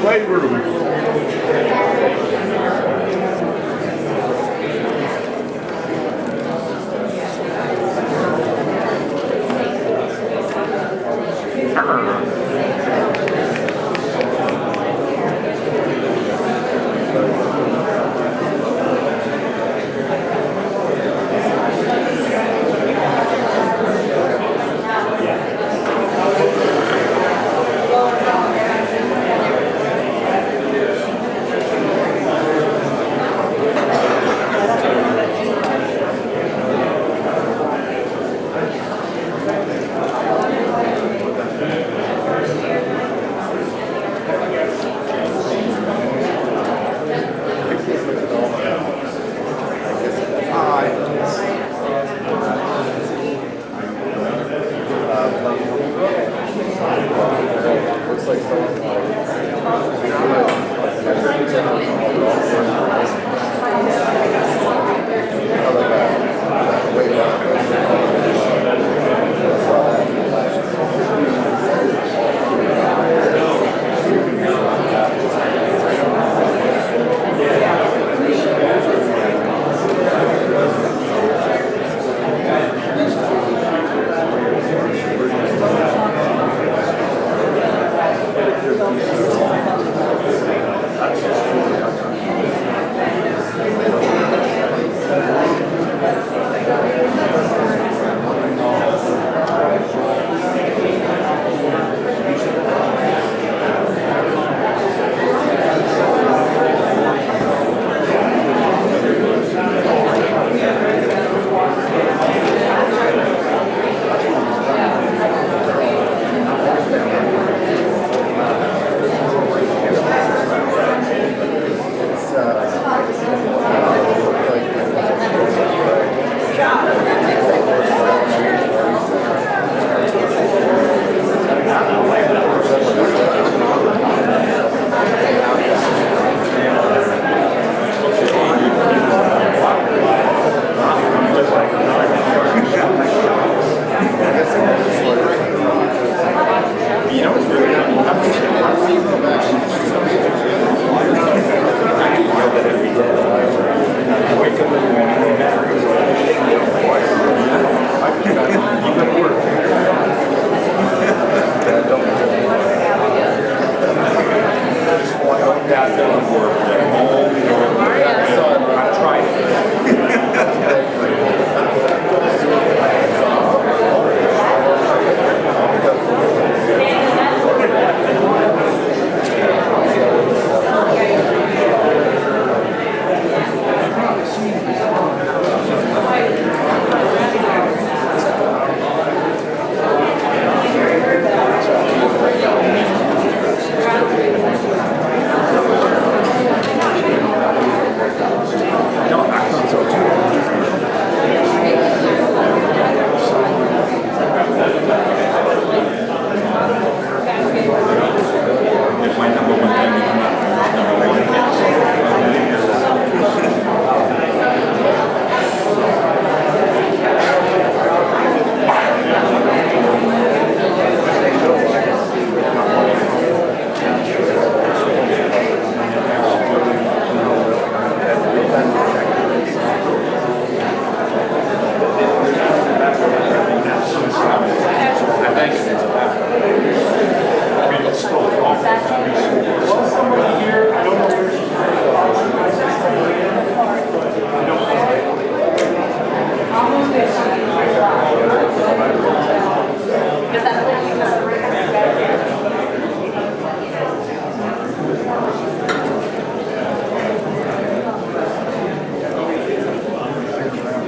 playroom.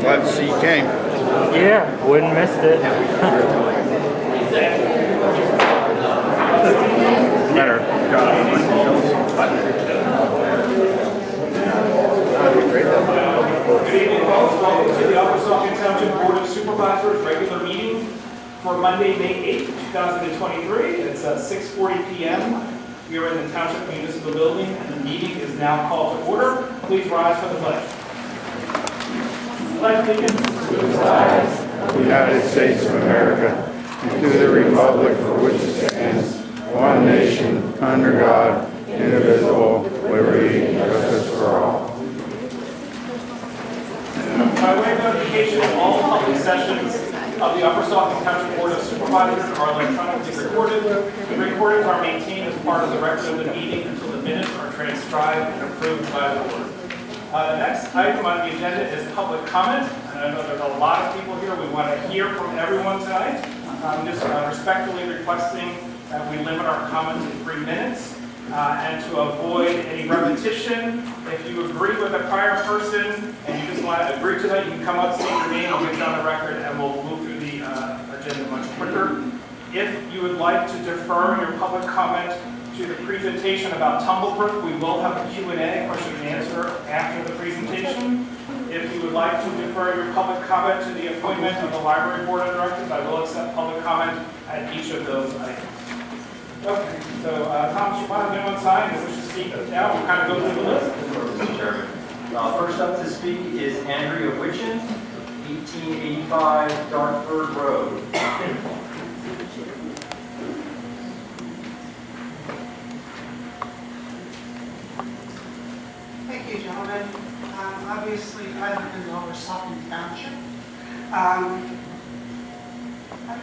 Glad to see you came. Yeah, wouldn't missed it. Better. Good evening, folks. Welcome to the Upper Saucon Township Board of Supervisors regular meeting for Monday, May 8th, 2023. It's 6:40 p.m. We are in the Township Municipal Building, and the meeting is now called to order. Please rise for the pledge. Pledge allegiance to the flag of the United States of America, and to the republic for which it stands, one nation, under God, indivisible, with liberty and justice for all. By way of notification, all public sessions of the Upper Saucon Township Board of Supervisors are electronically recorded. The recordings are maintained as part of the record of the meeting until the minutes are transcribed and approved by the board. The next item on the agenda is public comment. And I know there's a lot of people here. We want to hear from everyone tonight. I'm just respectfully requesting that we limit our comments to 3 minutes. And to avoid any repetition, if you agree with a prior person and you just want to agree to that, you can come up, state your name, I'll get you on the record, and we'll move through the agenda much quicker. If you would like to defer your public comment to the presentation about Tumblebrook, we will have a Q&A, question and answer, after the presentation. If you would like to defer your public comment to the appointment of the library board of directors, I will accept public comment at each of those items. Okay, so Tom, you want to go inside and wish to speak now? We'll kind of go through the list. Mr. Chairman. First up to speak is Andrea Witchen, 1885 Dartford Road. Thank you, gentlemen. Obviously, I live in Lower Saucon Township. I'm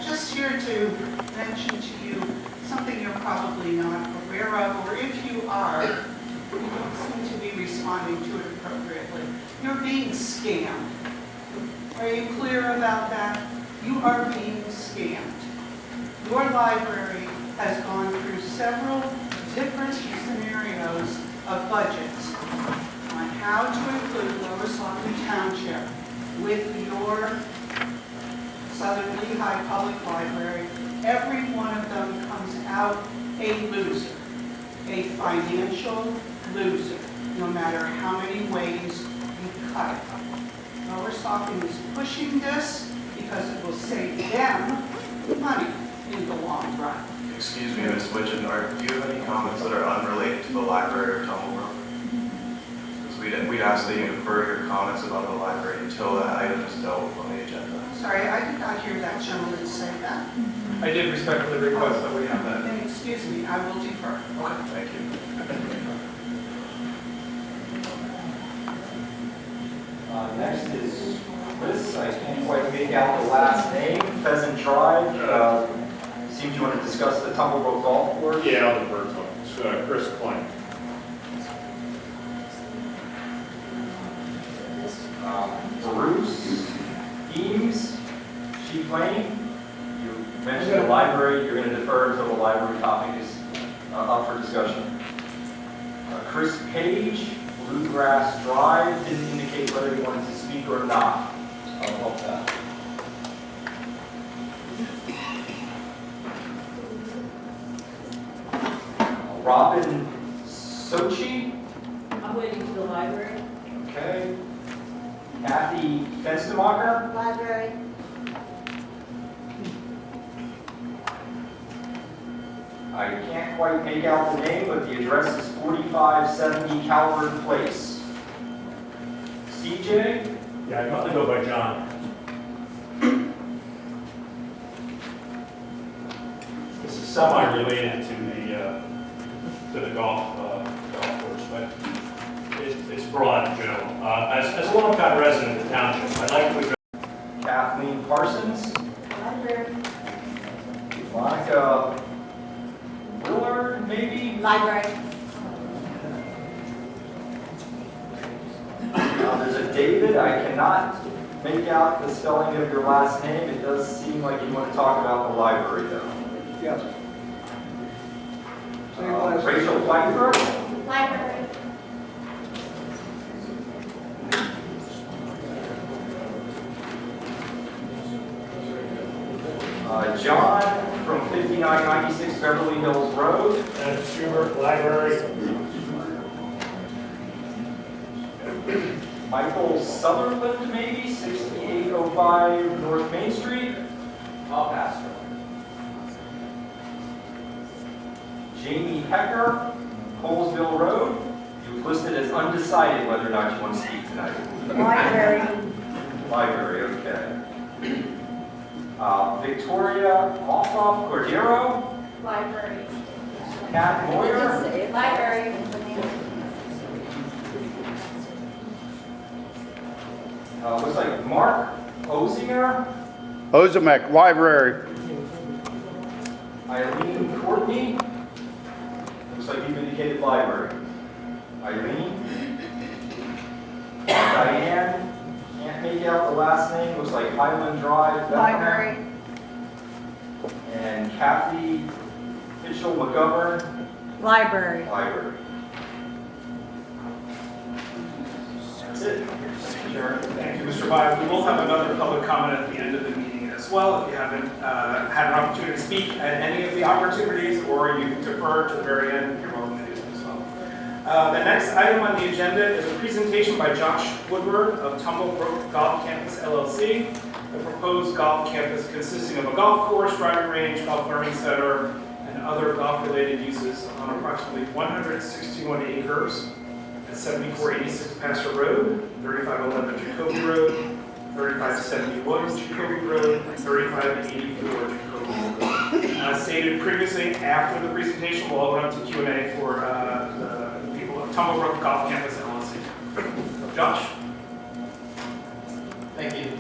just here to mention to you something you're probably not aware of, or if you are, you don't seem to be responding to it appropriately. You're being scammed. Are you clear about that? You are being scammed. Your library has gone through several different scenarios of budgets on how to include Lower Saucon Township with your Southern Lehigh Public Library. Every one of them comes out a loser, a financial loser, no matter how many ways you cut it. Lower Saucon is pushing this because it will save them money in the long run. Excuse me, Ms. Witchen, do you have any comments that are unrelated to the library or Tumblebrook? Because we'd ask that you defer your comments about the library until that item is dealt with on the agenda. Sorry, I did not hear that gentleman say that. I did respectfully request that we have that. Then excuse me, I will defer. Okay, thank you. Next is Chris. I can't quite make out the last name. Pheasant Drive. Seems you want to discuss the Tumblebrook Golf Course. Yeah, I'll defer to him. It's Chris Klein. Bruce, Eames, Chief Lane. You mentioned the library. You're going to defer until the library topic is up for discussion. Chris Page, Bluegrass Drive, didn't indicate whether he wanted to speak or not. I'll help that. Robin Sochi. I'm waiting for the library. Okay. Kathy Fenstermacher. Library. I can't quite make out the name, but the address is 4570 Calvert Place. CJ? Yeah, I'm going to go by John. This is semi-related to the golf course, but it's broad in general. As a longtime resident of the township, I'd like to address Kathleen Parsons. Library. Monica Willard, maybe? Library. There's a David. I cannot make out the spelling of your last name. It does seem like you want to talk about the library, though. Yes. Rachel Pfeiffer. Library. John from 5996 Beverly Hills Road. and Schubert Library. Michael Sutherland, maybe, 6805 North Main Street. I'll pass her. Jamie Hecker, Colesville Road. You've listed as undecided whether or not you want to speak tonight. Library. Library, okay. Victoria Ossoff Cordero. Library. Kat Moyer. Library. Looks like Mark Ozinger. Ozimek, library. Eileen Courtney. Looks like you've indicated library. Eileen. Diane. Can't make out the last name. Looks like Highland Drive. Bethlehem. Library. And Kathy Mitchell McGovern. Library. Library. That's it. Sharon. Thank you, Mr. Byer. We will have another public comment at the end of the meeting as well. If you haven't had an opportunity to speak at any of the opportunities, or you defer to the very end, you're welcome to do so as well. The next item on the agenda is a presentation by Josh Woodward of Tumblebrook Golf Campus LLC. The proposed golf campus consisting of a golf course, driving range, golf learning center, and other golf-related uses on approximately 161 acres at 7486 Passer Road, 3511 Jacoby Road, 3571 Jacoby Road, and 3584 Jacoby Road. As stated previously, after the presentation, we'll open up to Q&A for the people of Tumblebrook Golf Campus LLC. Josh? Thank you.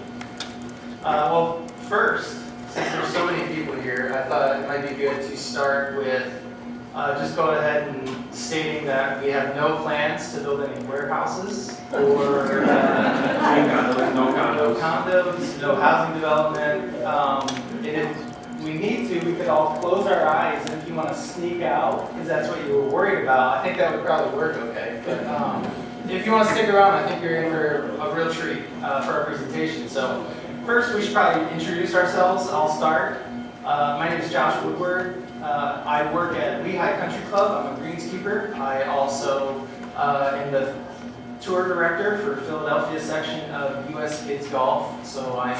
Well, first, since there's so many people here, I thought it might be good to start with just going ahead and stating that we have no plans to build any warehouses or No condos, no housing development. And if we need to, we could all close our eyes if you want to sneak out, because that's what you were worried about. I think that would probably work okay. But if you want to stick around, I think you're in for a real treat for our presentation. So first, we should probably introduce ourselves. I'll start. My name is Josh Woodward. I work at Lehigh Country Club. I'm a greenskeeper. I also am the tour director for Philadelphia section of US Kids Golf. So I'm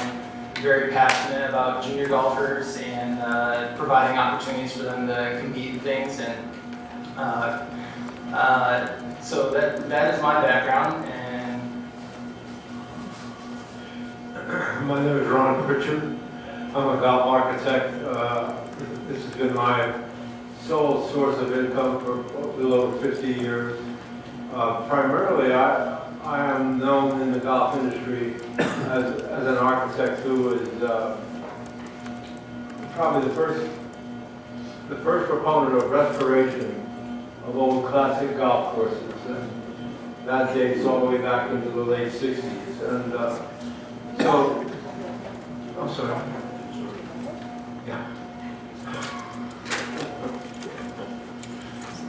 very passionate about junior golfers and providing opportunities for them to compete in things. And so that is my background. And my name is Ron Pritchard. I'm a golf architect. This has been my sole source of income for a little over 50 years. Primarily, I am known in the golf industry as an architect who is probably the first proponent of restoration of old classic golf courses. And that dates all the way back into the late 60s. And so, I'm sorry. Yeah.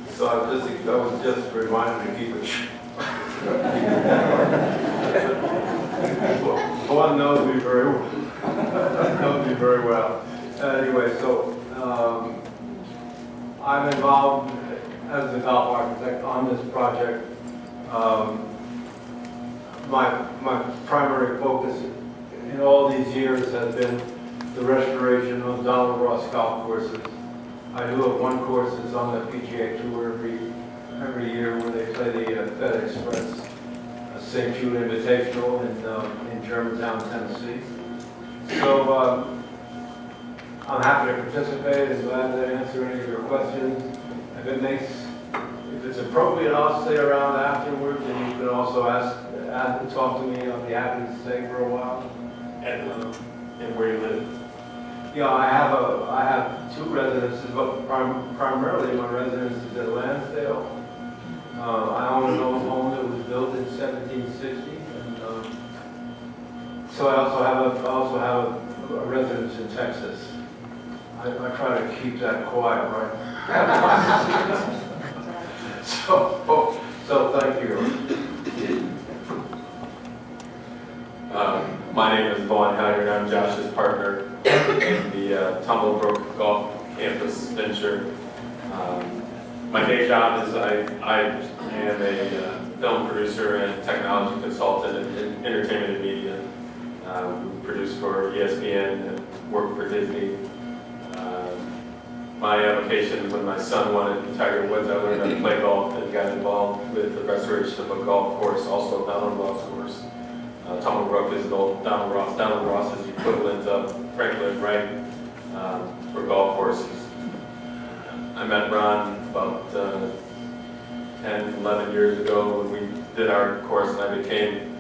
So I was just reminded to keep it short. One knows me very well. Knows me very well. Anyway, so I'm involved as a golf architect on this project. My primary focus in all these years has been the restoration of Donald Ross golf courses. I do have one course that's on the PGA Tour every year where they play the Fed Express St. Jude Invitational in Germantown, Tennessee. So I'm happy to participate and glad to answer any of your questions. If it's appropriate, I'll stay around afterwards, and you can also talk to me. I'll be happy to stay for a while. And where you live? Yeah, I have two residences, but primarily my residence is at Lansdale. I own an old home that was built in 1760, and so I also have a residence in Texas. I try to keep that quiet, right? So thank you. My name is Vaughn Halyard. I'm Josh's partner in the Tumblebrook Golf Campus venture. My day job is I am a film producer and technology consultant in entertainment and media. We produce for ESPN and work for Disney. My application, when my son wanted Tiger Woods, I learned how to play golf and got involved with the restoration of a golf course, also a Donald Ross course. Tumblebrook is an old Donald Ross. Donald Ross is the equivalent of Franklin Wright for golf courses. I met Ron about 10, 11 years ago when we did our course, and I became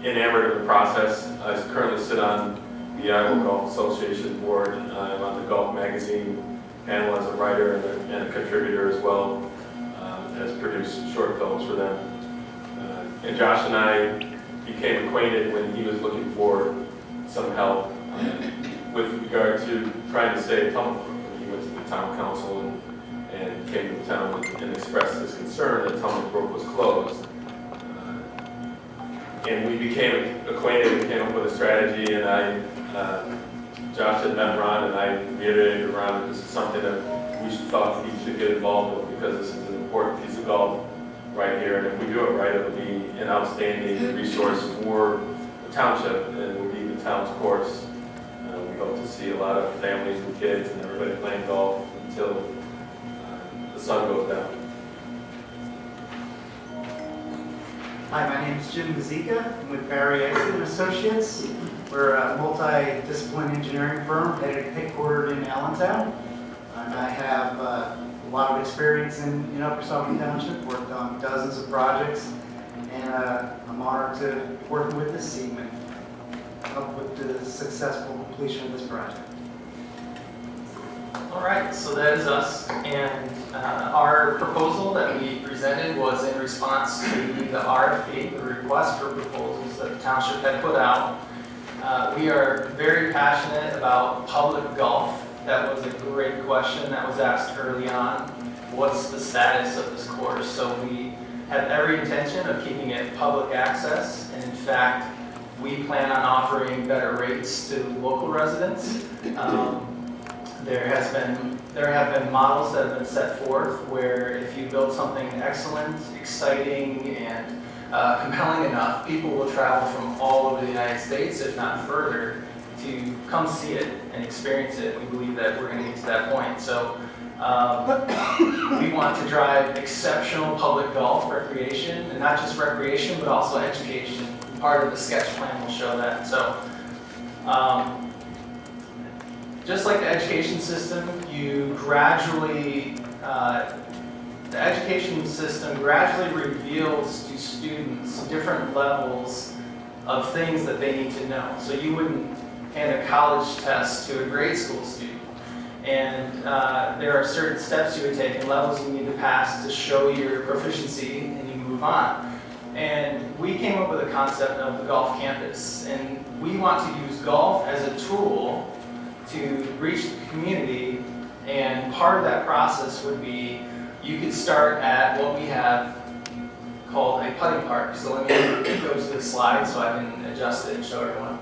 enamored of the process. I currently sit on the Iowa Golf Association board. I'm on the Golf Magazine panel as a writer and a contributor as well, has produced short films for them. And Josh and I became acquainted when he was looking for some help with regard to trying to save Tumblebrook. He went to the town council and came to town and expressed his concern that Tumblebrook was closed. And we became acquainted and came up with a strategy, and Josh had met Ron, and I reiterated to Ron that this is something that we thought he should get involved with because this is an important piece of golf right here, and if we do it right, it'll be an outstanding resource for the township, and it will be the town's course. We hope to see a lot of families and kids and everybody playing golf until the sun goes down. Hi, my name is Jim Mazika. I'm with Barry Exton Associates. We're a multidisciplinary engineering firm headquartered in Allentown. And I have a lot of experience in Upper Saucon Township, worked on dozens of projects, and I'm honored to work with this team and help with the successful completion of this project. All right, so that is us, and our proposal that we presented was in response to the RFP, the request for proposals that the township had put out. We are very passionate about public golf. That was a great question that was asked early on. What's the status of this course? So we have every intention of keeping it public access, and in fact, we plan on offering better rates to local residents. There have been models that have been set forth where if you build something excellent, exciting, and compelling enough, people will travel from all over the United States, if not further, to come see it and experience it. We believe that we're going to get to that point. So we want to drive exceptional public golf recreation, and not just recreation, but also education. Part of the sketch plan will show that. So. Just like the education system, the education system gradually reveals to students different levels of things that they need to know. So you wouldn't hand a college test to a grade school student. And there are certain steps you would take and levels you need to pass to show your proficiency, and you move on. And we came up with a concept of the golf campus. And we want to use golf as a tool to reach the community, and part of that process would be you could start at what we have called a putting park. So let me go to the slide so I can adjust it and show everyone.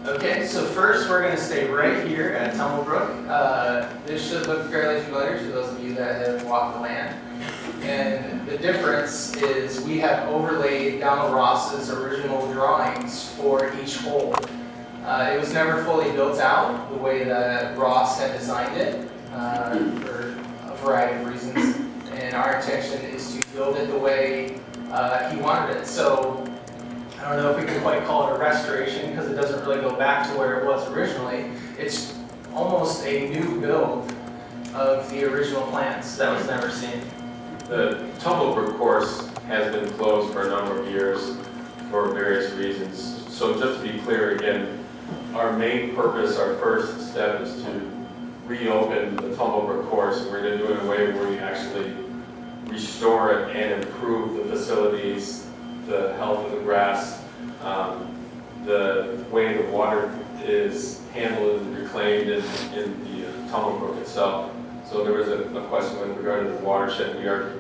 Okay, so first we're going to stay right here at Tumblebrook. This should look fairly familiar to those of you that have walked the land. And the difference is we have overlaid Donald Ross's original drawings for each hole. It was never fully built out the way that Ross had designed it for a variety of reasons. And our intention is to build it the way he wanted it. So I don't know if we can quite call it a restoration because it doesn't really go back to where it was originally. It's almost a new build of the original plans that was never seen. The Tumblebrook course has been closed for a number of years for various reasons. So just to be clear again, our main purpose, our first step is to reopen the Tumblebrook course. We're going to do it in a way where we actually restore it and improve the facilities, the health of the grass, the way the water is handled and reclaimed in the Tumblebrook itself. So there was a question with regard to the watershed. We are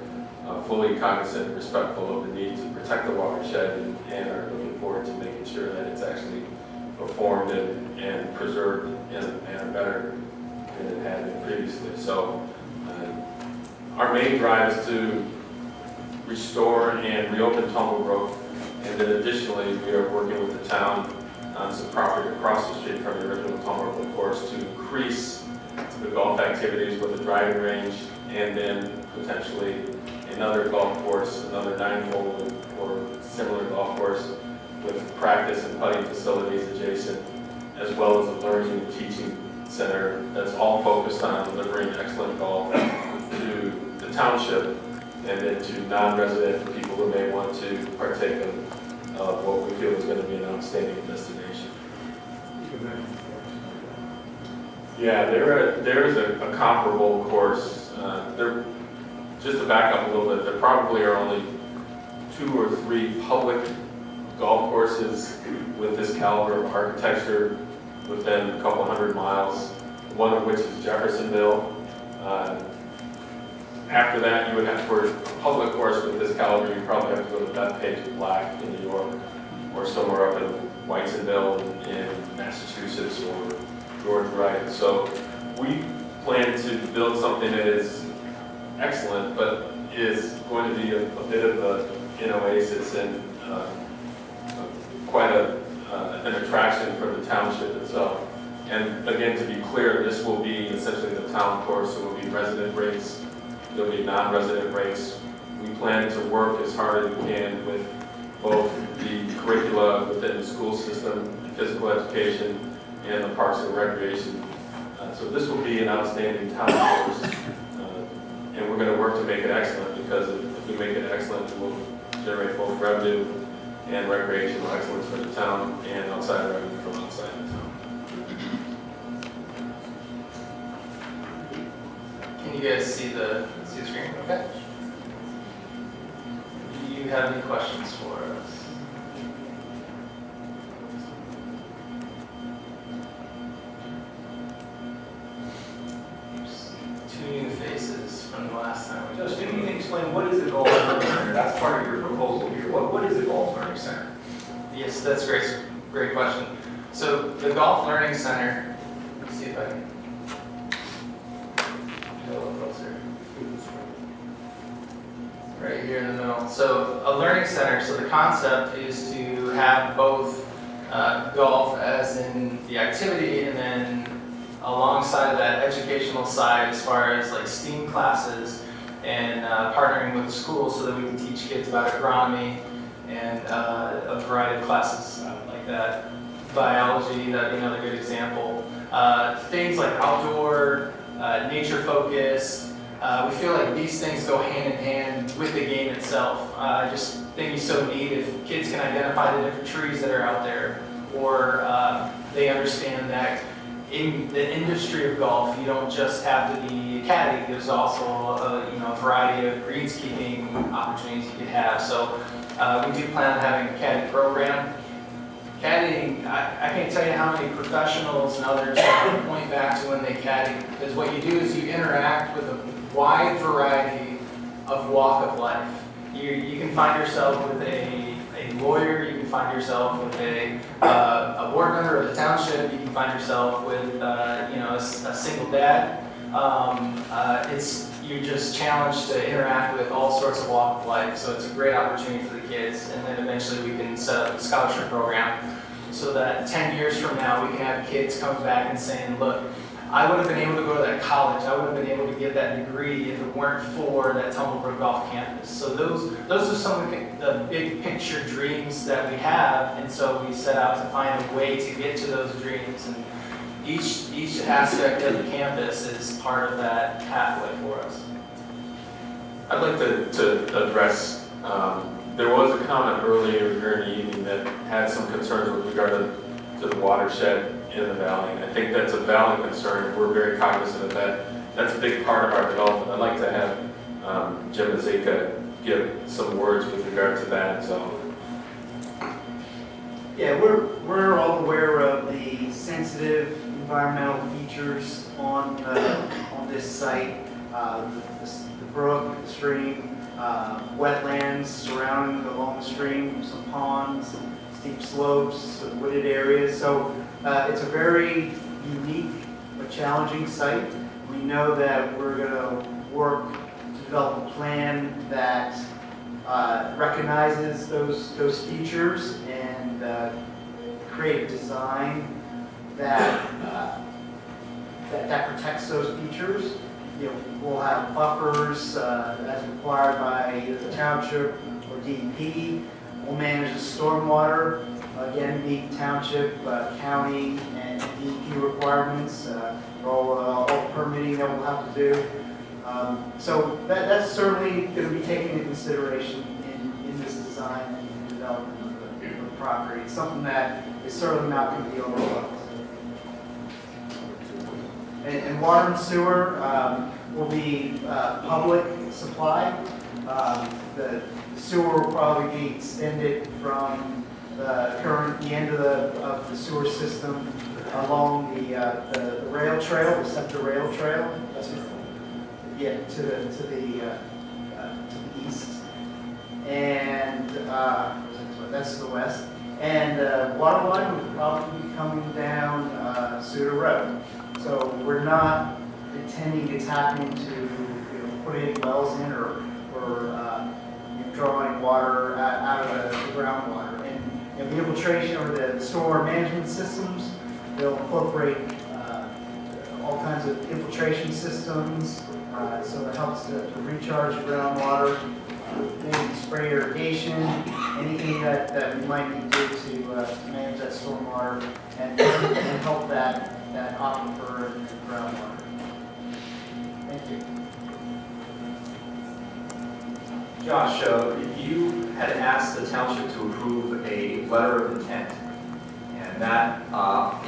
fully cognizant and respectful of the need to protect the watershed and are looking forward to making sure that it's actually performed and preserved in a manner better than it had been previously. So our main drive is to restore and reopen Tumblebrook, and then additionally we are working with the town on some property across the street from the original Tumblebrook course to increase the golf activities with a driving range, and then potentially another golf course, another 9-hole or similar golf course with practice and putting facilities adjacent, as well as a learning and teaching center that's all focused on delivering excellent golf to the township and then to non-resident people who may want to partake of what we feel is going to be an outstanding destination. Yeah, there is a comparable course. Just to back up a little bit, there probably are only 2 or 3 public golf courses with this caliber of architecture within a couple hundred miles, one of which is Jeffersonville. After that, you would have, for a public course with this caliber, you probably have to go to Bethpage Black in New York, or somewhere up in Whitesonville in Massachusetts, or George Wright. So we plan to build something that is excellent, but is going to be a bit of an oasis and quite an attraction for the township itself. And again, to be clear, this will be essentially the town course. It will be resident rates. There'll be non-resident rates. We plan to work as hard as we can with both the curricula within the school system, physical education, and the parks and recreation. So this will be an outstanding town course. And we're going to work to make it excellent, because if we make it excellent, it will generate both revenue and recreational excellence for the town and outside revenue from outside the town. Can you guys see the screen? Okay. Do you have any questions for us? There's 2 new faces from the last time. Just maybe you can explain, what is the golf learning center? That's part of your proposal here. What is the golf learning center? Yes, that's great. Great question. So the Golf Learning Center, let's see if I can get a little closer. Right here in the middle. So a learning center, so the concept is to have both golf as in the activity, and then alongside of that educational side as far as like STEAM classes, and partnering with the schools so that we can teach kids about agronomy and a variety of classes like that. Biology, that'd be another good example. Things like outdoor, nature focused. We feel like these things go hand in hand with the game itself. I just think it's so neat if kids can identify the different trees that are out there, or they understand that in the industry of golf, you don't just have to be a caddy. There's also a variety of greenskeeping opportunities you could have. So we do plan on having a caddy program. Caddying, I can't tell you how many professionals and others point back to when they caddy, because what you do is you interact with a wide variety of walk of life. You can find yourself with a lawyer, you can find yourself with a board member of the township, you can find yourself with a single dad. You're just challenged to interact with all sorts of walk of life, so it's a great opportunity for the kids. And then eventually we can set up a scholarship program so that 10 years from now we can have kids come back and saying, look, I would have been able to go to that college, I would have been able to get that degree if it weren't for that Tumblebrook Golf Campus. So those are some of the big picture dreams that we have, and so we set out to find a way to get to those dreams. And each aspect of the campus is part of that pathway for us. I'd like to address, there was a comment earlier during the evening that had some concerns with regard to the watershed in the valley. And I think that's a valid concern. We're very cognizant of that. That's a big part of our development. I'd like to have Jim Mazika give some words with regard to that. So. Yeah, we're all aware of the sensitive environmental features on this site. The brook, the stream, wetlands surrounding along the stream, some ponds, steep slopes, wooded areas. So it's a very unique but challenging site. We know that we're going to work to develop a plan that recognizes those features and create a design that protects those features. We'll have buffers as required by either the township or DEP. We'll manage the stormwater again, meet township, county, and DEP requirements, all permitting that we'll have to do. So that's certainly going to be taken into consideration in this design and development of the property. It's something that is certainly not going to be overlooked. And water and sewer will be public supply. The sewer will probably be extended from the end of the sewer system along the rail trail, the Scepter Rail Trail. Yeah, to the east, and that's the west. And water line would probably be coming down Suter Road. So we're not intending to tap into, putting wells in or drawing water out of the groundwater. And the infiltration or the stormwater management systems, they'll incorporate all kinds of infiltration systems. So it helps to recharge groundwater, maybe spray irrigation, anything that we might need to do to manage that stormwater and help that aquifer and groundwater. Thank you. Josh, you had asked the township to approve a letter of intent, and that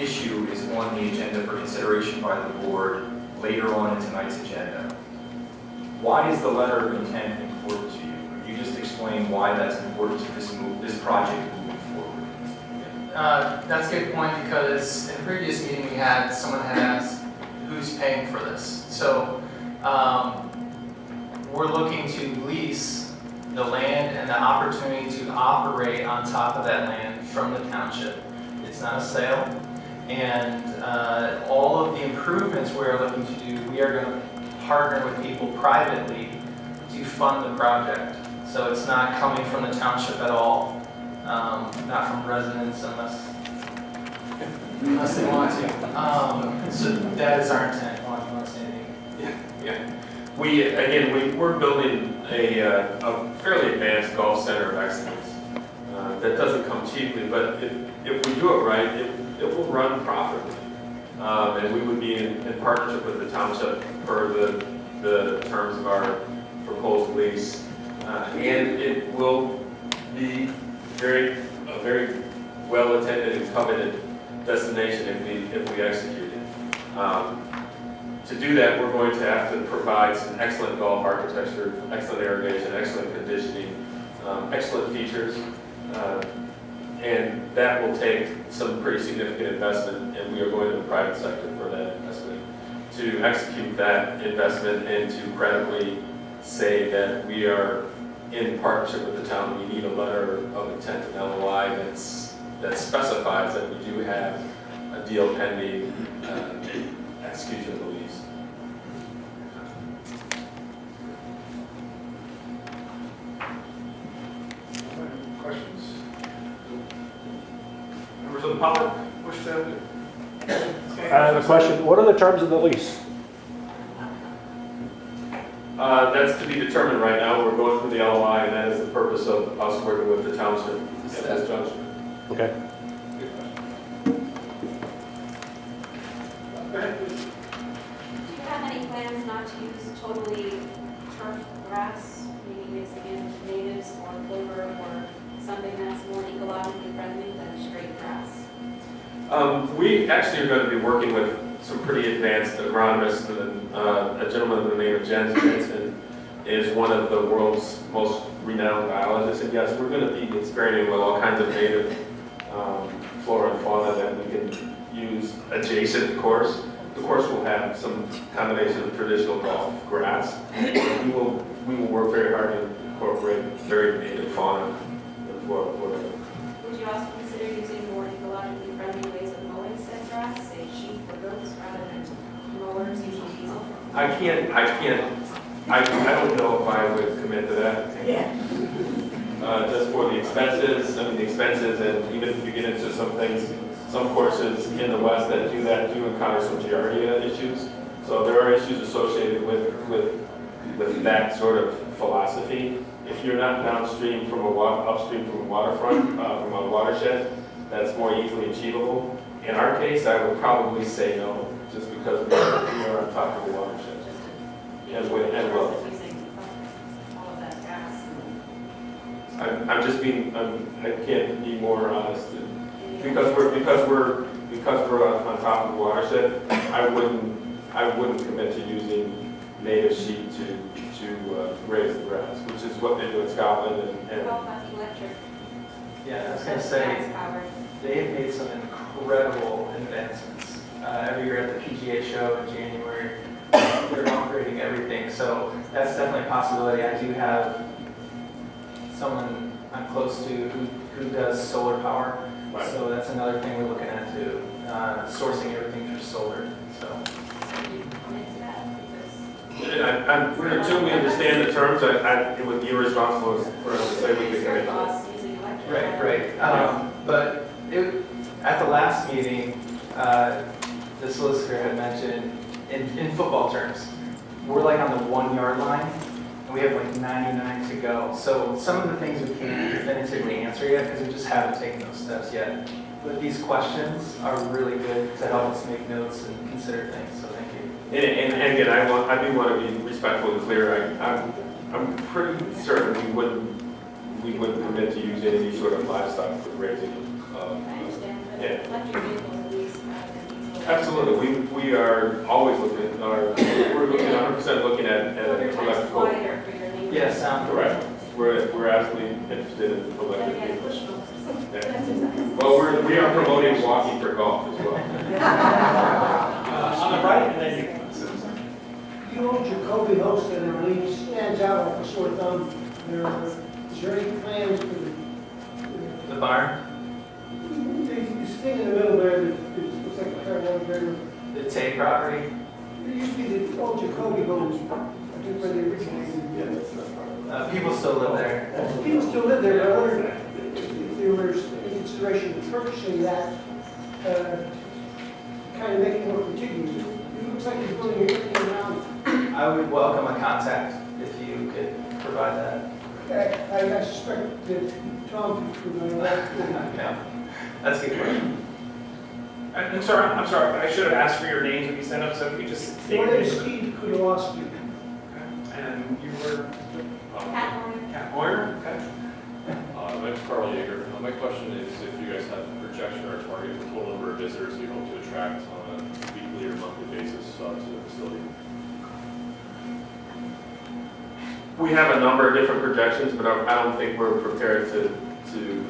issue is on the agenda for consideration by the board later on in tonight's agenda. Why is the letter of intent important to you? Can you just explain why that's important to this project moving forward? That's a good point, because in a previous meeting we had, someone had asked who's paying for this. So we're looking to lease the land and the opportunity to operate on top of that land from the township. It's not a sale. And all of the improvements we're looking to do, we are going to partner with people privately to fund the project. So it's not coming from the township at all, not from residents unless they want to. So that is our intent. You want to say anything? Yeah. We're building a fairly advanced golf center of excellence. That doesn't come cheaply, but if we do it right, it will run profitably. And we would be in partnership with the township for the terms of our proposed lease. And it will be a very well-attended and coveted destination if we execute it. To do that, we're going to have to provide some excellent golf architecture, excellent irrigation, excellent conditioning, excellent features. And that will take some pretty significant investment, and we are going to the private sector for that investment. To execute that investment and to credibly say that we are in partnership with the town, we need a letter of intent and LOI that specifies that we do have a deal pending execution of the lease. Questions? Members of the public wish to? I have a question. What are the terms of the lease? That's to be determined right now. We're going through the LOI, and that is the purpose of us working with the township at this juncture. Okay. Go ahead, please. Do you have any plans not to use totally turf grass, maybe mixing in natives or clover or something that's more ecologically friendly than straight grass? We actually are going to be working with some pretty advanced agronomists, and a gentleman by the name of Jens Jensen is one of the world's most renowned biologists. And yes, we're going to be experimenting with all kinds of native flora and fauna that we can use adjacent to the course. The course will have some combination of traditional golf grass. We will work very hard to incorporate very native fauna and flora. Would you also consider using more ecologically friendly ways of mowing said grass, say sheep or goats rather than mowers using diesel? I don't know if I would commit to that. Yeah. Just for the expenses, and even if you get into some things, some courses in the West that do that do encounter some giardia issues. So there are issues associated with that sort of philosophy. If you're not downstream from upstream from a waterfront, from a watershed, that's more easily achievable. In our case, I would probably say no, just because we are on top of the watershed. And well. Using all of that gas. I'm just being, I can't be more honest. Because we're on top of the watershed, I wouldn't commit to using native sheet to raise the grass, which is what they do in Scotland and What about electric? Yeah, I was gonna say, Gas powered. they have made some incredible advancements. Every year at the PGA show in January, they're upgrading everything, so that's definitely a possibility. I do have someone I'm close to who does solar power, Right. so that's another thing we're looking at too, sourcing everything through solar, so. You come into that because And until we understand the terms, it would be irresponsible for us to say we could your commit to it. costs using electric. Right. But at the last meeting, the solicitor had mentioned, in football terms, we're like on the 1 yard line, and we have like 99 to go. So some of the things we can't definitively answer yet, because we just haven't taken those steps yet. But these questions are really good to help us make notes and consider things, so thank you. And again, I do want to be respectful and clear. I'm pretty certain we wouldn't commit to using any sort of livestock for raising. I understand, but Yeah. electric vehicles at least rather than diesel. Absolutely, we are always looking, we're looking 100% looking at Over time's electrical. quieter for your neighbors. Yeah, sound Correct. We're absolutely interested in Gotta electric get a vehicles. push motor. Yeah. Exercise. Well, we are promoting walking for golf as well. On the right, and then you. You own Jacoby Host and it really stands out like a sore thumb. Is there any plans for The barn, this thing in the middle there that looks like a parallel there? the Tay property, There used to be the old Jacoby homes, I think where they originated. people still live there. People still live there, but I wondered if there was any consideration of purchasing that, kind of making it more contiguous. It looks like you're building everything around. I would welcome a contact if you could provide that. I suspect that Tom could know that. Yeah, that's a good question. I'm sorry, I should have asked for your names when you sent up, so if you just state My your name is name. Steve Kudowski. And you were Cat Moore. Cat Moyer, okay? My name's Carl Yeager. My question is if you guys have a projection or a target of the total number of visitors you hope to attract on a weekly or monthly basis to the facility. We have a number of different projections, but I don't think we're prepared to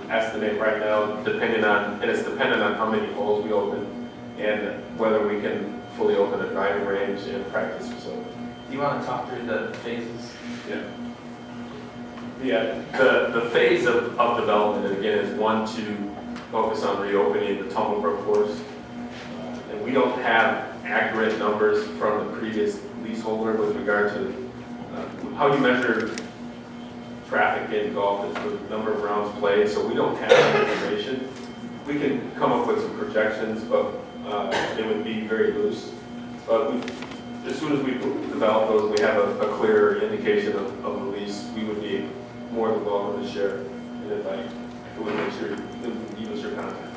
estimate right now, and it's dependent on how many holes we open and whether we can fully open a driving range and practice facility. Do you want to talk through the phases? Yeah, the phase of development, again, is one to focus on reopening the Tumblebrook course. And we don't have accurate numbers from the previous leaseholder with regard to how you measure traffic in golf is the number of rounds played, so we don't have that information. We can come up with some projections, but it would be very loose. But as soon as we develop those, we have a clear indication of the lease, we would be more than welcome to share an invite. It would make sure you can give us your contact.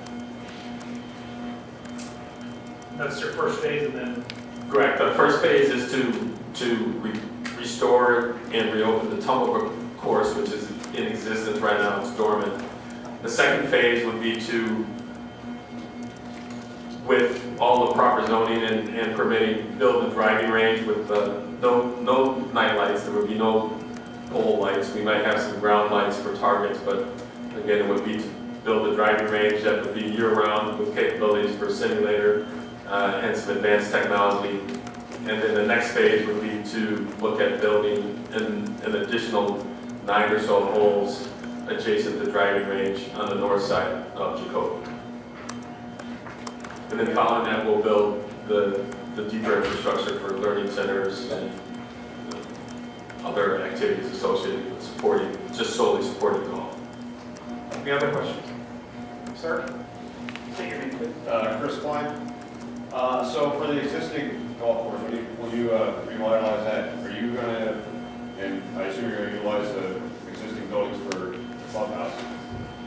That's your first phase, and then Correct. The first phase is to restore and reopen the Tumblebrook course, which is in existence right now. It's dormant. The second phase would be to, with all the proper zoning and permitting, build a driving range with no night lights. There would be no pole lights. We might have some ground lights for targets, but again, it would be to build a driving range that would be year-round with capabilities for simulator and some advanced technology. And then the next phase would be to look at building an additional 9 or so holes adjacent to driving range on the north side of Jacoby. And then following that, we'll build the deeper infrastructure for learning centers and other activities associated with solely supporting golf. any other questions? Sir? Say your name, please. Chris Klein. So for the existing golf course, when you revitalize that, are you going to, and I assume you're going to utilize the existing buildings for the clubhouse,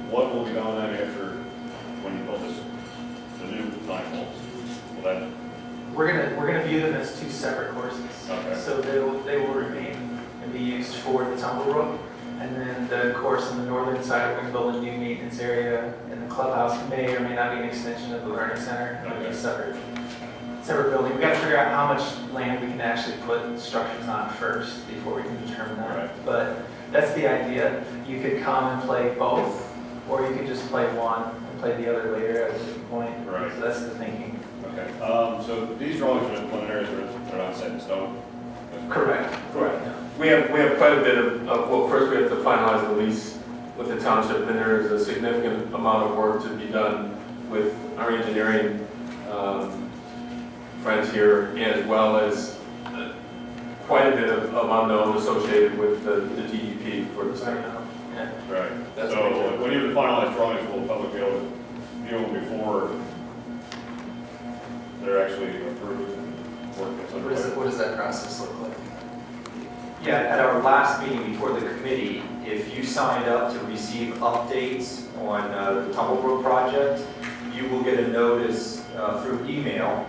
what will be done on that after when you build this, the new 9 holes? Will that, We're gonna view them as two separate courses. Okay. So they will remain and be used for the tumble rope. And then the course on the northern side, we're gonna build a new maintenance area, and the clubhouse may or may not be an extension of the learning center. It'll be a separate building. We gotta figure out how much land we can actually put structures on first before we can determine that. Right. But that's the idea. You could come and play both, or you could just play one and play the other later at a different point. Right. So that's the thinking. okay. So these drawings are preliminary, they're not set in stone? Correct. We have quite a bit of, well, first we have to finalize the lease with the township, and there is a significant amount of work to be done with our engineering friends here, as well as quite a bit of unknown associated with the DEP for the site. Yeah. Right. That's So major. when you have the finalized drawings, will the public be able to view them before they're actually approved and work gets underway? What does that process look like? Yeah, at our last meeting before the committee, if you signed up to receive updates on the Tumblebrook project, you will get a notice through email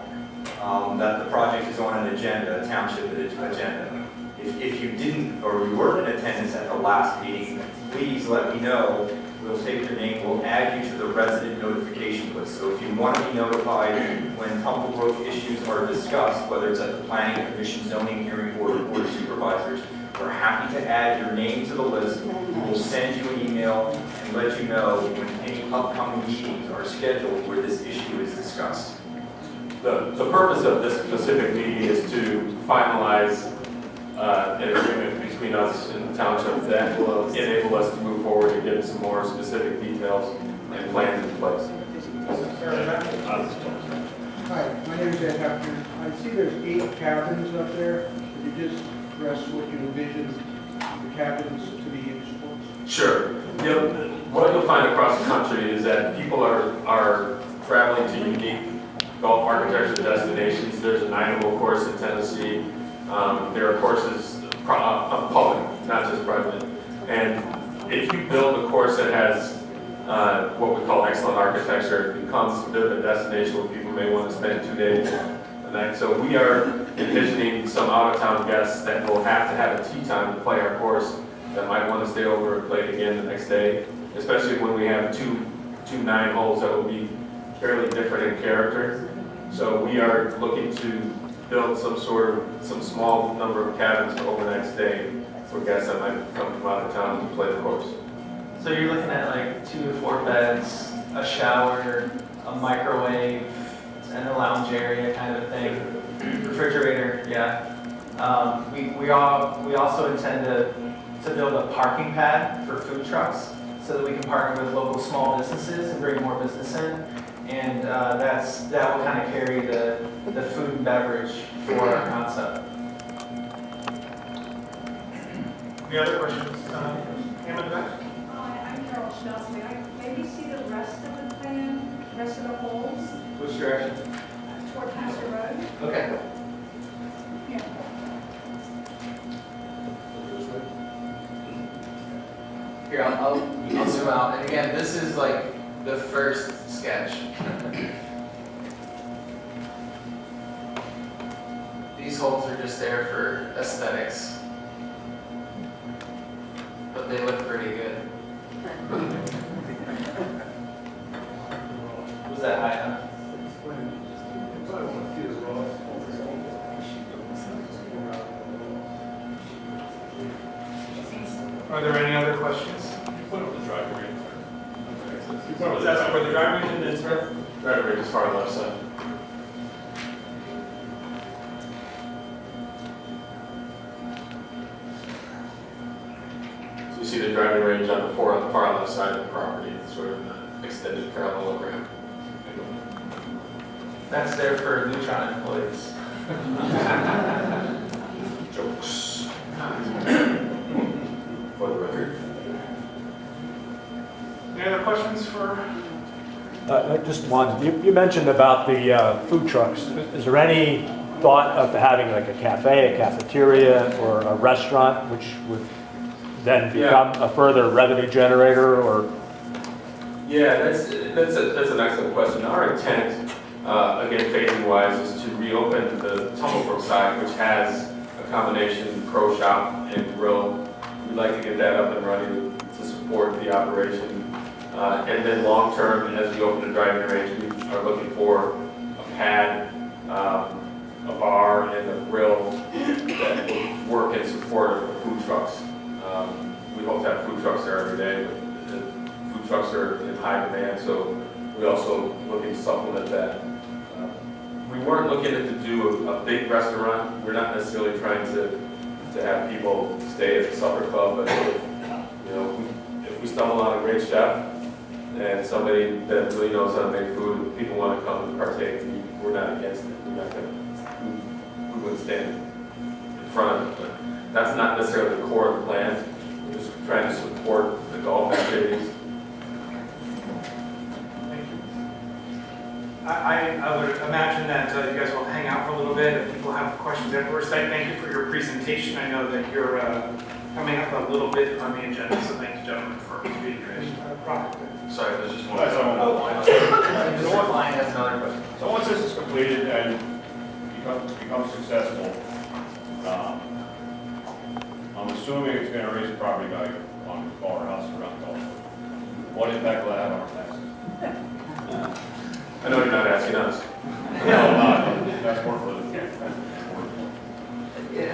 that the project is on an agenda, a township agenda. If you didn't, or you weren't in attendance at the last meeting, please let me know. We'll take your name, we'll add you to the resident notification list. So if you want to be notified when Tumblebrook issues are discussed, whether it's at the Planning Commission, Zoning Hearing Board, or Board of Supervisors, we're happy to add your name to the list. We'll send you an email and let you know when any upcoming meetings are scheduled where this issue is discussed. The purpose of this specific meeting is to finalize an agreement between us and the township that will enable us to move forward and get some more specific details and plans in place. Hi, my name is Ed Hefner. I see there's 8 cabins up there. Could you just address what you envision the cabins to be used for? Sure. What you'll find across the country is that people are traveling to unique golf architecture destinations. There's a 9-hole course in Tennessee. There are courses public, not just private. And if you build a course that has what we call excellent architecture, it becomes a bit of a destination where people may want to spend 2 days a night. So we are envisioning some out-of-town guests that will have to have a tee time to play our course that might want to stay over and play it again the next day, especially when we have two 9 holes that will be fairly different in character. So we are looking to build some small number of cabins for overnight stay for guests that might come from out of town to play the course. So you're looking at like 2 to 4 beds, a shower, a microwave, and a lounge area kind of a thing. Refrigerator, yeah. We also intend to build a parking pad for food trucks so that we can partner with local small businesses and bring more business in. And that will kind of carry the food and beverage for our concept. Any other questions? Him in the back? Hi, I'm Carol Schnelson. I maybe see the rest of the plan, rest of the holes Which direction? toward Pastor Road. Okay. Yeah. Here, I'll zoom out. And again, this is like the first sketch. These holes are just there for aesthetics. But they look pretty good. Was that high enough? Are there any other questions? Put up the driveway. That's where the driveway is, sir? Driveway is far left side. So you see the driving range on the far left side of the property, it's sort of an extended parallelogram. That's there for Lutron employees. Jokes. For the record. Any other questions for? Just one. You mentioned about the food trucks. Is there any thought of having like a cafe, a cafeteria, or a restaurant, which would then become a further revenue generator? Or Yeah, that's an excellent question. Our intent, again, phasing-wise, is to reopen the Tumblebrook side, which has a combination pro shop and grill. We'd like to get that up and running to support the operation. And then long-term, as we open the driving range, we are looking for a pad, a bar, and a grill that will work in support of the food trucks. We hope to have food trucks there every day, but the food trucks are in high demand, so we also looking to supplement that. We weren't looking to do a big restaurant. We're not necessarily trying to have people stay at the supper club, but if we stumble on a great chef and somebody that really knows how to make food, and people want to come and partake, we're not against it. We're not we wouldn't stand in front of it, but that's not necessarily the core of the plan. We're just trying to support the golf activities. Thank you. I would imagine that you guys will hang out for a little bit if people have questions afterwards. Thank you for your presentation. I know that you're coming up a little bit on the agenda, so thank you, gentlemen, for being here. Sorry, there's just one. Mr. Klein has another question. So once this is completed and becomes successful, I'm assuming it's going to raise the property value on our house around the golf. What impact will that have on our taxes? I know you're not asking us. No, that's more for the.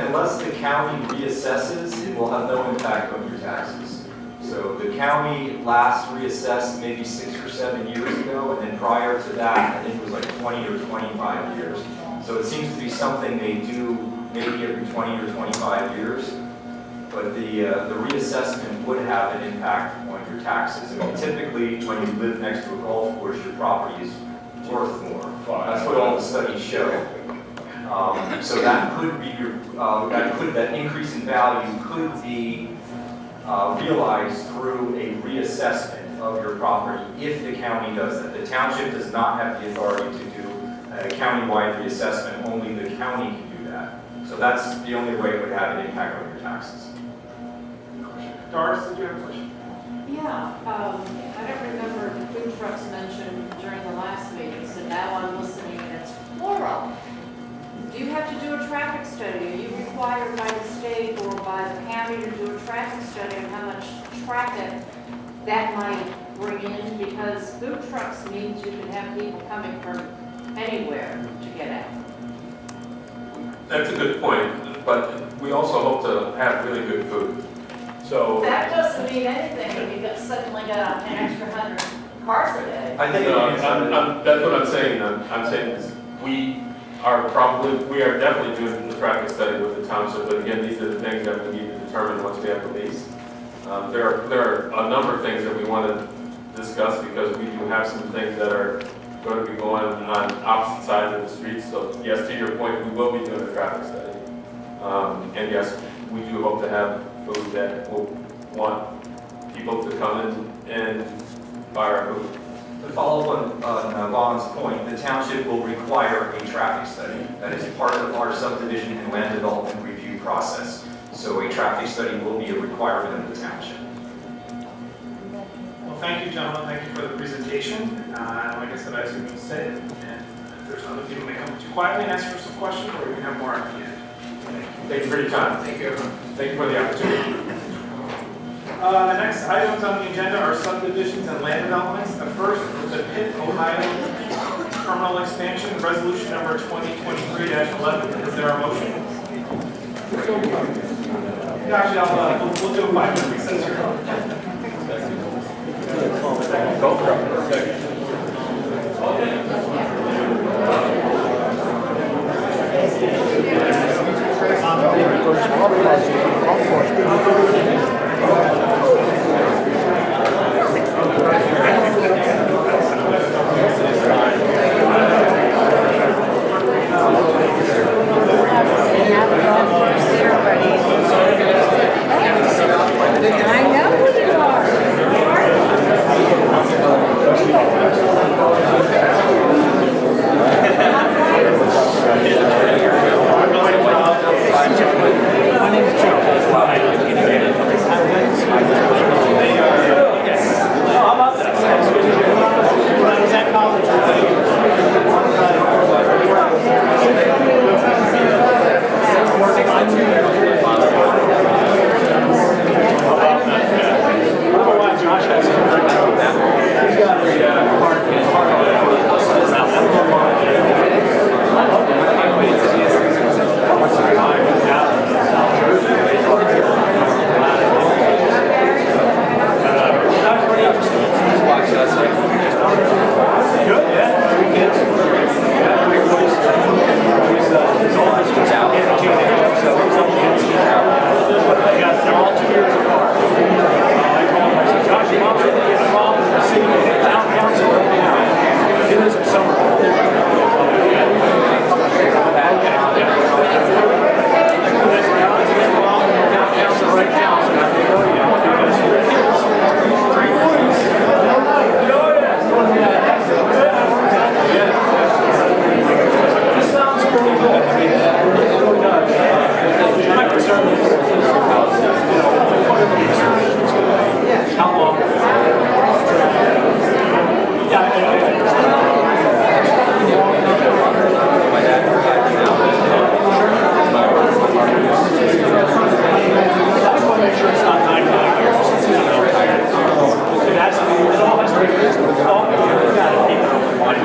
Unless the county reassesses, it will have no impact on your taxes. So the county last reassessed maybe 6 or 7 years ago, and then prior to that, I think it was like 20 or 25 years. So it seems to be something they do maybe every 20 or 25 years. But the reassessment would have an impact on your taxes. I mean, typically, when you live next to a golf course, your property is worth more. That's what all the studies show. So that could be your, that increase in value could be realized through a reassessment of your property if the county does that. The township does not have the authority to do a countywide reassessment. Only the county can do that. So that's the only way it would have an impact on your taxes. Doris, did you have a question? Yeah, I don't remember the food trucks mentioned during the last meeting, so now I'm listening and it's plural. Do you have to do a traffic study? Are you required by the state or by the county to do a traffic study on how much traffic that might bring in? Because food trucks means you can have people coming from anywhere to get out. That's a good point, but we also hope to have really good food. So That doesn't mean anything when you suddenly got an extra 100 cars a day. I think that's what I'm saying. I'm saying is we are definitely doing the traffic study with the township, but again, these are the things that we need to determine once we have the lease. There are a number of things that we want to discuss because we do have some things that are going to be going on opposite sides of the street. So yes, to your point, we will be doing a traffic study. And yes, we do hope to have food that will want people to come in and buy our food. To follow up on Vaughn's point, the township will require a traffic study. That is part of our subdivision and land development review process. So a traffic study will be a requirement of the township. Well, thank you, gentlemen. Thank you for the presentation. Like I said, I assume you'll stay. And if there's other people who may come up to you quietly and ask for some questions, or we can have more at the end. Thank you for your time. Thank you, everyone. Thank you for the opportunity. The next items on the agenda are subdivisions and land developments. The first is the Pitt, Ohio terminal expansion, resolution number 2023-11. Is there a motion? Actually, we'll do a 5-minute recess here. My name is Joe. My concern is, how long? Yeah, I just want to make sure it's not 9 years. It all has to be, it's all, you gotta keep it in mind.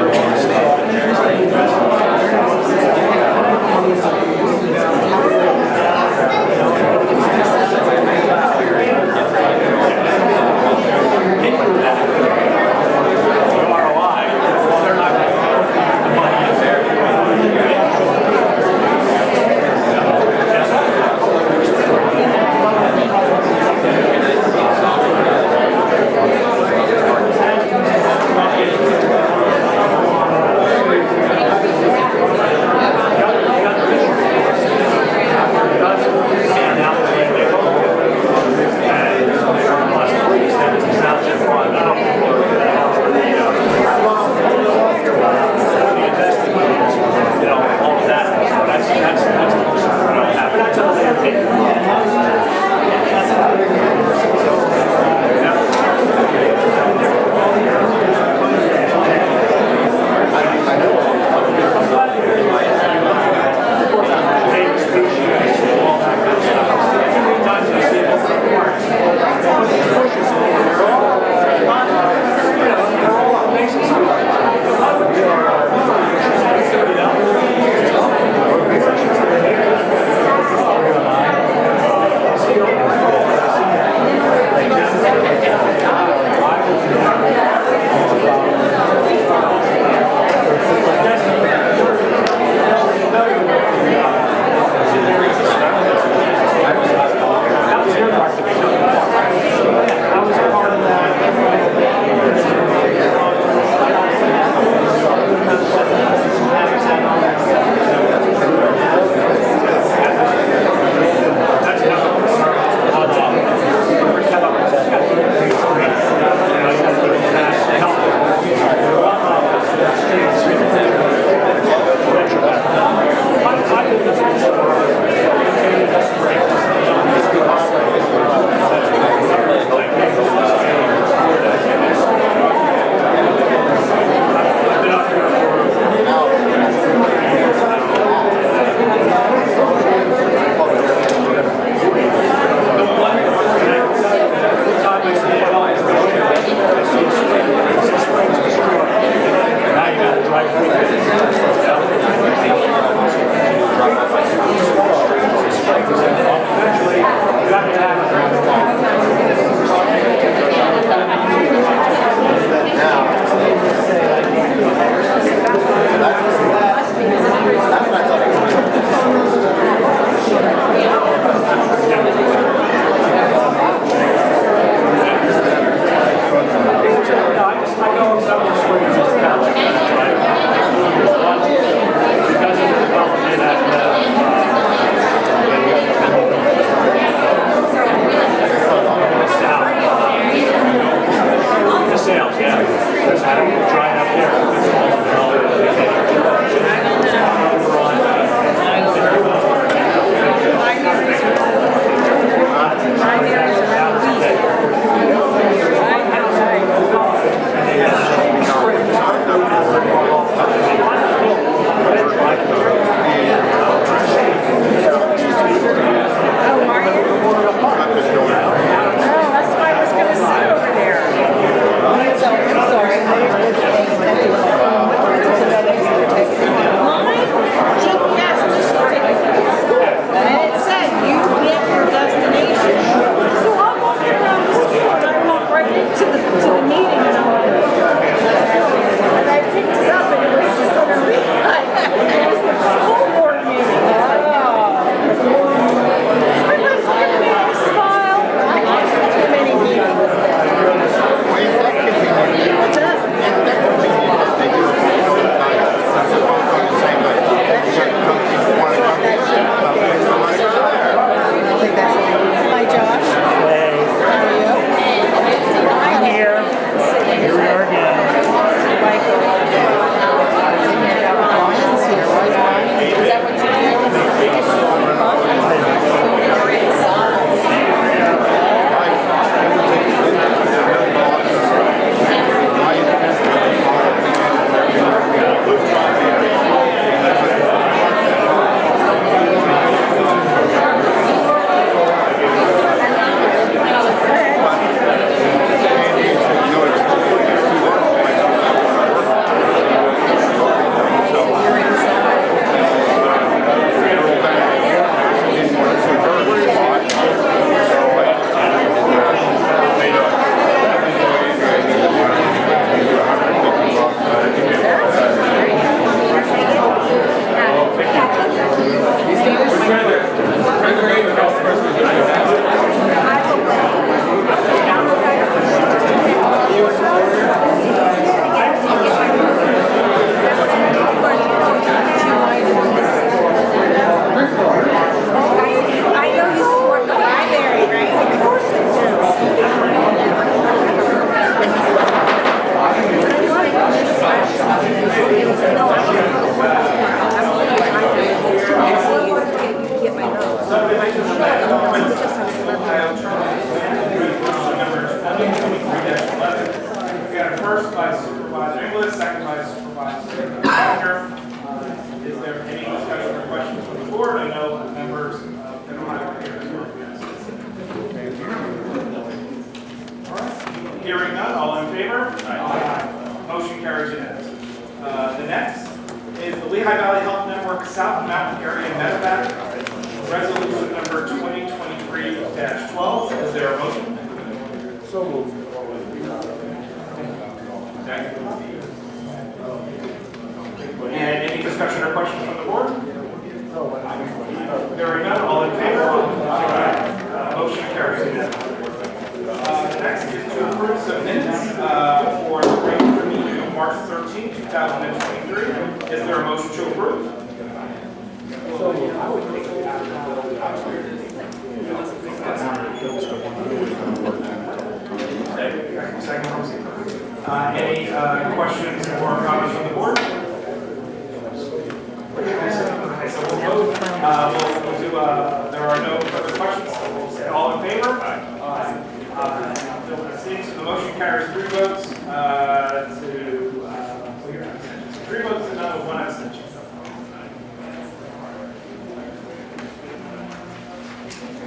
I know members of the Ohio here as well. All right. Hearing none, all in favor? Aye. Motion carries unanimously. The next is the Lehigh Valley Health Network South Mountain Area Medevac, resolution number 2023-12. Is there a motion? So moved. And any discussion or questions from the board? Hearing none, all in favor? Motion carries unanimously. The next is to approve some minutes for the regular meeting of March 13, 2023. Is there a motion to approve? Second. Any questions or comments from the board? Okay, so we'll vote. We'll do, there are no further questions, so we'll say all in favor? Aye. Phil abstains, so the motion carries 3 votes to, three votes to none with 1 abstention.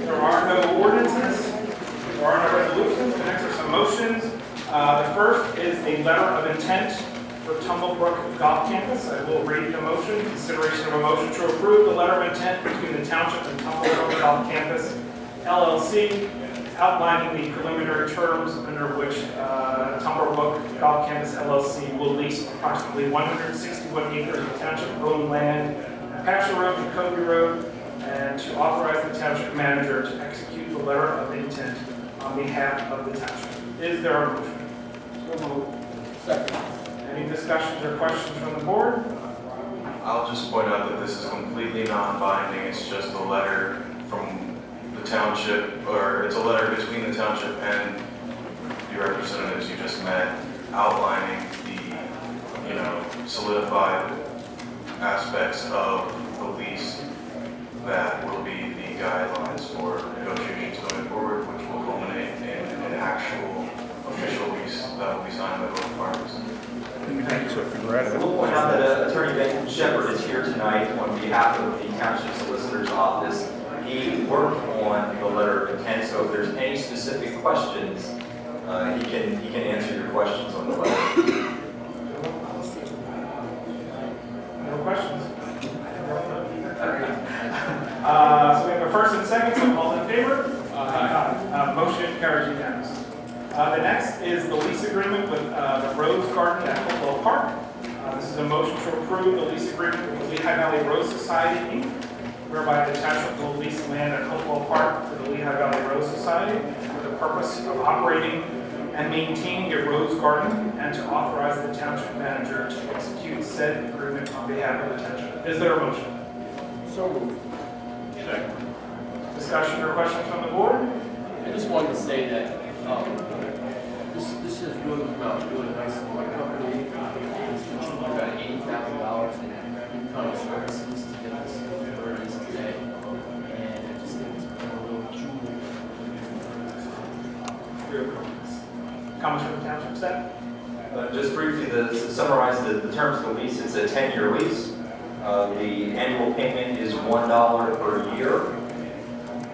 There are no ordinances, there are no resolutions, the next are some motions. The first is a letter of intent for Tumblebrook Golf Campus. I will read the motion. Consideration of a motion to approve the letter of intent between the Township and Tumblebrook Golf Campus, LLC, outlining the preliminary terms under which Tumblebrook Golf Campus, LLC will lease approximately 161 acres of township-owned land at Pasture Road and Kobe Road, and to authorize the Township Manager to execute the letter of intent on behalf of the Township. Is there a motion? So moved. Second. Any discussions or questions from the board? I'll just point out that this is completely non-binding. It's just a letter from the township, or it's a letter between the township and the representatives you just met, outlining the, solidified aspects of the lease that will be the guidelines for negotiations going forward, which will culminate in an actual official lease that will be signed by both parties. We'll point out that Attorney Ben Shepherd is here tonight on behalf of the Township Solicitor's Office. He worked on the letter of intent, so if there's any specific questions, he can answer your questions on the letter. No questions? So we have a first and second, so all in favor? Aye. Motion carries unanimously. The next is the lease agreement with the Rose Garden at Hopewell Park. This is a motion to approve the lease agreement with the Lehigh Valley Rose Society, Inc., whereby the township will lease land at Hopewell Park to the Lehigh Valley Rose Society for the purpose of operating and maintaining a rose garden, and to authorize the Township Manager to execute said agreement on behalf of the township. Is there a motion? So moved. Second. Discussion or questions from the board? I just wanted to say that this has really come out really nice for my company. It's contributed about $80,000 in income services to get this where it is today. And I just think it's been a real jewel. Comments from the township staff? Just briefly, to summarize the terms of the lease, it's a 10-year lease. The annual payment is $1 per year.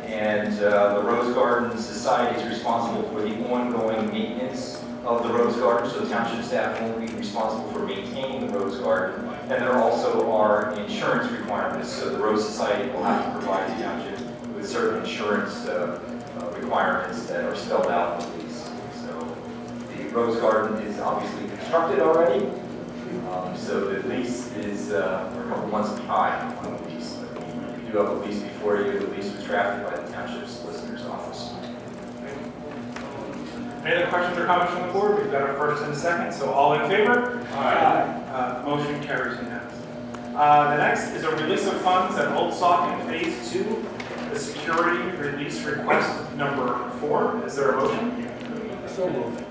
And the Rose Garden Society is responsible for the ongoing maintenance of the Rose Garden, so the township staff won't be responsible for maintaining the Rose Garden. And there also are insurance requirements, so the Rose Society will have to provide the township with certain insurance requirements that are spelled out in the lease. So the Rose Garden is obviously constructed already, so the lease is we're a couple months behind on the lease. We do have a lease before you. The lease was drafted by the Township Solicitor's Office. Any other questions or comments from the board? We've got a first and a second, so all in favor? Aye. Motion carries unanimously. The next is a release of funds at Old Saucon Phase 2, the security release request number 4. Is there a motion? So moved.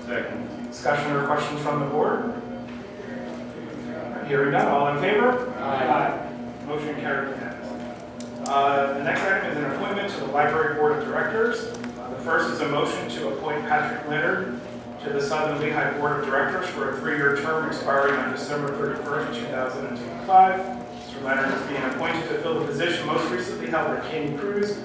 Second. Discussion or questions from the board? Hearing none, all in favor? Aye. Motion carried unanimously. The next item is an appointment to the Library Board of Directors. The first is a motion to appoint Patrick Leonard to the Southern Lehigh Board of Directors for a 3-year term expiring on December 31st, 2025. Mr. Leonard is being appointed to fill the position most recently held by Candi Kruze,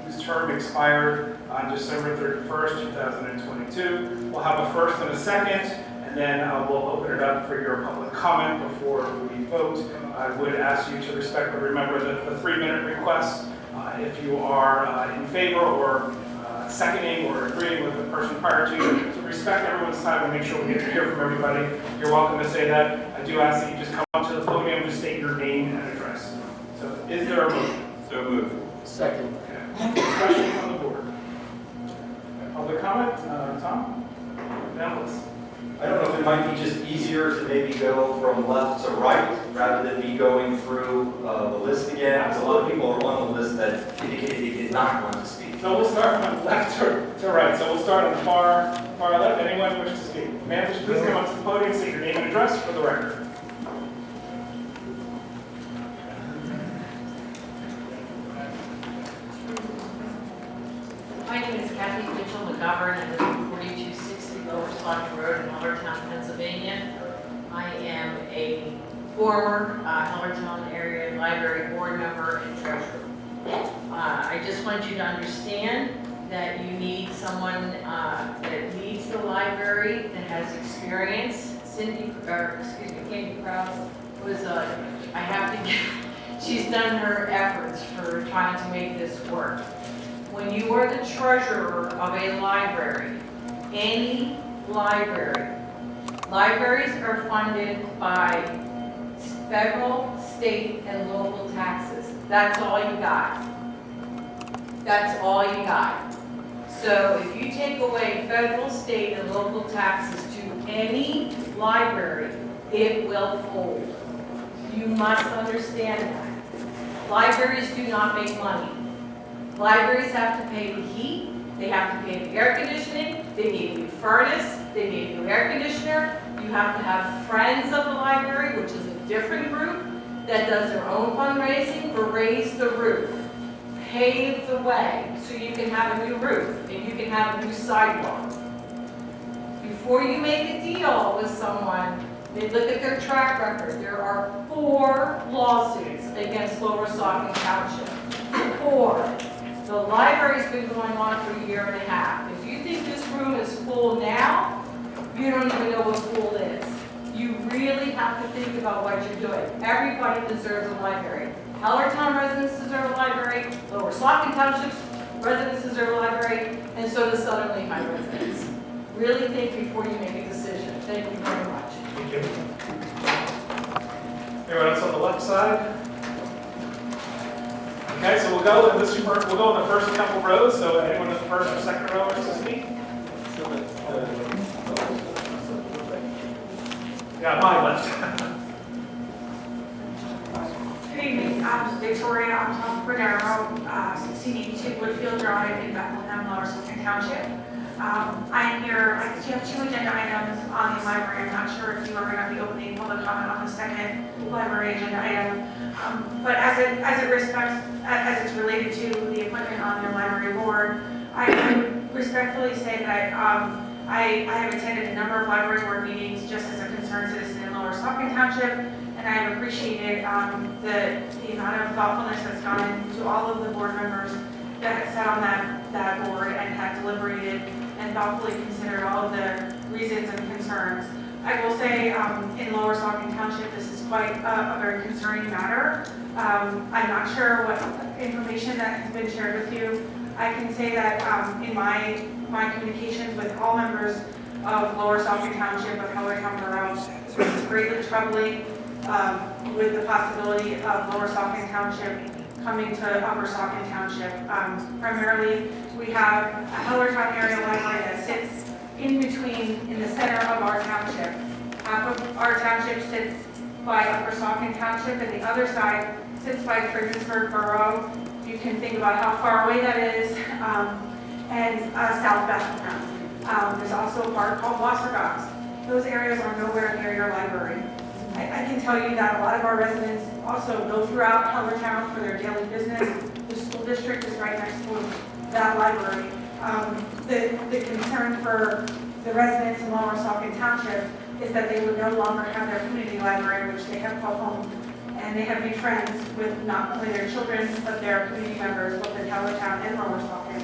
whose term expired on December 31st, 2022. We'll have a first and a second, and then we'll open it up for your public comment before we vote. I would ask you to respect or remember the 3-minute request. If you are in favor or seconding or agreeing with the person prior to you, to respect everyone's time and make sure we get to hear from everybody, you're welcome to say that. I do ask that you just come up to the podium and just state your name and address. So is there a motion? So moved. Second. Okay. Discussion on the board. Public comment, Tom? Nicholas? I don't know if it might be just easier to maybe go from left to right rather than me going through the list again. Because a lot of people are on the list that indicated they did not want to speak. So we'll start from left to right. So we'll start on the far left. Anyone wish to speak? Ma'am, would you please come up to the podium, state your name and address for the record. My name is Kathy Mitchell McGovern. I live at 4260 Lower Slaughter Road in Hellertown, Pennsylvania. I am a former Hellertown Area Library Board member and treasurer. I just want you to understand that you need someone that leads the library that has experience. Candi Kruze was, she's done her efforts for trying to make this work. When you are the treasurer of a library, any library, libraries are funded by federal, state, and local taxes. That's all you got. That's all you got. So if you take away federal, state, and local taxes to any library, it will fold. You must understand that. Libraries do not make money. Libraries have to pay the heat, they have to pay the air conditioning, they need a new furnace, they need a new air conditioner. You have to have friends of the library, which is a different group that does their own fundraising for Raise the Roof. Pave the way so you can have a new roof and you can have a new sidewalk. Before you make a deal with someone, they look at their track record. There are 4 lawsuits against Lower Saucon Township. 4. The library's been going on for a year and a half. If you think this room is full now, you don't even know what full is. You really have to think about what you're doing. Everybody deserves a library. Hellertown residents deserve a library, Lower Saucon Township's residents deserve a library, and so does Southern Lehigh residents. Really think before you make a decision. Thank you very much. Thank you. Anyone else on the left side? Okay, so we'll go in the first couple rows. So anyone in the first or second row wants to speak? Yeah, my left. Good evening, I'm Victoria, I'm Tom Cordero, 1682 Woodfield Drive in Bethlehem, Lower Saucon Township. I am here, you have 2 agenda items on the library. I'm not sure if you are going to be opening public comment on the second library agenda item. But as it's related to the appointment on your library board, I would respectfully say that I have attended a number of library board meetings just as a concerned citizen in Lower Saucon Township. And I have appreciated the amount of thoughtfulness that's gone into all of the board members that have sat on that board and have deliberated and thoughtfully considered all of the reasons and concerns. I will say in Lower Saucon Township, this is quite a very concerning matter. I'm not sure what information that has been shared with you. I can say that in my communications with all members of Lower Saucon Township, of Hellertown Borough, this is greatly troubling. With the possibility of Lower Saucon Township coming to Upper Saucon Township. Primarily, we have a Hellertown area library that sits in the center of our township. Half of our township sits by Upper Saucon Township, and the other side sits by Fredericksburg Borough. You can think about how far away that is, and South Bethlehem. There's also a park called Wassergast. Those areas are nowhere near your library. I can tell you that a lot of our residents also go throughout Hellertown for their daily business. The school district is right next to that library. The concern for the residents in Lower Saucon Township is that they would no longer have their community library, which they have called home. and they have made friends with not only their children, but their community members, both in Town and Lower Saucon.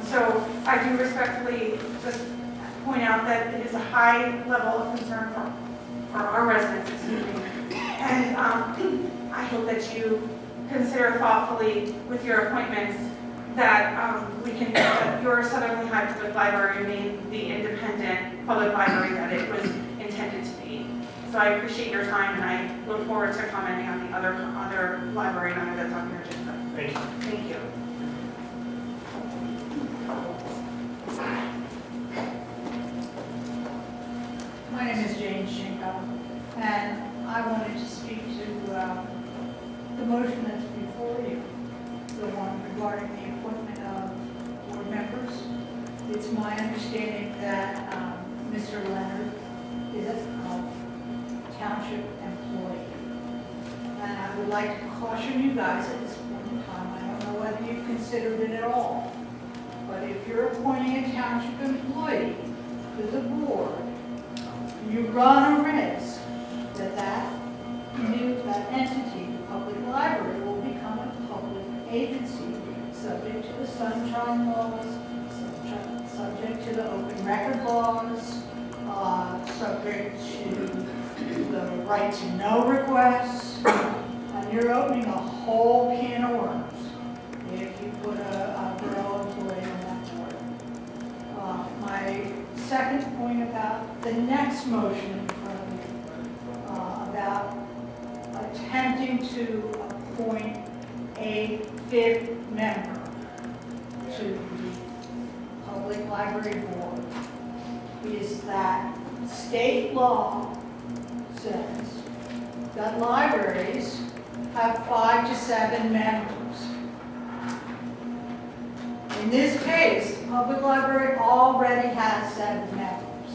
So I do respectfully just point out that it is a high level of concern for our residents, excuse me. And I hope that you consider thoughtfully with your appointments that that your Southern Lehigh Public Library remain the independent public library that it was intended to be. So I appreciate your time, and I look forward to commenting on the other library matter that's on your agenda. Thank you. Thank you. My name is Jane Shinko, and I wanted to speak to the motion that's before you, the one regarding the appointment of board members. It's my understanding that Mr. Leonard is a township employee. And I would like to caution you guys at this point in time, I don't know whether you've considered it at all, but if you're appointing a township employee to the board, you run a risk that that entity, the public library, will become a public agency subject to the sunshine laws, subject to the open record laws, subject to the right to know requests, and you're opening a whole can of worms if you put a borough employee on that board. My second point about the next motion in front of you, about attempting to appoint a fifth member to the Public Library Board, is that state law says that libraries have 5 to 7 members. In this case, the public library already has 7 members.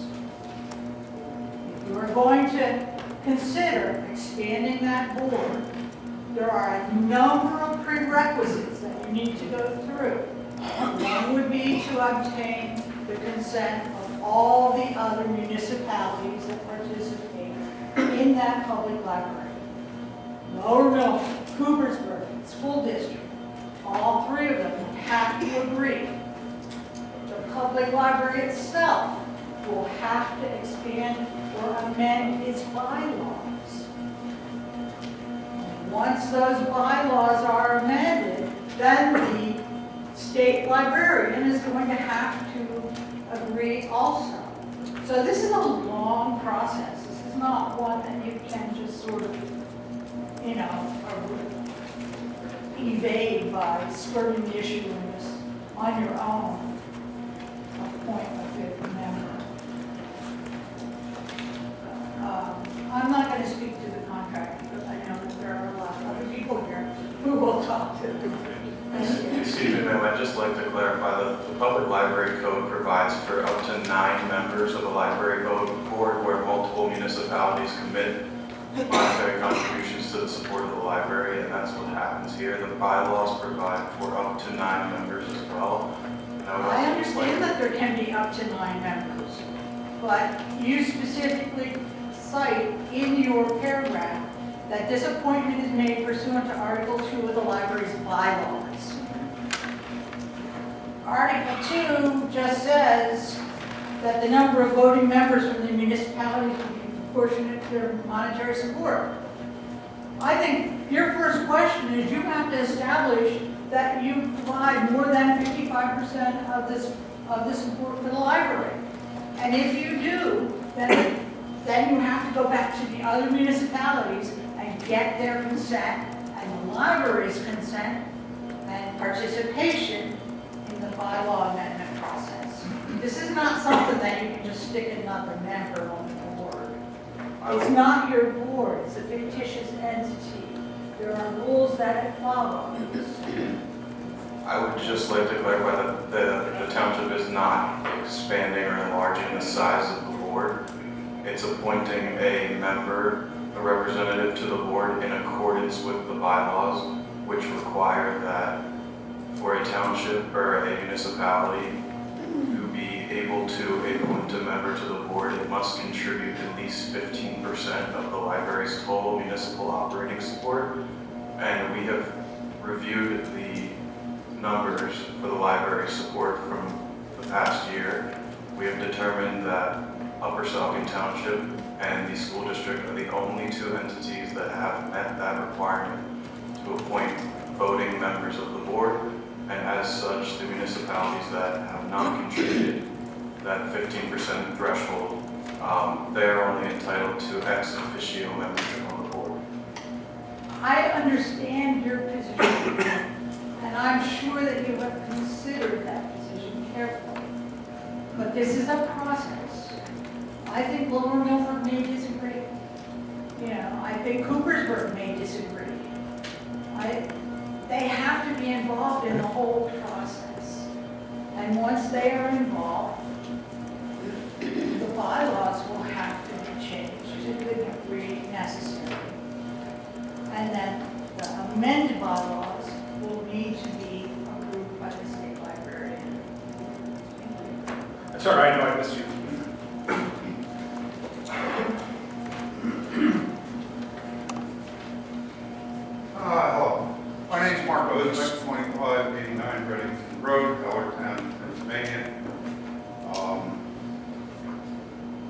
If you are going to consider expanding that board, there are a number of prerequisites that you need to go through. One would be to obtain the consent of all the other municipalities that participate in that public library. Lower Milford, Coopersburg, School District, all 3 of them have to agree. The public library itself will have to expand or amend its bylaws. And once those bylaws are amended, then the state librarian is going to have to agree also. So this is a long process. This is not one that you can just sort of, evade by skirting the issue and just on your own appoint a fifth member. I'm not going to speak to the contract because I know that there are a lot of other people here who will talk to them. Excuse me, ma'am, I'd just like to clarify that the Public Library Code provides for up to 9 members of the library board where multiple municipalities commit monetary contributions to the support of the library, and that's what happens here. The bylaws provide for up to 9 members as well. And I would I also just like understand that there can be up to 9 members, but you specifically cite in your paragraph that this appointment is made pursuant to Article 2 of the library's bylaws. Article 2 just says that the number of voting members from the municipalities will be proportionate to their monetary support. I think your first question is you have to establish that you provide more than 55% of this support for the library. And if you do, then you have to go back to the other municipalities and get their consent and the library's consent and participation in the bylaw amendment process. This is not something that you can just stick another member on the board. It's not your board, it's a fictitious entity. There are rules that it follows. I would just like to clarify that the township is not expanding or enlarging the size of the board. It's appointing a member, a representative to the board in accordance with the bylaws, which require that for a township or a municipality to be be able to appoint a member to the board, it must contribute at least 15% of the library's total municipal operating support. And we have reviewed the numbers for the library support from the past year. We have determined that Upper Saucon Township and the school district are the only two entities that have met that requirement to appoint voting members of the board. And as such, the municipalities that have not contributed that 15% threshold, they are only entitled to ex officio membership on the board. I understand your position, and I'm sure that you have considered that position carefully. But this is a process. I think Lower Milford may disagree. You know, I think Coopersburg may disagree. They have to be involved in the whole process. And once they are involved, the bylaws will have to be changed to the degree necessary. And then the amended bylaws will need to be approved by the state librarian. That's all right, no, I missed you. Hello. My name's Mark Ozimek, 2589 Reddington Road, Ellertown, Pennsylvania.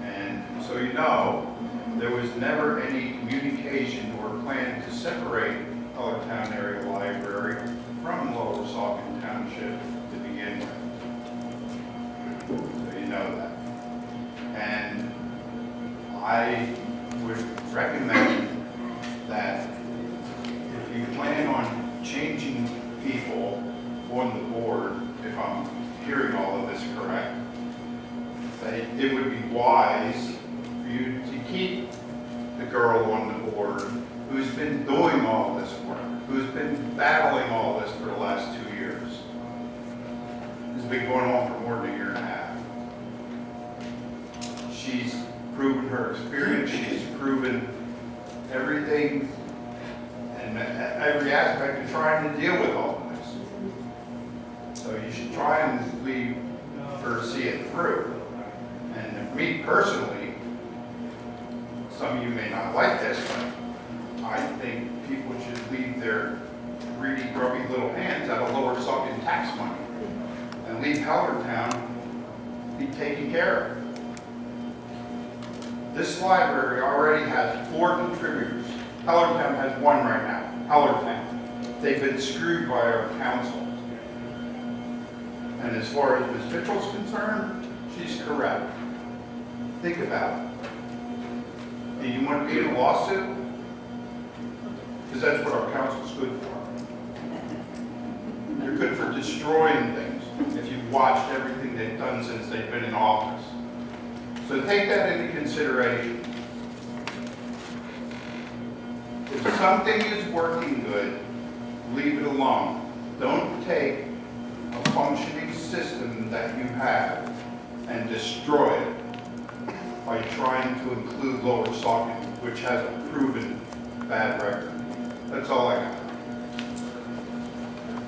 And so you know, there was never any communication or plan to separate Ellertown Area Library from Lower Saucon Township to begin with. So you know that. And I would recommend that if you plan on changing people on the board, if I'm hearing all of this correct, that it would be wise for you to keep the girl on the board who's been doing all this work, who's been battling all this for the last 2 years. It's been going on for more than a year and a half. She's proven her experience, she's proven everything and every aspect of trying to deal with all of this. So you should try and leave her see it through. And me personally, some of you may not like this, but I think people should leave their greedy, grubby little hands out of Lower Saucon tax money and leave Hellertown be taken care of. This library already has 4 contributors. Hellertown has 1 right now, Hellertown. They've been screwed by our council. And as far as Ms. Mitchell's concerned, she's correct. Think about it. Do you want to be in a lawsuit? Because that's what our council's good for. They're good for destroying things if you've watched everything they've done since they've been in office. So take that into consideration. If something is working good, leave it alone. Don't take a functioning system that you have and destroy it by trying to include Lower Saucon, which has a proven bad record. That's all I got.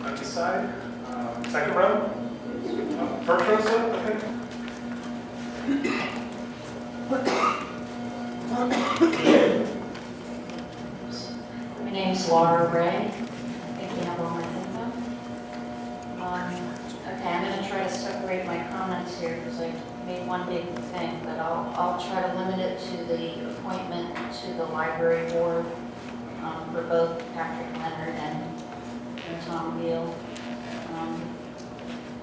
On this side, second row, first row, sir, I think. My name's Laura Ray. I think you have all my info. Okay, I'm going to try to separate my comments here because I made one big thing, but I'll try to limit it to the appointment to the library board for both Patrick Leonard and Tom Beal.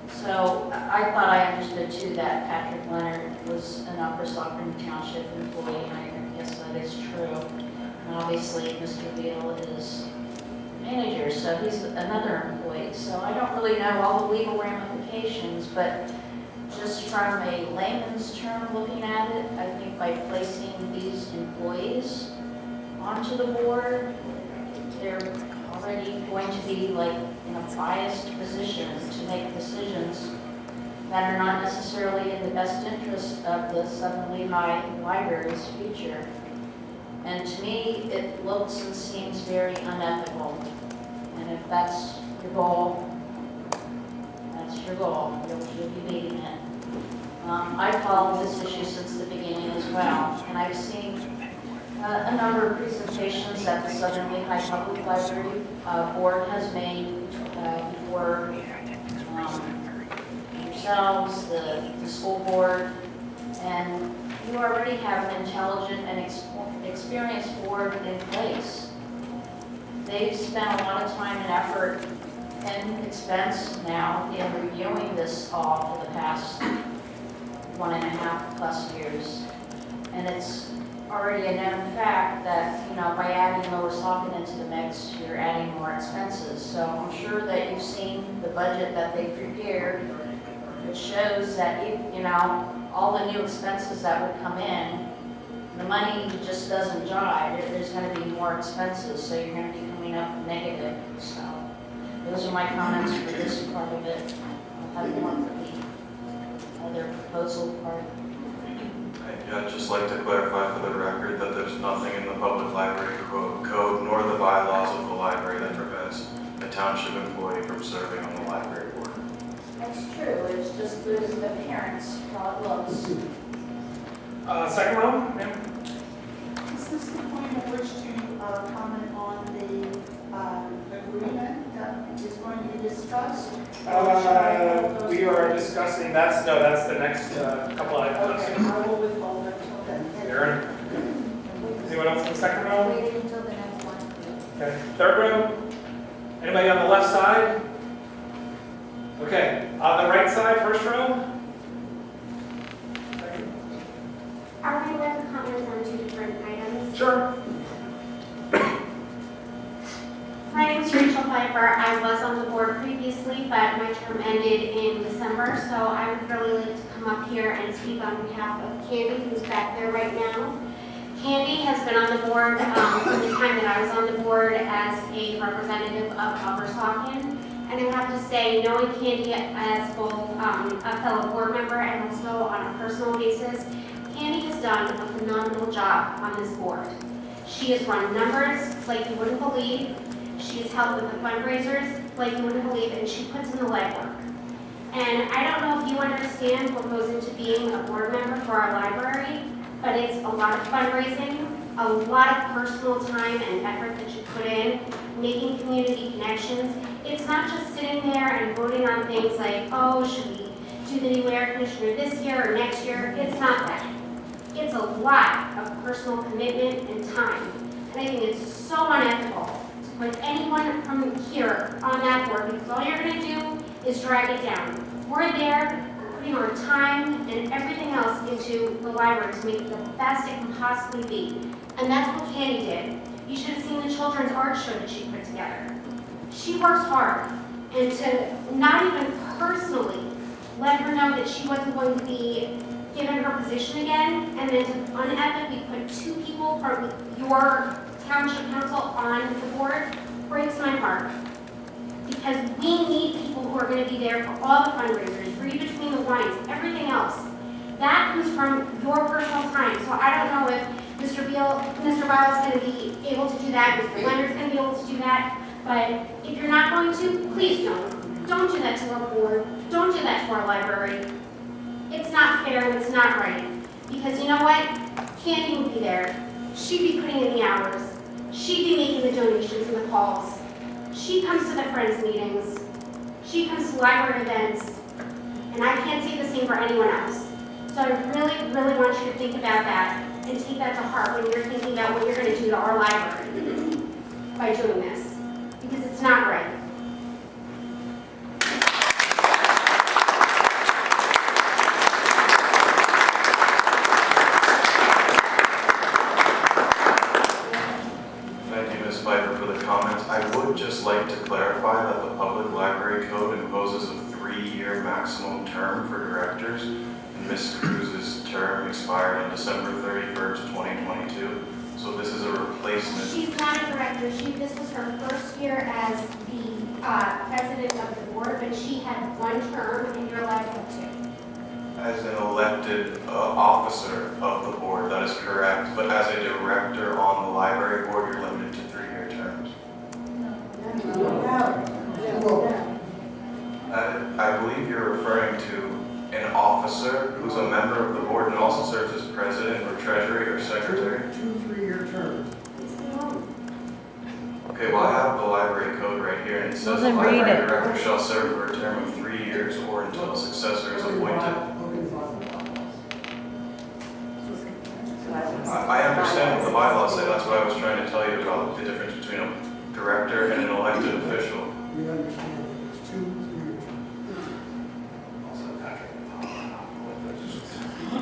So I thought I understood too that Patrick Leonard was an Upper Saucon Township employee, and I guess that is true. And obviously, Mr. Beal is manager, so he's another employee. So I don't really know all the legal ramifications, but just from a layman's term looking at it, I think by placing these employees onto the board, they're already going to be like in a biased position to make decisions that are not necessarily in the best interest of the Southern Lehigh Library's future. And to me, it looks and seems very unethical. And if that's your goal, that's your goal. You'll be meeting it. I followed this issue since the beginning as well, and I've seen a number of presentations that the Southern Lehigh Public Library Board has made before yourselves, the school board, and you already have an intelligent and experienced board in place. They've spent a lot of time and effort and expense now in reviewing this all for the past 1.5+ years. And it's already a known fact that, by adding Lower Saucon into the mix, you're adding more expenses. So I'm sure that you've seen the budget that they prepared, which shows that, all the new expenses that would come in, the money just doesn't jive. There's going to be more expenses, so you're going to be coming up negative. So those are my comments for this part of it. I'll have more for the other proposal part. I'd just like to clarify for the record that there's nothing in the public library code nor the bylaws of the library that prevents a township employee from serving on the library board. That's true. It's just there's appearance, how it looks. Second row, ma'am? Is this the point at which to comment on the agreement that is going to be discussed? We are discussing, that's the next couple items. Okay, I will withhold until then. Aaron? Anyone else in the second row? Waiting until the next one. Okay, third row? Anybody on the left side? Okay, on the right side, first row? Are we allowed to comment on 2 different items? Sure. My name is Rachel Pfeiffer. I was on the board previously, but my term ended in December, so I would really like to come up here and speak on behalf of Candi, who's back there right now. Candi has been on the board from the time that I was on the board as a representative of Upper Saucon. And I have to say, knowing Candi as both a fellow board member and also on a personal basis, Candi has done a phenomenal job on this board. She has run numbers like you wouldn't believe. She has helped with the fundraisers like you wouldn't believe, and she puts in the legwork. And I don't know if you understand what goes into being a board member for our library, but it's a lot of fundraising, a lot of personal time and effort that you put in, making community connections. It's not just sitting there and voting on things like, oh, should we do the new air conditioner this year or next year? It's not that. It's a lot of personal commitment and time. And I think it's so unethical to put anyone from here on that board, because all you're going to do is drag it down. We're there putting our time and everything else into the library to make it the best it can possibly be. And that's what Candi did. You should have seen the children's art show that she put together. She works hard, and to not even personally let her know that she wasn't going to be given her position again, and then to unethically put 2 people from your township council on the board breaks my heart. Because we need people who are going to be there for all the fundraisers, read between the lines, everything else. That comes from your personal time. So I don't know if Mr. Biles is going to be able to do that, Mr. Leonard's going to be able to do that. But if you're not going to, please don't. Don't do that to our board. Don't do that to our library. It's not fair and it's not right. Because you know what? Candi would be there. She'd be putting in the hours. She'd be making the donations and the calls. She comes to the Friends meetings. She comes to library events. And I can't say the same for anyone else. So I really, really want you to think about that and take that to heart when you're thinking about what you're going to do to our library by doing this. Because it's not right. Thank you, Ms. Pfeiffer, for the comments. I would just like to clarify that the Public Library Code imposes a 3-year maximum term for directors, and Ms. Kruze's term expired on December 31st, 2022. So this is a replacement. She's not a director. This was her first year as the president of the board, but she had 1 term, and you're allowed to have 2. As an elected officer of the board, that is correct. But as a director on the library board, you're limited to 3-year terms. I believe you're referring to an officer also serves as president or treasurer or secretary? 2 3-year terms. Okay, well, I have the library code right here, and it says the Well, then read library it. director shall serve for a term of 3 years or until a successor is appointed. I understand what the bylaws say, that's what I was trying to tell you about the difference between a director and an elected official. You understand, it's 2 3-year terms.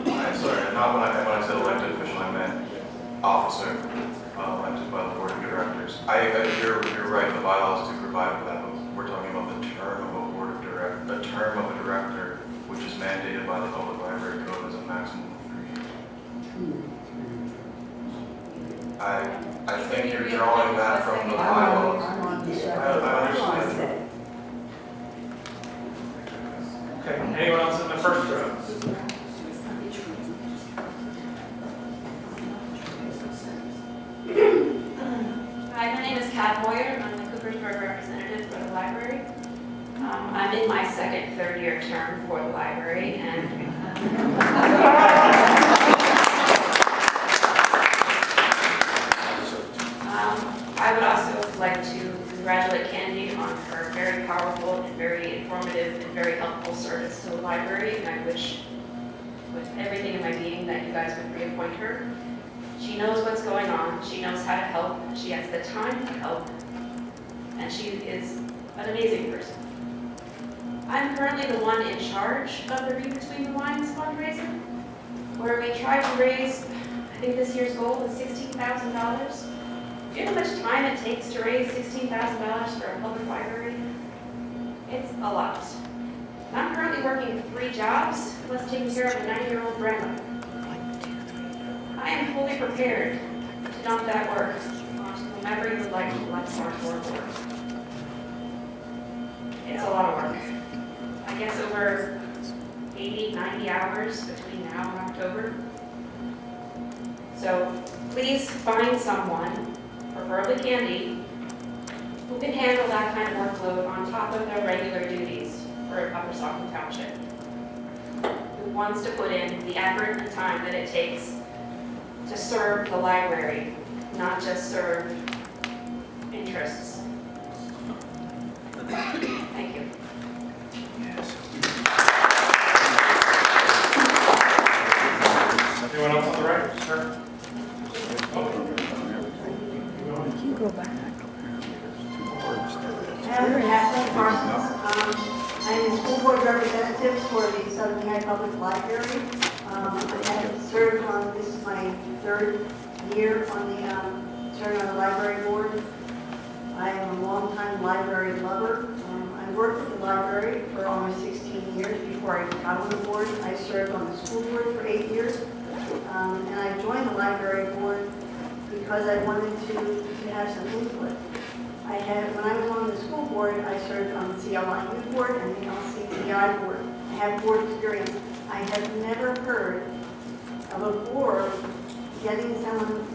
I'm sorry, not when I said elected official, I meant officer, elected by the board of directors. You're right, the bylaws do provide for that, but we're talking about the term of a board of the term of a director, which is mandated by the public library code as a maximum of 3 years. 2 3-year terms. I think you're drawing that from the bylaws. I'm on the second. I understand. Okay, anyone else in the first row? Hi, my name is Kat Boyer. I'm the Coopersburg representative for the library. I'm in my third year term for the library, and I would also like to congratulate Candi on her very powerful and very informative and very helpful service to the library, and I wish with everything in my being that you guys would reappoint her. She knows what's going on, she knows how to help, she has the time to help, and she is an amazing person. I'm currently the one in charge of the Read Between the Lines fundraiser, where we try to raise, I think this year's goal is $16,000. Do you know how much time it takes to raise $16,000 for a public library? It's a lot. I'm currently working 3 jobs, plus taking care of a 90-year-old grandmother. I am fully prepared to dump that work onto whomever you would like to elect for our board. It's a lot of work. I guess over 80, 90 hours between now and October. So please find someone, preferably Candi, who can handle that kind of workload on top of their regular duties for Upper Saucon Township. Who wants to put in the effort and time that it takes to serve the library, not just serve interests. Thank you. Anyone else on the right? Sir? Heather Kathleen Parsons. I'm the school board representative for the Southern County Public Library. I have served on, this is my 3rd year on the, serving on the library board. I am a longtime library lover. I worked at the library for almost 16 years before I got on the board. I served on the school board for 8 years. And I joined the library board because I wanted to have some input. When I was on the school board, I served on the CLIU board and the LCPI board. I have board experience. I have never heard of a board getting someone,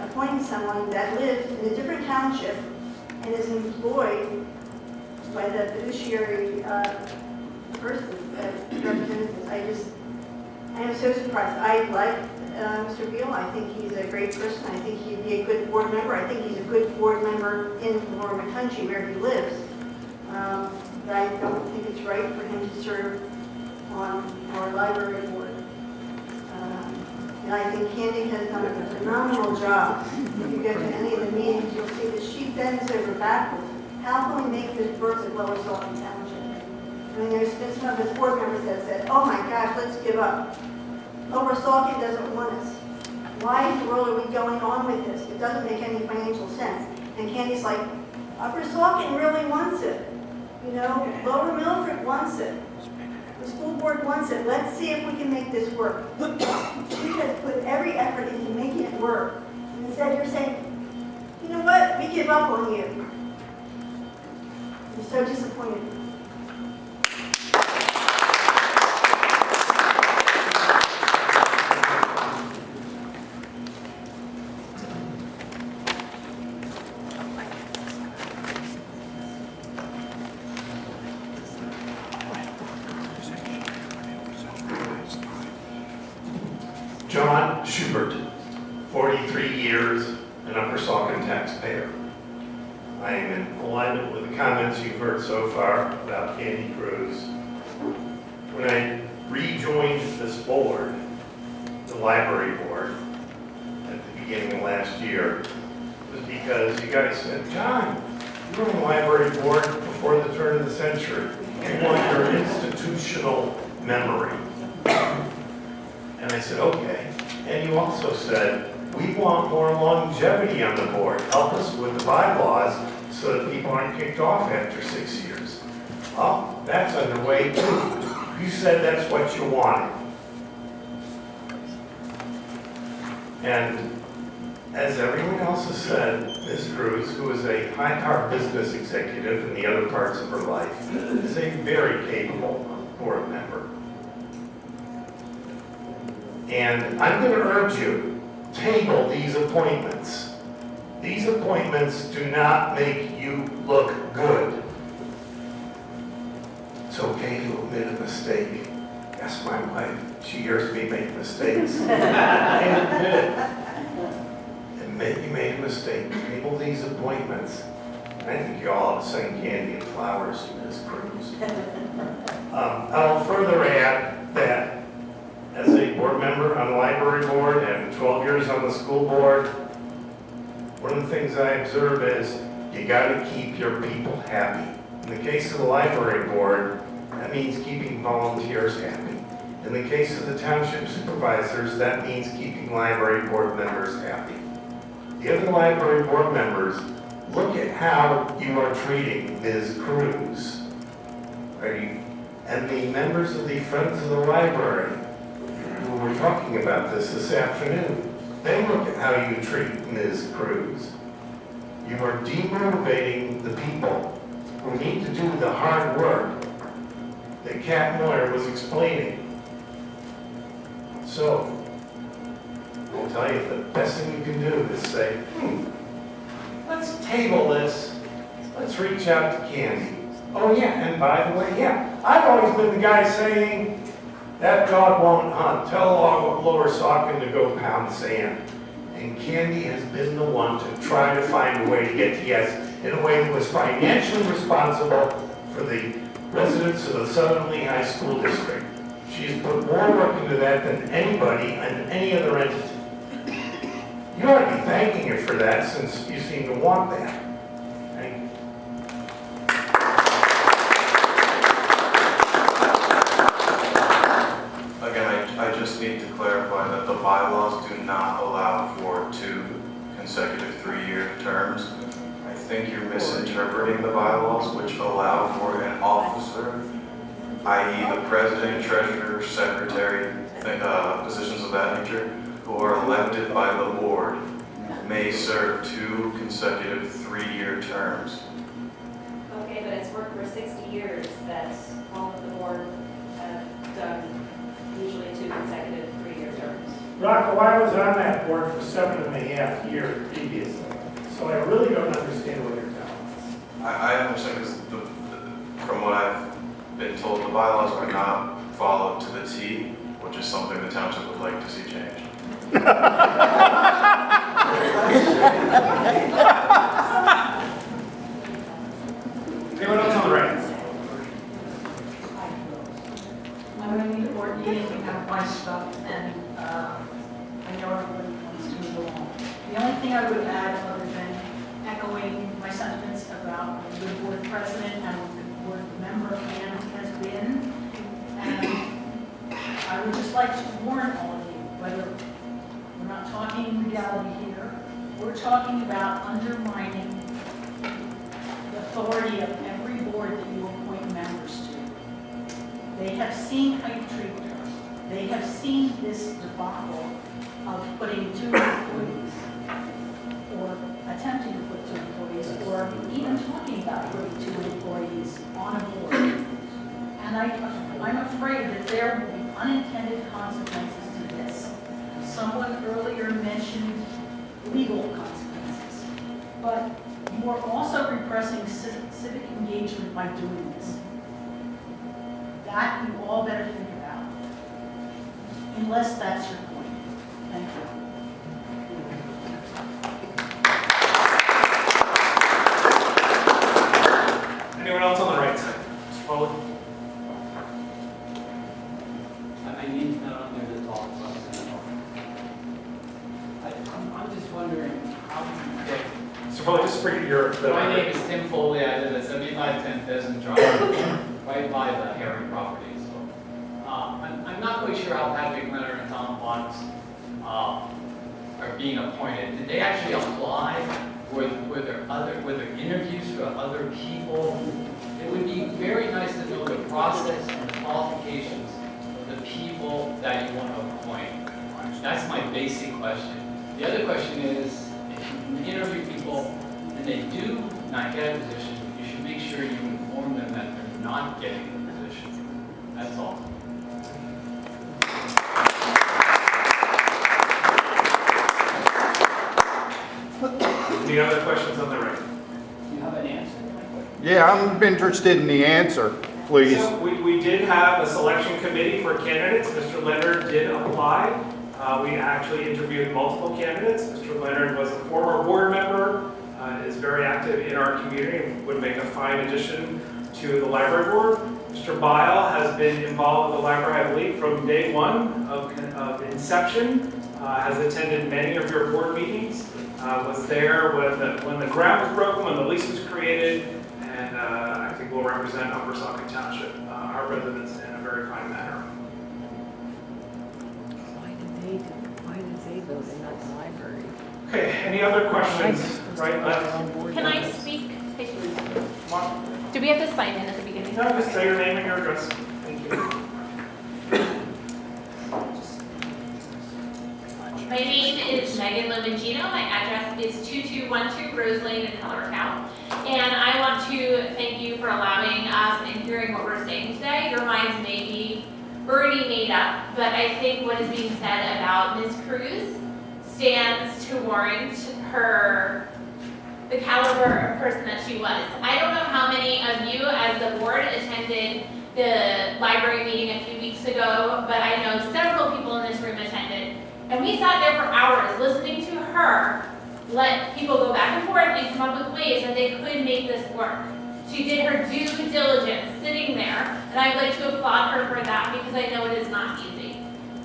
appointing someone that lives in a different township and is employed by the fiduciary person, representatives. I am so surprised. I like Mr. Beal. I think he's a great person. I think he'd be a good board member. I think he's a good board member in Lorimer Country where he lives. But I don't think it's right for him to serve on our library board. And I think Candi has done a phenomenal job. If you go to any of the meetings, you'll see that she bends over backwards. How can we make this work at Lower Saucon Township? I mean, there's been some of the board members that said, oh my gosh, let's give up. Lower Saucon doesn't want us. Why in the world are we going on with this? It doesn't make any financial sense. And Candi's like, Upper Saucon really wants it. You know, Lower Milford wants it. The school board wants it. Let's see if we can make this work. She has put every effort into making it work. And instead you're saying, you know what, we give up on you. I'm so disappointed. John Schubert, 43 years, an Upper Saucon taxpayer. I am in alignment with the comments you've heard so far about Candi Kruze. When I rejoined this board, the library board, at the beginning of last year, was because you guys said, John, you were on the library board before the turn of the century. We want your institutional memory. And I said, okay. And you also said, we want more longevity on the board. Help us with the bylaws so that people aren't kicked off after 6 years. Well, that's underway too. You said that's what you wanted. And as everyone else has said, Ms. Kruze, who is a high-powered business executive in the other parts of her life, is a very capable board member. And I'm going to urge you, table these appointments. These appointments do not make you look good. It's okay to admit a mistake. Ask my wife. She hears me make mistakes. And admit it. Admit you made a mistake. Table these appointments. I think you all ought to send candy and flowers to Ms. Kruze. I'll further add that as a board member on the library board and 12 years on the school board, one of the things I observe is you got to keep your people happy. In the case of the library board, that means keeping volunteers happy. In the case of the township supervisors, that means keeping library board members happy. The other library board members, look at how you are treating Ms. Kruze. And the members of the Friends of the Library, who were talking about this afternoon, they look at how you treat Ms. Kruze. You are demotivating the people who need to do the hard work that Kat Moyer was explaining. So, I'll tell you, the best thing you can do is say, let's table this. Let's reach out to Candi. Oh yeah, and by the way, yeah, I've always been the guy saying, that dog won't hunt. Tell Lower Saucon to go pound sand. And Candi has been the one to try to find a way to get to yes in a way that was financially responsible for the residents of the Southern Lehigh School District. She's put more work into that than anybody and any other entity. You ought to be thanking her for that since you seem to want that. Thank you. Again, I just need to clarify that the bylaws do not allow for 2 consecutive 3-year terms. I think you're misinterpreting the bylaws, which allow for an officer, i.e. the president, treasurer, secretary, positions of that nature, who are elected by the board, may serve 2 consecutive 3-year terms. Okay, but it's worked for 60 years that all of the board have done usually 2 consecutive 3-year terms. Rocco, I was on that board for 7.5 years previously, so I really don't understand what you're telling us. I understand because from what I've been told, the bylaws are not followed to the T, which is something the township would like to see changed. Anyone else on the right? I'm going to need a board meeting and have my stuff, and I know everybody wants to move along. The only thing I would add, other than echoing my sentiments about the good board president and the board member Ann has been, and I would just like to warn all of you, whether we're not talking legality here, we're talking about undermining the authority of every board that you appoint members to. They have seen how you treat them. They have seen this debacle of putting 2 employees, or attempting to put 2 employees, or even talking about putting 2 employees on a board. And I'm afraid that there will be unintended consequences to this. Someone earlier mentioned legal consequences, but you are also repressing civic engagement by doing this. That you all better think about, unless that's your point. Thank you. Anyone else on the right side? Mr. Foley? My name's not on there to talk about it. I'm just wondering, how do you get... Mr. Foley, just bring your... My name is Tim Foley, I live at 7510 Pheasant Drive, right by the Harry property. So, I'm not quite sure how Patrick Leonard and Tom Watts are being appointed. Did they actually apply? Were there interviews for other people? It would be very nice to know the process and the qualifications of the people that you want to appoint. That's my basic question. The other question is, if you interview people and they do not get a position, you should make sure you inform them that they're not getting the position. That's all. Any other questions on the right? Do you have an answer to my question? Yeah, I'm interested in the answer, please. So we did have a selection committee for candidates. Mr. Leonard did apply. We actually interviewed multiple candidates. Mr. Leonard was a former board member, is very active in our community, and would make a fine addition to the library board. Mr. Bile has been involved with the library, I believe, from day one of inception, has attended many of your board meetings, was there when the ground was broken, when the lease was created, and I think will represent Upper Saucon Township, our residents, in a very fine manner. Why did they go to that library? Okay, any other questions? Right, left? Can I speak? Do we have to sign in at the beginning? No, just say your name and your address. Thank you. My name is Megan Lomangino. My address is 2212 Rose Lane in Hellertown. And I want to thank you for allowing us and hearing what we're saying today. Your minds may be already made up, but I think what is being said about Ms. Kruze stands to warrant the caliber of person that she was. I don't know how many of you as the board attended the library meeting a few weeks ago, but I know several people in this room attended. And we sat there for hours listening to her let people go back and forth and come up with ways that they could make this work. She did her due diligence sitting there, and I'd like to applaud her for that because I know it is not easy.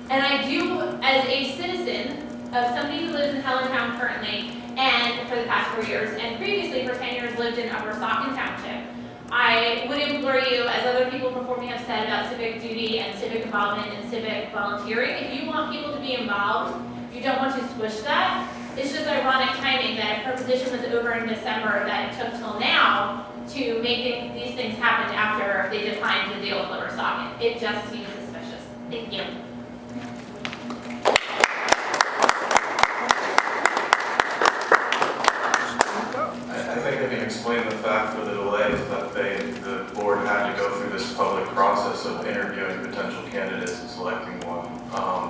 And I do, as a citizen of somebody who lives in Hellertown currently, and for the past 4 years, and previously for 10 years lived in Upper Saucon Township, I would implore you, as other people before me have said about civic duty and civic involvement and civic volunteering, if you want people to be involved, you don't want to squish that. It's just ironic timing that her position was over in December, that it took till now to make these things happen after they declined to deal with Upper Saucon. It just seems suspicious. Thank you. I think I can explain the fact for the delay is that the board had to go through this public process of interviewing potential candidates and selecting one.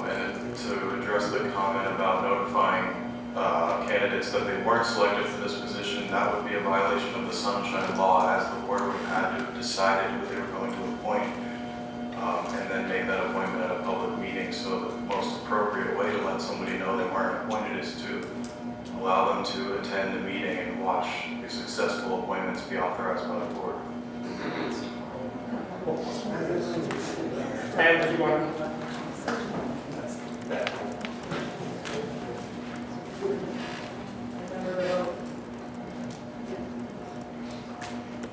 And to address the comment about notifying candidates that they weren't selected for this position, that would be a violation of the Sunshine Law, as the board would have had to have decided who they were going to appoint, and then make that appointment at a public meeting. So the most appropriate way to let somebody know they weren't appointed is to allow them to attend a meeting and watch the successful appointments be authorized by the board. And did you want to?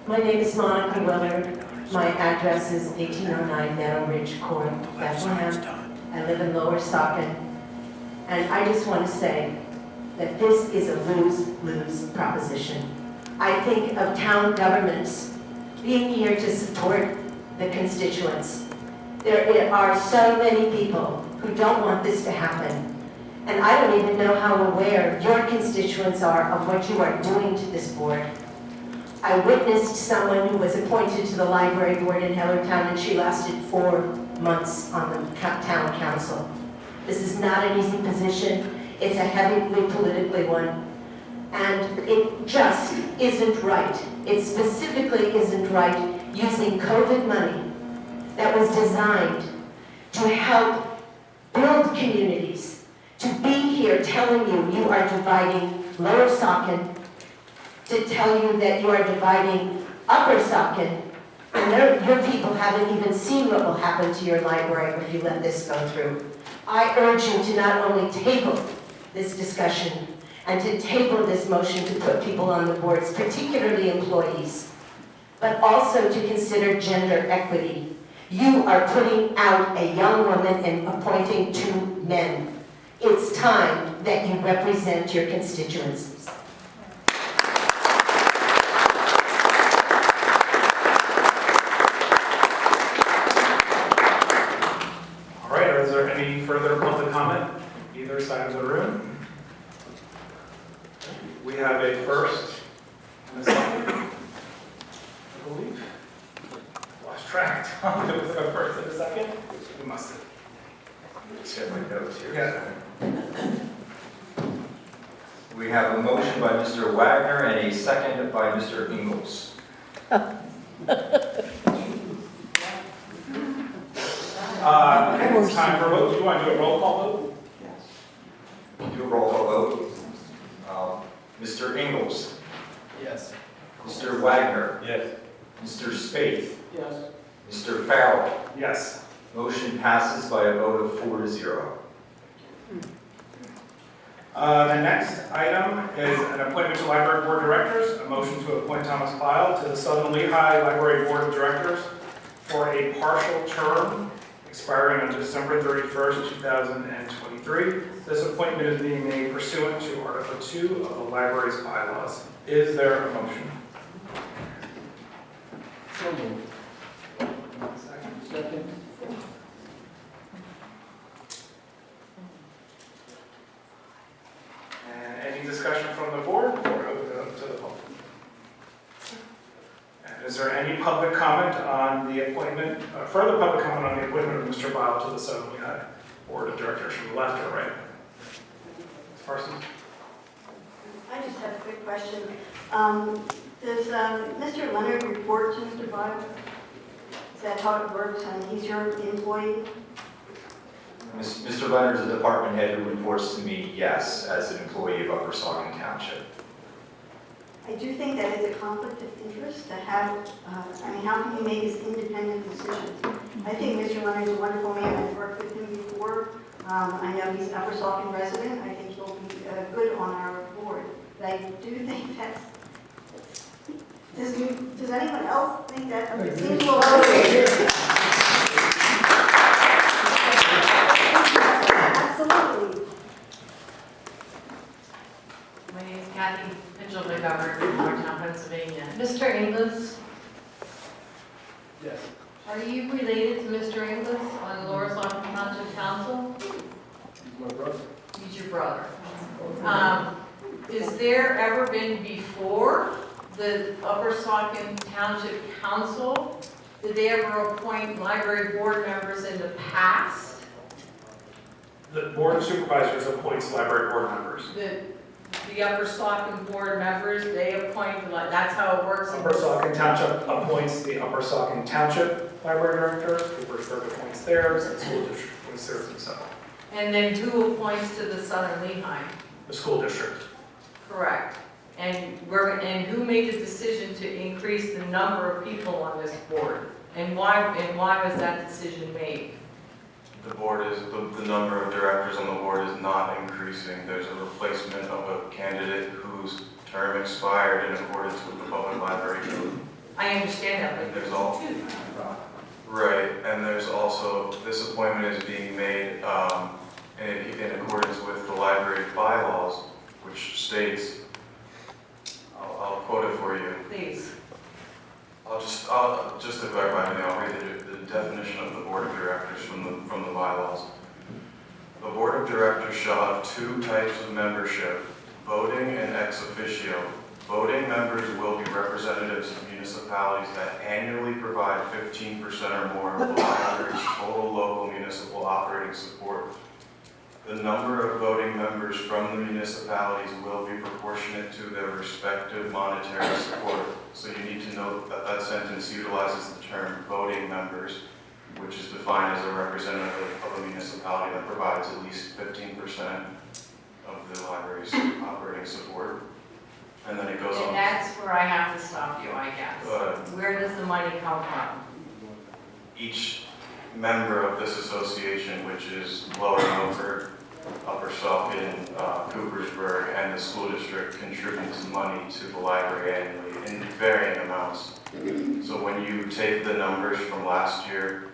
My name is Monica Willard. My address is 1809 Meadow Ridge Court, Bethlehem. I live in Lower Saucon. And I just want to say that this is a lose-lose proposition. I think of town governments being here to support the constituents. There are so many people who don't want this to happen. And I don't even know how aware your constituents are of what you are doing to this board. I witnessed someone who was appointed to the library board in Hellertown, and she lasted 4 months on the town council. This is not an easy position. It's a heavily politically one. And it just isn't right. It specifically isn't right using COVID money that was designed to help build communities, to be here telling you you are dividing Lower Saucon, to tell you that you are dividing Upper Saucon, and your people haven't even seen what will happen to your library if you let this go through. I urge you to not only table this discussion and to table this motion to put people on the boards, particularly employees, but also to consider gender equity. You are putting out a young woman and appointing 2 men. It's time that you represent your constituencies. All right, is there any further public comment? Either side of the room? We have a first and a second, I believe. Lost track. There was a first and a second? We must have. Let's get my notes here. Yeah. We have a motion by Mr. Wagner and a second by Mr. Ingles. It's time for a vote. Do you want to do a roll call vote? Do a roll call vote. Mr. Ingles. Yes. Mr. Wagner. Yes. Mr. Spaeth. Yes. Mr. Farrell. Yes. Motion passes by a vote of 4-0. The next item is an appointment to Library Board of Directors, a motion to appoint Thomas Pyle to the Southern Lehigh Library Board of Directors for a partial term expiring on December 31st, 2023. This appointment is being made pursuant to Article 2 of the library's bylaws. Is there a motion? So moved. Second. And any discussion from the board before we open it up to the public? And is there any public comment on the appointment, further public comment on the appointment of Mr. Pyle to the Southern Lehigh Board of Directors from the left or right? Ms. Parsons? I just have a quick question. Does Mr. Leonard report to Mr. Pyle? Is that how it works? He's your employee? Mr. Leonard is a department head who reports to me, yes, as an employee of Upper Saucon Township. I do think that is a conflict of interest to have, how can he make his independent decisions? I think Mr. Leonard is a wonderful man. I've worked with him before. I know he's an Upper Saucon resident. I think he'll be good on our board. But I do think that's, does anyone else think that? It seems a little overrated. Absolutely. My name is Candi Kruze from Moretown, Pennsylvania. Mr. Ingles, Yes. are you related to Mr. Ingles on Lower Saucon Township Council? He's my brother. He's your brother. Is there ever been before the Upper Saucon Township Council, did they ever appoint library board members in the past? The Board of Supervisors appoints library board members. The Upper Saucon board members, they appoint, that's how it works? Upper Saucon Township appoints the Upper Saucon Township Library Director, Coopersburg appoints theirs, and the school district appoints theirs themselves. And then who appoints to the Southern Lehigh? The school district. Correct. And who made the decision to increase the number of people on this board? And why was that decision made? The board is, the number of directors on the board is not increasing. There's a replacement of a candidate whose term expired in accordance with the public library code. I understand that, but There's all, right, and there's also, this appointment is being made in accordance with the library bylaws, which states, I'll quote it for you. Please. Just to clarify, I'll read the definition of the board of directors from the bylaws. The board of directors shall have 2 types of membership, voting and ex officio. Voting members will be representatives of municipalities that annually provide 15% or more of the library's total local municipal operating support. The number of voting members from the municipalities will be proportionate to their respective monetary support. So you need to note that that sentence utilizes the term voting members, which is defined as a representative of a municipality that provides at least 15% of the library's operating support. And then it goes on. And that's where I have to stop you, I guess. Where does the money come from? Each member of this association, which is Lower Milford, Upper Saucon, Coopersburg, and the school district, contributes money to the library annually in varying amounts. So when you take the numbers from last year,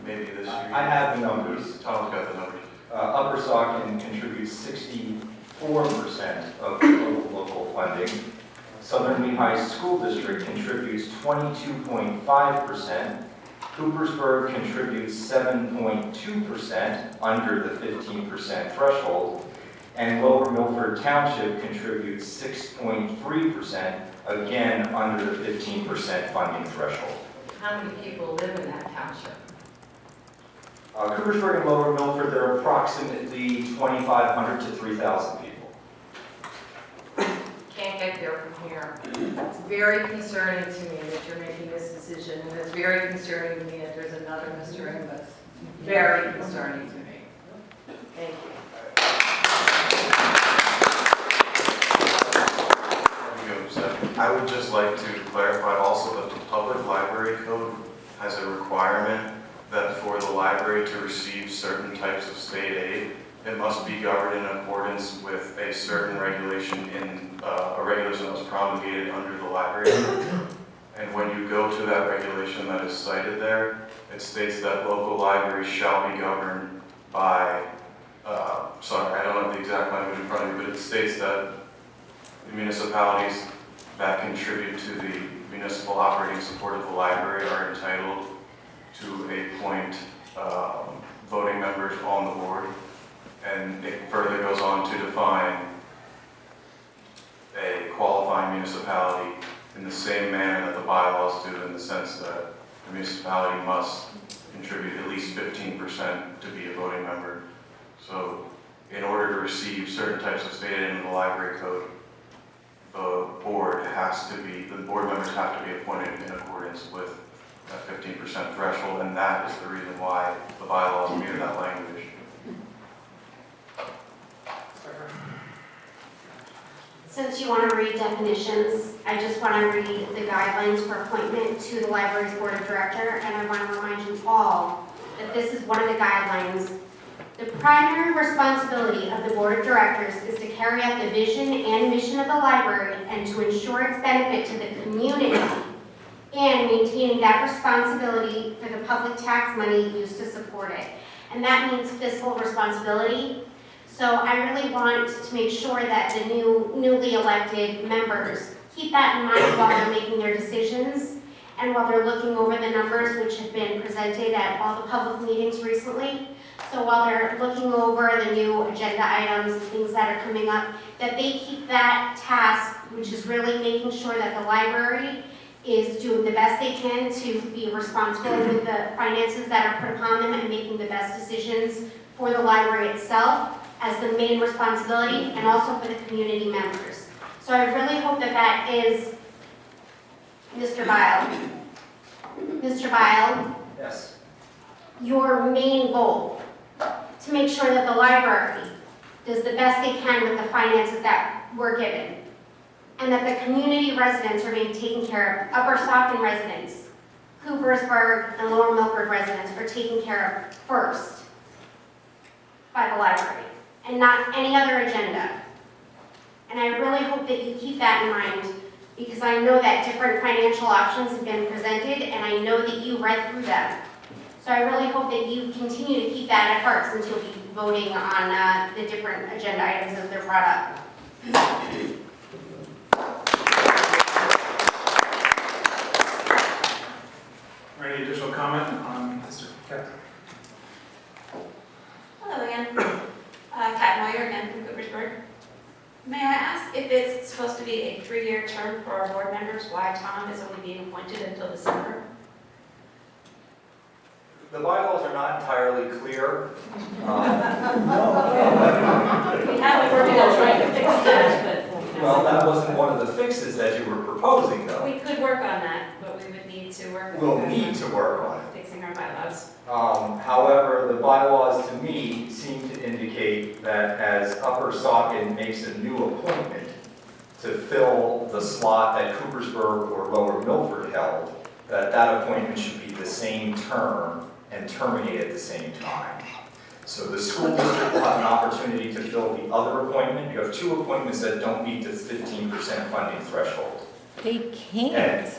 maybe this year. I have the numbers. Tom's got the numbers. Upper Saucon contributes 64% of total local funding. Southern Lehigh School District contributes 22.5%. Coopersburg contributes 7.2% under the 15% threshold. And Lower Milford Township contributes 6.3%, again under the 15% funding threshold. How many people live in that township? Coopersburg and Lower Milford, there are approximately 2,500 to 3,000 people. Can't get there from here. It's very concerning to me that you're making this decision, and it's very concerning to me that there's another Mr. Inglis. Very concerning to me. Thank you. I would just like to clarify also that the public library code has a requirement that for the library to receive certain types of state aid, it must be governed in accordance with a certain regulation a regulation that was promulgated under the library. And when you go to that regulation that is cited there, it states that local libraries shall be governed by, sorry, I don't have the exact language in front of me, but it states that the municipalities that contribute to the municipal operating support of the library are entitled to appoint voting members on the board. And it further goes on to define a qualifying municipality in the same manner that the bylaws do, in the sense that the municipality must contribute at least 15% to be a voting member. So in order to receive certain types of state aid in the library code, the board members have to be appointed in accordance with that 15% threshold, and that is the reason why the bylaws mirror that language. Since you want to read definitions, I just want to read the guidelines for appointment to the library's board of director, and I want to remind you all that this is one of the guidelines. The primary responsibility of the board of directors is to carry out the vision and mission of the library and to ensure its benefit to the community, and maintaining that responsibility for the public tax money used to support it. And that means fiscal responsibility. So I really want to make sure that the newly elected members keep that in mind while they're making their decisions and while they're looking over the numbers which have been presented at all the public meetings recently. So while they're looking over the new agenda items and things that are coming up, that they keep that task, which is really making sure that the library is doing the best they can to be responsible with the finances that are put upon them and making the best decisions for the library itself as the main responsibility, and also for the community members. So I really hope that that is Mr. Bile. Mr. Bile? Yes. Your main goal, to make sure that the library does the best they can with the finances that we're given, and that the community residents are being taken care of. Upper Saucon residents, Coopersburg and Lower Milford residents are taken care of first by the library, and not any other agenda. And I really hope that you keep that in mind, because I know that different financial options have been presented, and I know that you read through them. So I really hope that you continue to keep that at heart, since you'll be voting on the different agenda items as they're brought up. Any additional comment on Mr. Captain? Hello again. Kat Moyer again from Coopersburg. May I ask if it's supposed to be a 3-year term for our board members, why Tom is only being appointed until December? The bylaws are not entirely clear. We have been working on trying to fix that, but Well, that wasn't one of the fixes that you were proposing, though. we could work on that, but we would need to work on We'll need to work on it. fixing your bylaws. However, the bylaws to me seem to indicate that as Upper Saucon makes a new appointment to fill the slot that Coopersburg or Lower Milford held, that appointment should be the same term and terminate at the same time. So the school district will have an opportunity to fill the other appointment. You have two appointments that don't meet the 15% funding threshold. They can't.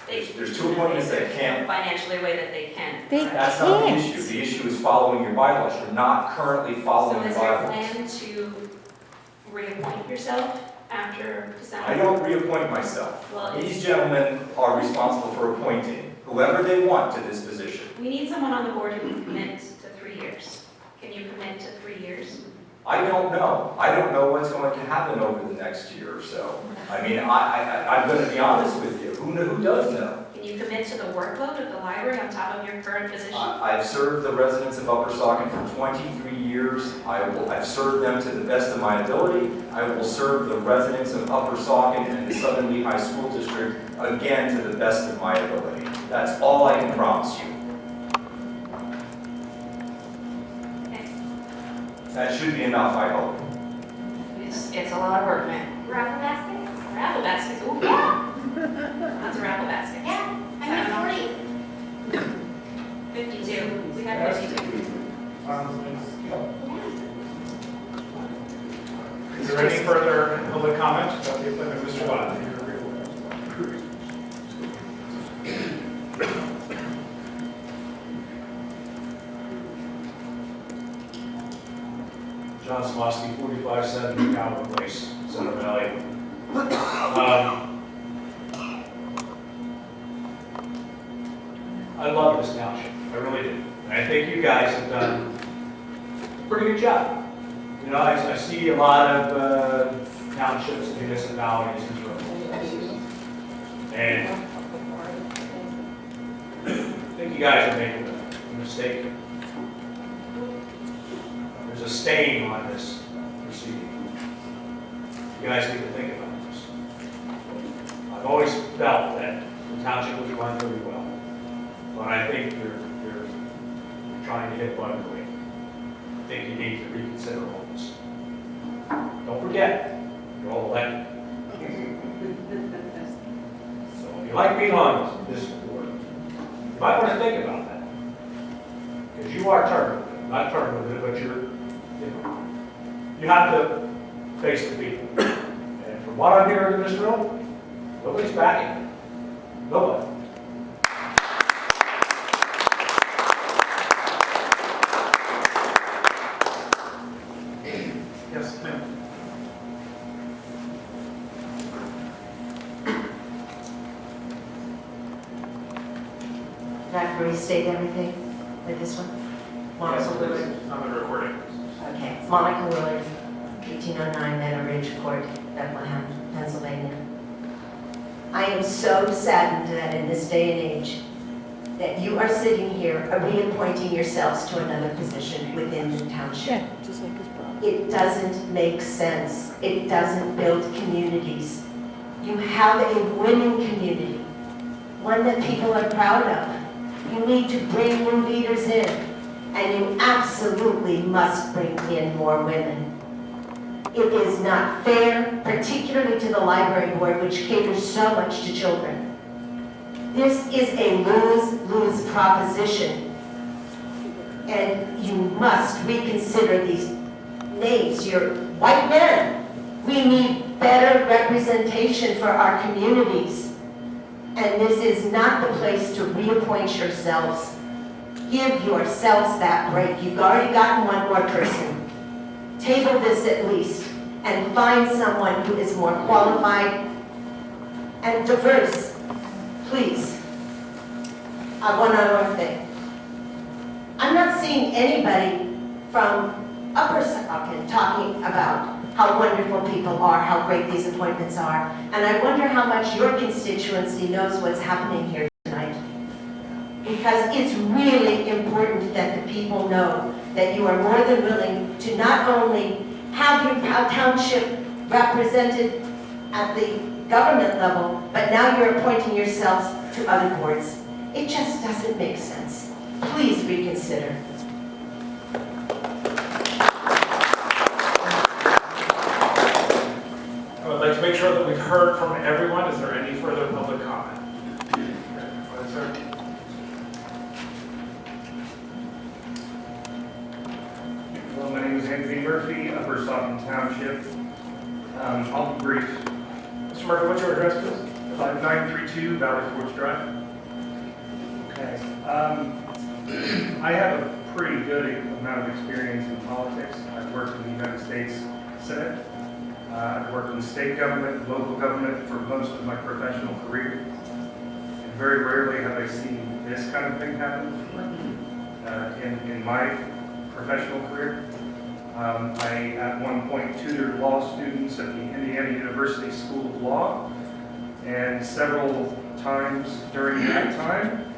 There's two appointments that can't. Financially way that they can. That's not the issue. The issue is following your bylaws. You're not currently So following is the your bylaws. plan to reappoint yourself after December? I don't reappoint myself. Well, These gentlemen are responsible for appointing whoever they want to this position. We need someone on the board who can commit to 3 years. Can you commit to 3 years? I don't know. I don't know what's going to happen over the next year or so. I mean, I'm going to be honest with you. Who does know? Can you commit to the workload of the library on top of your current position? I've served the residents of Upper Saucon for 23 years. I've served them to the best of my ability. I will serve the residents of Upper Saucon and the Southern Lehigh School District again to the best of my ability. That's all I can promise you. That should be enough, I hope. It's a lot of work, man. Raffle baskets? Raffle baskets, ooh, yeah. Lots of raffle baskets. Yeah, I mean 40. 52, we have 52. Is there any further public comment about the appointment of Mr. Watt? John Slosky, 4570 Calvin Place, Center Valley. I love this township, I really do. And I think you guys have done a pretty good job. You know, I see a lot of townships and municipalities in trouble. And I think you guys are making a mistake. There's a stain on this proceeding. You guys need to think about this. I've always felt that the township was run really well, but I think you're trying to hit button weight. I think you need to reconsider all this. Don't forget, you're all elected. So if you like being on this board, you might want to think about that. Because you are termed with it, not termed with it, but you have to face the people. And from what I'm hearing in this room, nobody's backing it. Nobody. Yes, ma'am. Did I restate everything with this one? Monica Willard. I'm in recording. Okay, Monica Willard, 1809 Meadow Ridge Court, Bethlehem, Pennsylvania. I am so saddened that in this day and age, that you are sitting here reappointing yourselves to another position within the township. Just like his brother. It doesn't make sense. It doesn't build communities. You have a winning community, one that people are proud of. You need to bring new leaders in, and you absolutely must bring in more women. It is not fair, particularly to the library board, which caters so much to children. This is a lose-lose proposition, and you must reconsider these names. You're white men. We need better representation for our communities. And this is not the place to reappoint yourselves. Give yourselves that break. You've already gotten one more person. Table this at least and find someone who is more qualified and diverse. Please. One other thing. I'm not seeing anybody from Upper Saucon talking about how wonderful people are, how great these appointments are, and I wonder how much your constituency knows what's happening here tonight. Because it's really important that the people know that you are more than willing to not only have your township represented at the government level, but now you're appointing yourselves to other boards. It just doesn't make sense. please reconsider. I would like to make sure that we've heard from everyone. Is there any further public comment? Go ahead, sir. Hello, my name is Anthony Murphy, Upper Saucon Township. I'll be brief. Mr. Murphy, what's your address, please? 5932 Valley Forge Drive. Okay. I have a pretty good amount of experience in politics. I've worked in the United States Senate. I've worked in state government, local government for most of my professional career. And very rarely have I seen this kind of thing happen in my professional career. I, at one point, tutored law students at the Indiana University School of Law, and several times during that time,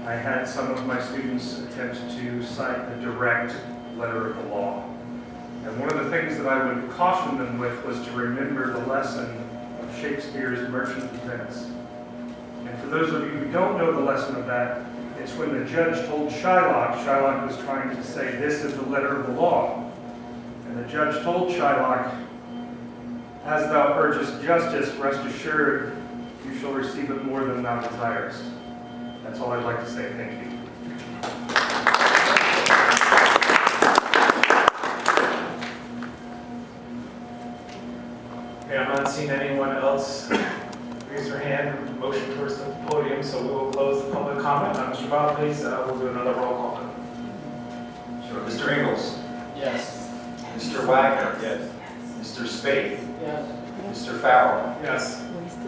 I had some of my students attempt to cite the direct letter of the law. And one of the things that I would caution them with was to remember the lesson of Shakespeare's Merchant of Venice. And for those of you who don't know the lesson of that, it's when the judge told Shylock was trying to say, this is the letter of the law. And the judge told Shylock, as thou urgest justice, rest assured, you shall receive it more than thou desirest. That's all I'd like to say. Thank you. Okay, I'm not seeing anyone else raise their hand or motion towards the podium, so we will close the public comment. Mr. Bob, please, we'll do another roll call. Sure. Mr. Ingles? Yes. Mr. Wagner? Yes. Mr. Spade? Yes. Mr. Farrell? Yes.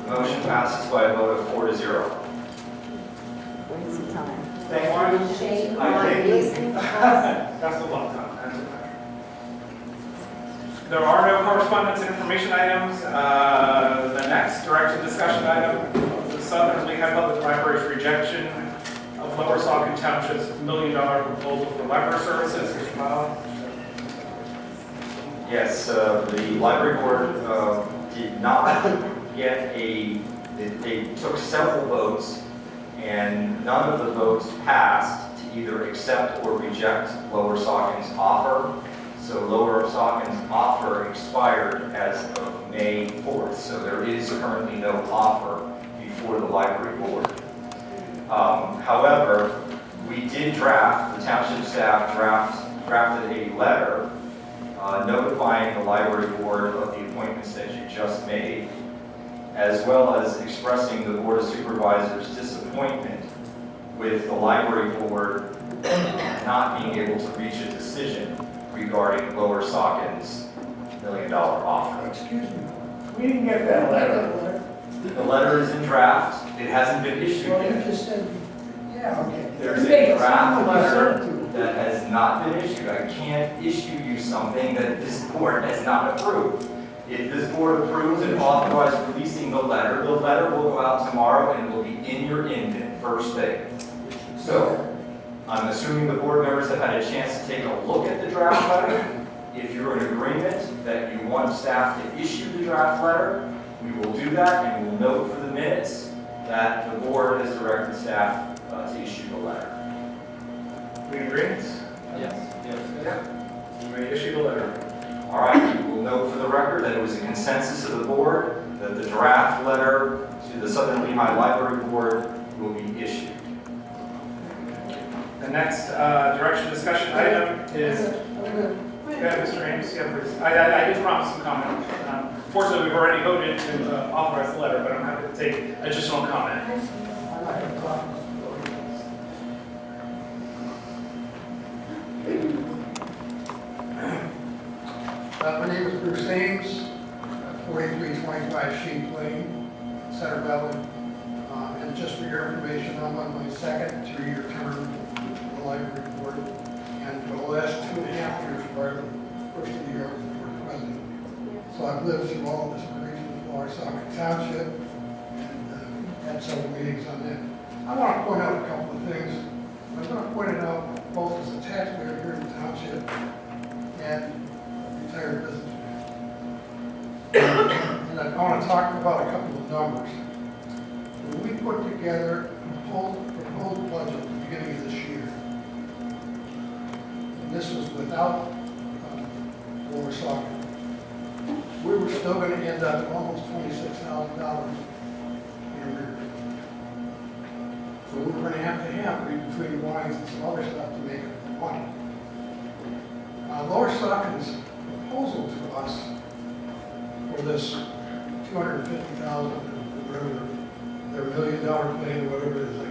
Motion passes by a vote of 4-0. Waste of time. Thank you. Shame I on think- you. That's a long time. There are no correspondence and information items. The next direction discussion item, the Southern Lehigh Public Library's rejection of Lower Saucon Township's $1 million proposal for library services. Mr. Bob? Yes, the library board did not get they took several votes, and none of the votes passed to either accept or reject Lower Saucon's offer. So Lower Saucon's offer expired as of May 4th, so there is currently no offer before the library board. However, we did draft, the township staff drafted a letter notifying the library board of the appointments that you just made, as well as expressing the Board of Supervisors' disappointment with the library board not being able to reach a decision regarding Lower Saucon's $1 million offer. Excuse me, we didn't get that letter. The letter is in draft. It hasn't been issued Well, you yet. just said, yeah, okay. There's a draft letter that has not been issued. I can't issue you something that this board has not approved. If this board approves and authorizes releasing the letter will go out tomorrow and will be in your indent first thing. So, I'm assuming the board members have had a chance to take a look at the draft letter. If you're in agreement that you want staff to issue the draft letter, we will do that, and we'll note for the minutes that the board has directed staff to issue the letter. We in agreement? Yes. Yeah. You may issue the letter. All right, we will note for the record that it was a consensus of the board that the draft letter to the Southern Lehigh Library Board will be issued. The next direction discussion item is, yeah, Mr. Ames, yeah, please. I did promise some comment. Fortunately, we've already voted to authorize the letter, but I'm happy to take additional comment. My name is Bruce Ames, 4325 Sheep Lane, Center Valley. And just for your information, I'm on my second 3-year term on the library board. And for the last 2.5 years, prior to the first of the year, I was the board president. So I've lived through all this grief with Lower Saucon Township and had several meetings on that. I want to point out a couple of things. I'm going to point it out both as a taxpayer here in the township and retired businessman. And I want to talk about a couple of numbers. When we put together a proposed budget at the beginning of this year, without Lower Saucon, we were still going to end up at almost $26,000 in arrears. So we were going to have read between the lines and some other stuff to make up the money. Lower Saucon's proposal to us for this $250,000, whatever, their $1 million plan, or whatever it is, I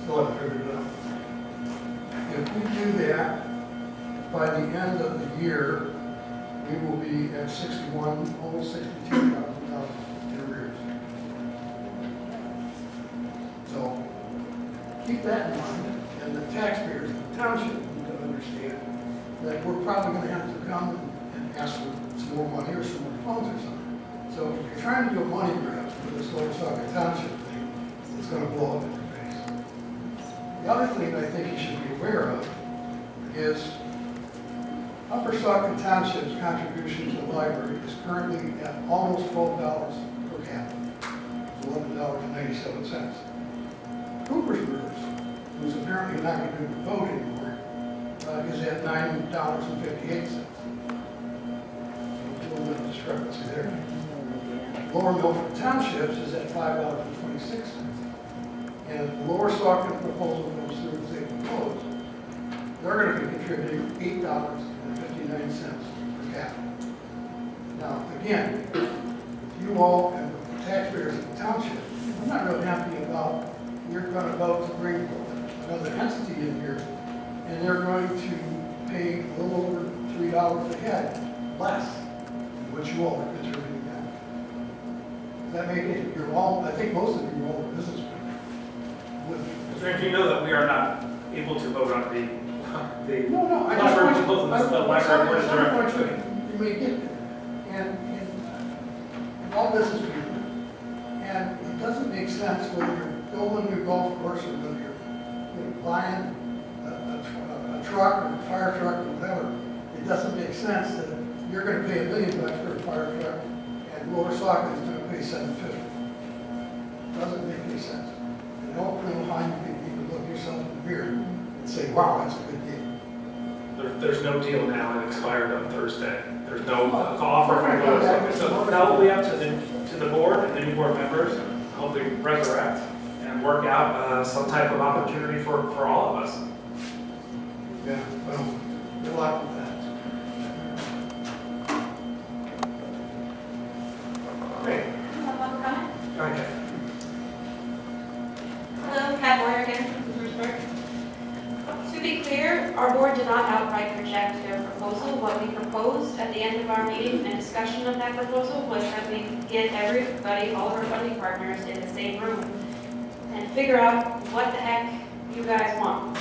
still haven't figured it out. If we do that, by the end of the year, we will be at 61, almost $62,000 in arrears. So keep that in mind, and the taxpayers of the township need to understand that we're probably going to have to come and ask for some more money or some more funds or something. So if you're trying to do a money grab for this Lower Saucon Township thing, it's going to blow up in your face. The other thing I think you should be aware of is Upper Saucon Township's contribution to the library is currently at almost $12 per capita, $11.97. Cooper's Brewers, who's apparently not going to do the vote anymore, is at $9.58. A little bit of discrepancy there. Lower Milford Townships is at $5.26. And if the Lower Saucon proposal goes through as they propose, they're going to be contributing $8.59 per capita. Now, again, if you all and the taxpayers of the township, I'm not really happy about you're going to vote to bring another entity in here, and they're going to pay a little over $3 a head less than what you all are contributing now. Does that make it, you're all, I think most of you are all businessmen. Mr. Andrew, you know that we are not able to vote on the No, I just library want proposal, you, it's the library board of some point directors. you may get there. And all business people, and it doesn't make sense whether you're building your golf course or whether you're buying a truck or a fire truck or whatever. It doesn't make sense that you're going to pay $1 million for a fire truck and Lower Saucon is going to pay $750. It doesn't make any sense. And the only time you can look yourself in the mirror and say, wow, that's a good deal. There's no deal now, it expired on Thursday. There's no offer from Lower Saucon. So that will be up to the board and the new board members, and hopefully resurrect and work out some type of opportunity for all of us. Yeah, well, good luck with that. Okay. Public comment? Okay. Hello, Pat Boyer again from Coopersburg. To be clear, our board did not outright reject their proposal. What we proposed at the end of our meeting and discussion of that proposal was that we get everybody, all of our funding partners in the same room and figure out what the heck you guys want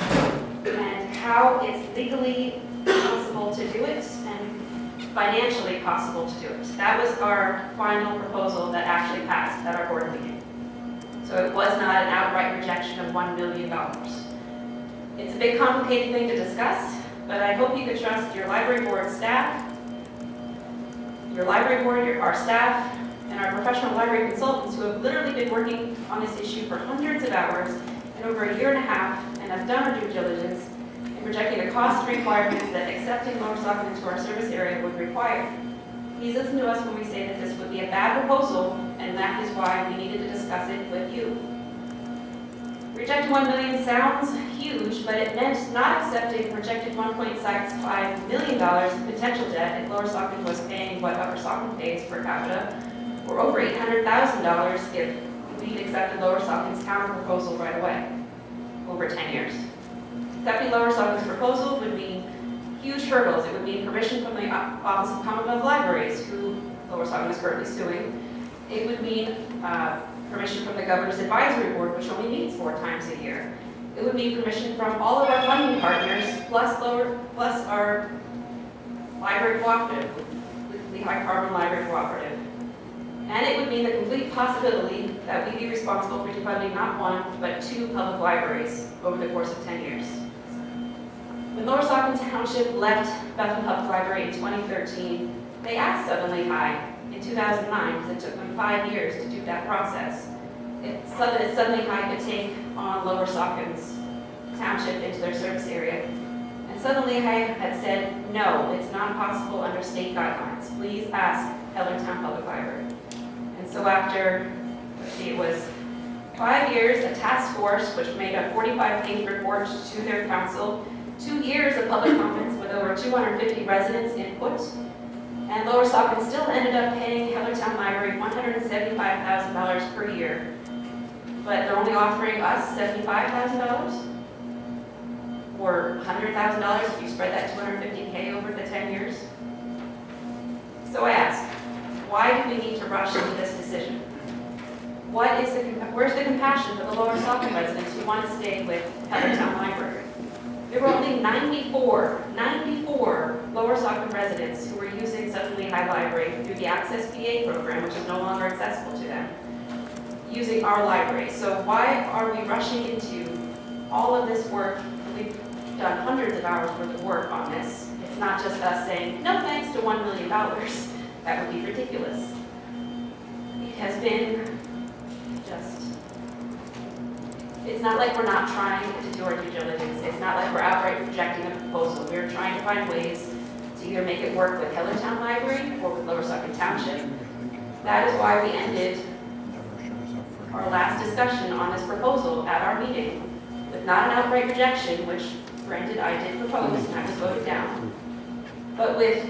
and how it's legally possible to do it and financially possible to do it. That was our final proposal that actually passed at our board meeting. So it was not an outright rejection of $1 million. It's a big complicated thing to discuss, but I hope you could trust your library board staff, our staff, and our professional library consultants who have literally been working on this issue for hundreds of hours and over a year and a half and have done our due diligence in projecting the cost requirements that accepting Lower Saucon into our service area would require. Please listen to us when we say that this would be a bad proposal, and that is why we needed to discuss it with you. Rejecting $1 million sounds huge, but it meant not accepting projected $1.65 million potential debt if Lower Saucon was paying what Upper Saucon pays per capita, or over $800,000 if we'd accepted Lower Saucon's counter proposal right away, over 10 years. Accepting Lower Saucon's proposal would mean huge hurdles. It would mean permission from the Office of Commonwealth Libraries, who Lower Saucon is currently suing. It would mean permission from the Governor's Advisory Board, which only meets 4 times a year. It would mean permission from all of our funding partners, plus our library cooperative, the High Carbon Library Cooperative. And it would mean the complete possibility that we be responsible for defunding not 1, but 2 public libraries over the course of 10 years. When Lower Saucon Township left Bethel Public Library in 2013, they asked Suddenly High in 2009, because it took them 5 years to do that process. If Suddenly High could take on Lower Saucon's Township into their service area. And Southern Lehigh had said, no, it's not possible under state guidelines. Please ask Hellertown Public Library. And so after, let's see, it was 5 years, a task force, which made a 45-page report to their council, 2 years of public comments with over 250 residents input, and Lower Saucon still ended up paying Hellertown Library $175,000 per year. But they're only offering us $75,000 or $100,000 if you spread that $250K over the 10 years. So I ask, why do we need to rush into this decision? Where's the compassion for the Lower Saucon residents who want to stay with Hellertown Library? There were only 94 Lower Saucon residents who were using Southern Lehigh Library through the Access PA program, which is no longer accessible to them, using our library. So why are we rushing into all of this work? We've done hundreds of hours worth of work on this. It's not just us saying, no thanks to $1 million. That would be ridiculous. It has been just, it's not like we're not trying to do our due diligence. It's not like we're outright rejecting a proposal. We're trying to find ways to either make it work with Hellertown Library or with Lower Saucon Township. That is why we ended our last discussion on this proposal at our meeting with not an outright rejection, which granted I did propose and I was voted down, but with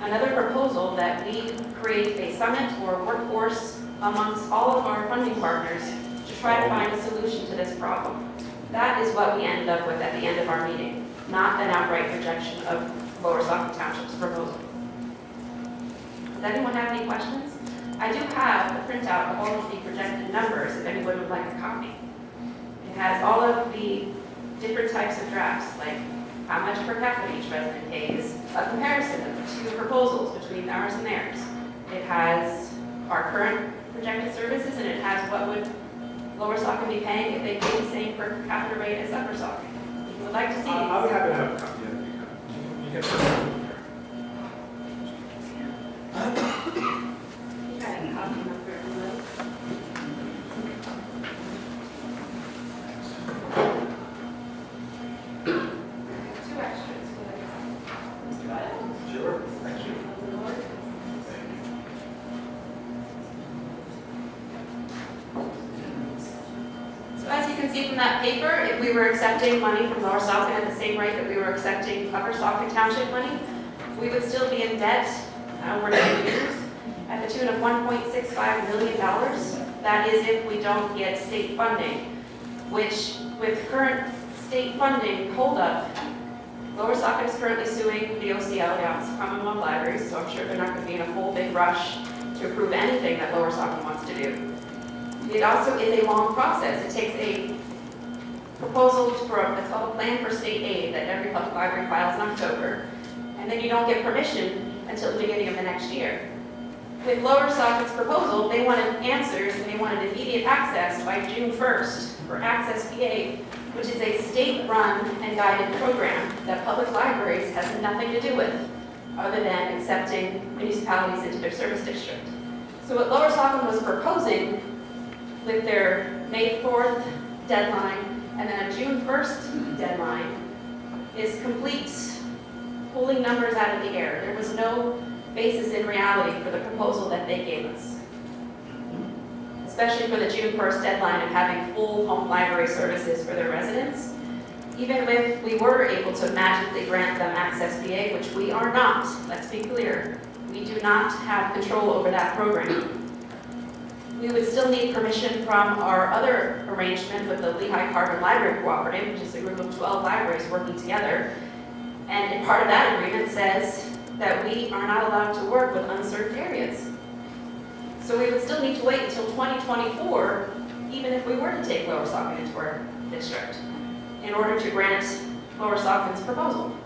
another proposal that we create a summit or workforce amongst all of our funding partners to try to find a solution to this problem. That is what we ended up with at the end of our meeting, not an outright rejection of Lower Saucon Township's proposal. Does anyone have any questions? I do have a printout of all of the projected numbers if anyone would like a copy. It has all of the different types of drafts, like how much per capita each resident pays, a comparison of the two proposals between ours and theirs. It has our current projected services, and it has what would Lower Saucon be paying if they paid the same per capita rate as Upper Saucon. If you would like to see these. I would happy to have a copy of it. You get some. You got a copy number of those? Two extras. Mr. Biden? Sure, thank you. So as you can see from that paper, if we were accepting money from Lower Saucon at the same rate that we were accepting Upper Saucon Township money, we would still be in debt over 2 years at the tune of $1.65 million. That is if we don't get state funding, which with current state funding holdup, Lower Saucon is currently suing the OCL, the Commonwealth Libraries, so I'm sure they're not going to be in a whole big rush to approve anything that Lower Saucon wants to do. It also is a long process. It takes a proposal for what's called a plan for state aid that every public library files in October, and then you don't get permission until the beginning of the next year. With Lower Saucon's proposal, they wanted answers and they wanted immediate access by June 1st for Access PA, which is a state-run and guided program that public libraries have nothing to do with other than accepting municipalities into their service district. So what Lower Saucon was proposing with their May 4th deadline and then a June 1st deadline is complete pulling numbers out of the air. There was no basis in reality for the proposal that they gave us, especially for the June 1st deadline of having full home library services for their residents. Even if we were able to magically grant them Access PA, which we are not, let's be clear, we do not have control over that program. We would still need permission from our other arrangement with the Lehigh Carbon Library Cooperative, which is a group of 12 libraries working together. And part of that agreement says that we are not allowed to work with unserved areas. So we would still need to wait until 2024, even if we were to take Lower Saucon into our district, in order to grant Lower Saucon's proposal.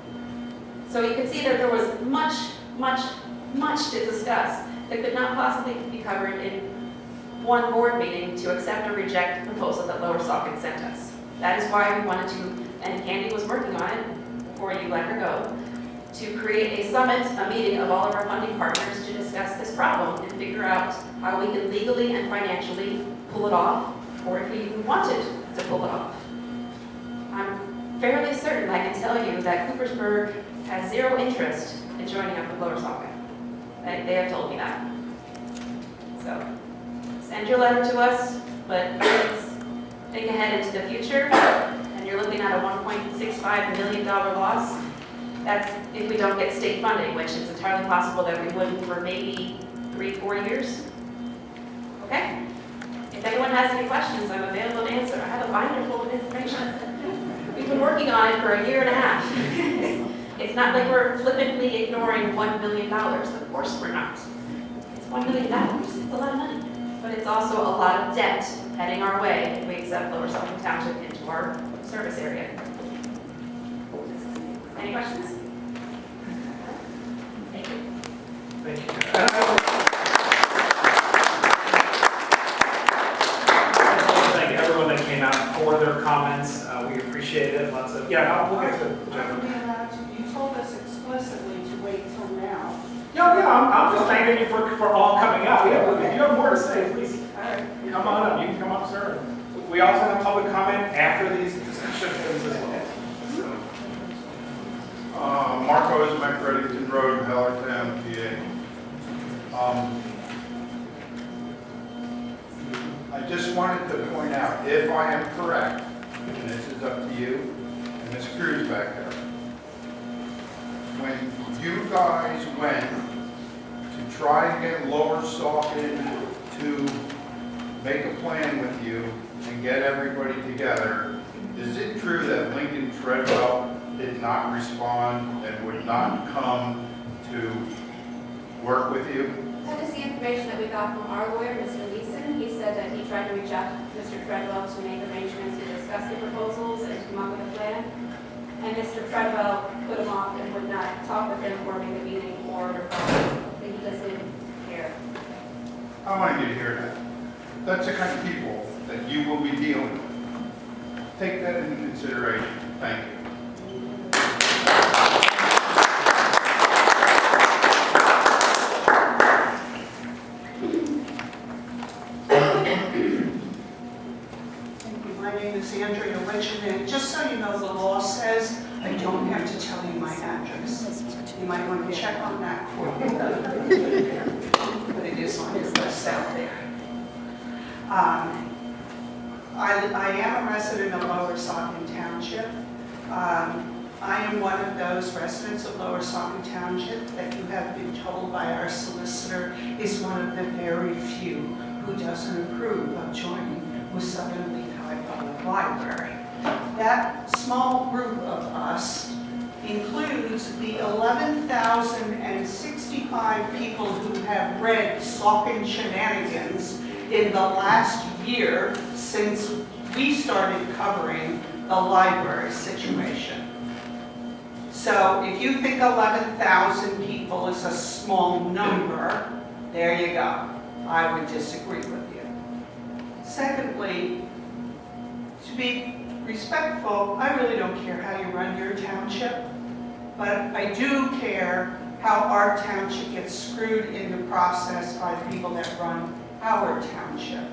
So you can see that there was much to discuss that could not possibly be covered in one board meeting to accept or reject the proposal that Lower Saucon sent us. That is why we wanted to, and Candi was working on it before you let her go, to create a summit, a meeting of all of our funding partners to discuss this problem and figure out how we can legally and financially pull it off, or if we even wanted to pull it off. I'm fairly certain, I can tell you, that Coopersburg has zero interest in joining up with Lower Saucon. They have told me that. So, send your letter to us, but please think ahead into the future, and you're looking at a $1.65 million loss. That's if we don't get state funding, which is entirely possible that we wouldn't for maybe 3-4 years. Okay? If anyone has any questions, I'm available to answer. I have a binder full of information. We've been working on it for a year and a half. It's not like we're flippantly ignoring $1 million. Of course we're not. It's $1 million. It's a lot of money. But it's also a lot of debt heading our way if we accept Lower Saucon Township into our service area. Any questions? Thank you. Thank you. Thank everyone that came out for their comments. We appreciate it. Lots of, we'll get to Are we allowed to, you told us explicitly to wait till now. I'm just thanking you for all coming out. If you have more to say, please come on up. You can come up, sir. We also have public comment after these discussion items as well. Marco's, McReddington Road, Hellertown, PA. I just wanted to point out, if I am correct, and this is up to you and Ms. Kruze back there, when you guys went to try and get Lower Saucon to make a plan with you and get everybody together, is it true that Lincoln Treadwell did not respond and would not come to work with you? That is the information that we got from our lawyer, Mr. Leeson. He said that he tried to reach out to Mr. Treadwell to make arrangements to discuss the proposals and to come up with a plan. And Mr. Treadwell put him off and would not talk with him or make a meeting or a proposal. He doesn't care. I want you to hear that. That's the kind of people that you will be dealing with. Take that into consideration. Thank you. My name is Andrea Richard, and just so you know, the law says I don't have to tell you my address. You might want to check on that for me. But it is on your list out there. I am a resident of Lower Saucon Township. I am one of those residents of Lower Saucon Township that you have been told by our solicitor is one of the very few who doesn't approve of joining with Southern Lehigh Public Library. That small group of us includes the 11,065 people who have read Saucon Shenanigans in the last year since we started covering the library situation. So if you think 11,000 people is a small number, there you go. I would disagree with you. Secondly, to be respectful, I really don't care how you run your township, but I do care how our township gets screwed in the process by the people that run our township.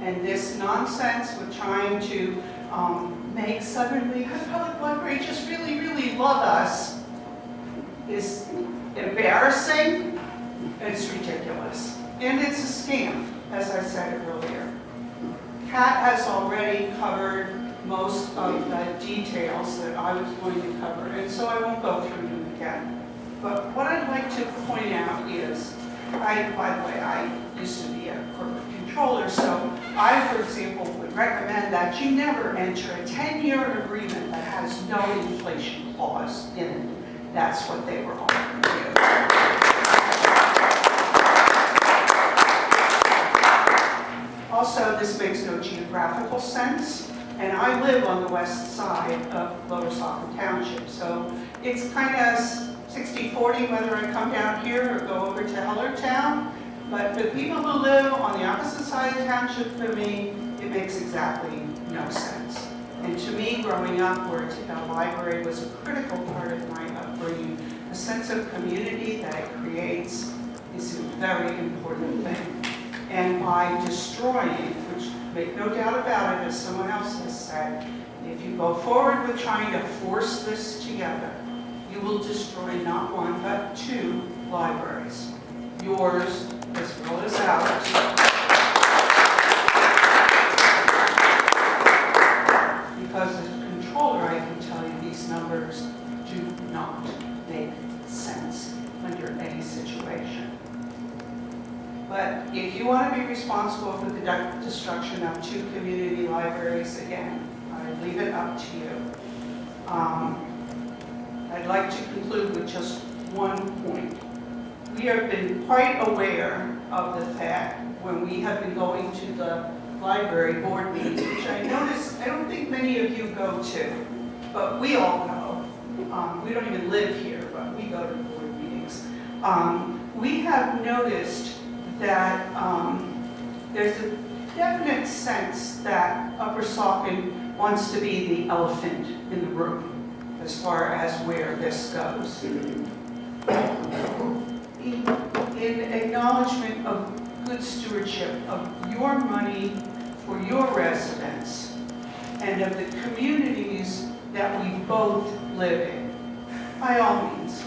And this nonsense with trying to make Southern Lehigh Public Library just really, really love us is embarrassing, and it's ridiculous. And it's a scam, as I said earlier. Kat has already covered most of the details that I was going to cover, and so I won't go through them again. But what I'd like to point out is, by the way, I used to be a corporate controller, so I, for example, would recommend that you never enter a 10-year agreement that has no inflation clause in it. That's what they were offering you. Also, this makes no geographical sense, and I live on the west side of Lower Saucon Township, so it's kind of 60-40 whether I come down here or go over to Hellertown. But the people who live on the opposite side of the township from me, it makes exactly no sense. And to me, growing up, where a library was a critical part of my upbringing, a sense of community that it creates is a very important thing. And by destroying, which make no doubt about it, as someone else has said, if you go forward with trying to force this together, you will destroy not one, but two libraries, yours as well as ours. Because as a controller, I can tell you these numbers do not make sense under any situation. But if you want to be responsible for the destruction of two community libraries, again, I leave it up to you. I'd like to conclude with just one point. We have been quite aware of the fact when we have been going to the library board meetings, which I notice, I don't think many of you go to, but we all go. We don't even live here, but we go to board meetings. We have noticed that there's a definite sense that Upper Saucon wants to be the elephant in the room as far as where this goes. In acknowledgement of good stewardship of your money for your residents and of the communities that we both live in, by all means,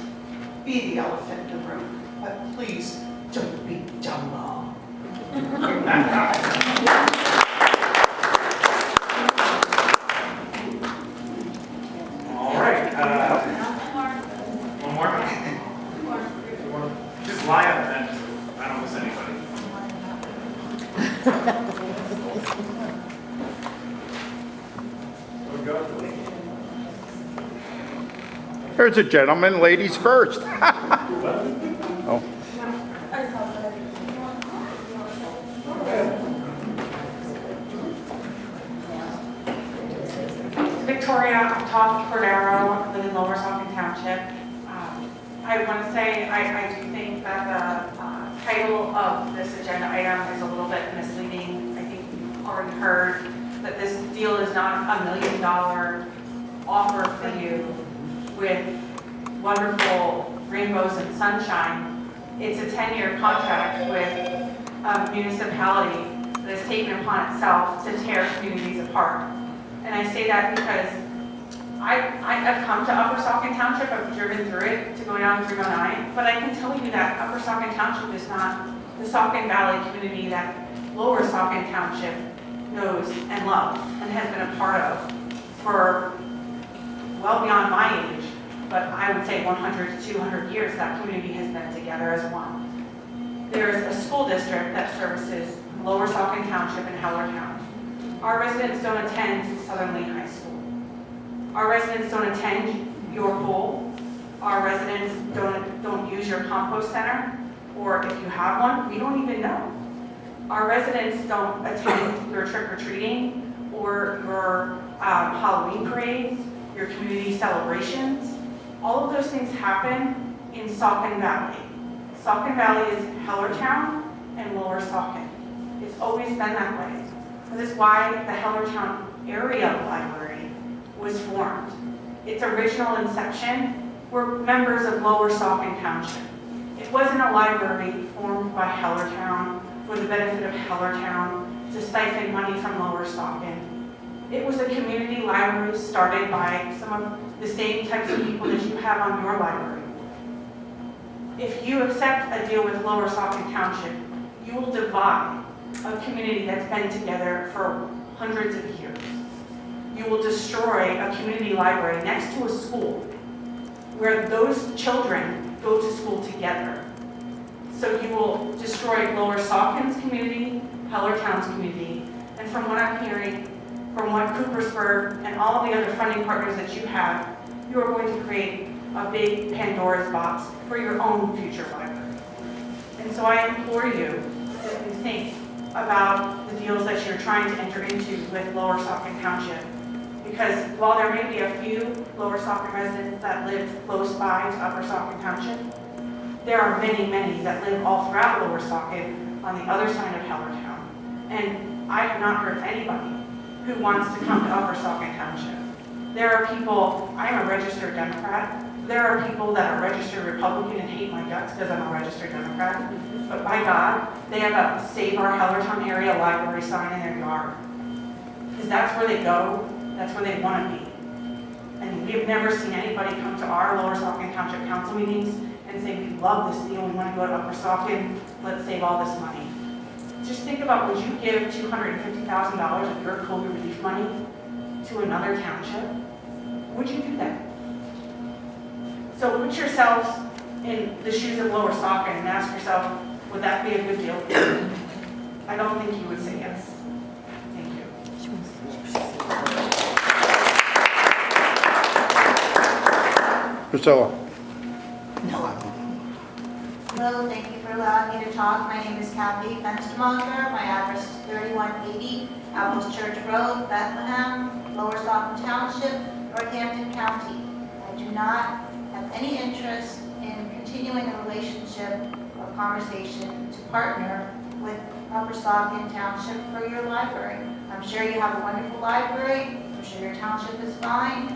be the elephant in the room, but please don't be Dumbo. All right. One more? Just lie on that so I don't miss anybody. There's a gentleman, ladies first. Oh. Victoria Toft Cordero, live in Lower Saucon Township. I want to say I do think that the title of this agenda item is a little bit misleading. I think you've already heard that this deal is not $1 million offer for you with wonderful rainbows and sunshine. It's a 10-year contract with a municipality that has taken upon itself to tear communities apart. And I say that because I've come to Upper Saucon Township, I've driven through it to go down 309, but I can tell you that Upper Saucon Township is not the Saucon Valley community that Lower Saucon Township knows and loves and has been a part of for well beyond my age, but I would say 100 to 200 years that community has been together as one. There's a school district that services Lower Saucon Township and Hellertown. Our residents don't attend Southern Lee High School. Our residents don't attend your pool. Our residents don't use your compost center, or if you have one, we don't even know. Our residents don't attend your trick-or-treating or your Halloween parades, your community celebrations. All of those things happen in Saucon Valley. Saucon Valley is Hellertown and Lower Saucon. It's always been that way. That is why the Hellertown Area Library was formed. Its original inception were members of Lower Saucon Township. It wasn't a library formed by Hellertown for the benefit of Hellertown to siphon money from Lower Saucon. It was a community library started by some of the same types of people that you have on your library. If you accept a deal with Lower Saucon Township, you will divide a community that's been together for hundreds of years. You will destroy a community library next to a school where those children go to school together. So you will destroy Lower Saucon's community, Hellertown's community, and from what I'm hearing, from what Coopersburg and all the other funding partners that you have, you are going to create a big Pandora's box for your own future library. And so I implore you that you think about the deals that you're trying to enter into with Lower Saucon Township. Because while there may be a few Lower Saucon residents that live close by to Upper Saucon Township, there are many, many that live all throughout Lower Saucon on the other side of Hellertown. And I have not heard anybody who wants to come to Upper Saucon Township. There are people, I am a registered Democrat, there are people that are registered Republican and hate my guts because I'm a registered Democrat. but by God, they have a Save Our Hellertown Area Library sign in their yard. Because that's where they go, that's where they want to be. And we've never seen anybody come to our Lower Saucon Township Council meetings and say, we love this deal, we want to go to Upper Saucon, let's save all this money. Just think about, would you give $250,000 of your COVID relief money to another township? Would you do that? So put yourselves in the shoes of Lower Saucon and ask yourself, would that be a good deal? I don't think you would say yes. Thank you. Priscilla. Hello, thank you for allowing me to talk. My name is Kathy Fenstermonger. My address is 3180 Apples Church Road, Bethlehem, Lower Saucon Township, Northampton County. I do not have any interest in continuing a relationship or conversation to partner with Upper Saucon Township for your library. I'm sure you have a wonderful library. I'm sure your township is fine,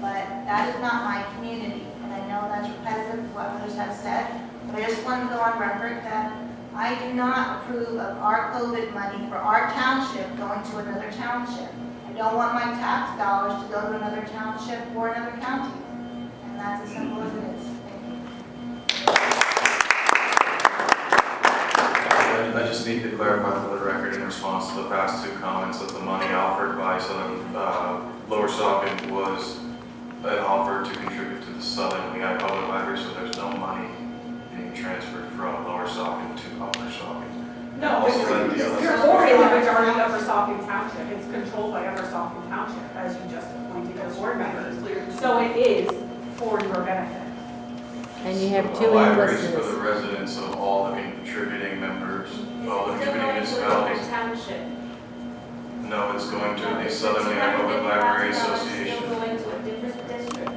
but that is not my community. And I know that's repetitive of what others have said, but I just want to go on record that I do not approve of our COVID money for our township going to another township. I don't want my tax dollars to go to another township or another county. And that's as simple as it is. I just need to clarify for the record in response to the past two comments that the money offered by Lower Saucon was an offer to contribute to the Southern Lehigh Public Library, so there's no money being transferred from Lower Saucon to Upper Saucon. No, Also, that the other- your board is the majority of Upper Saucon Township. It's controlled by Upper Saucon Township, as you just appointed as board members. So it is for your benefit. And you have The two libraries for Englishes. the residents of all the contributing members, all the Still contributing going to a municipalities. different township. No, it's going to the Southern Lehigh Public Library Association. Still going to a different district.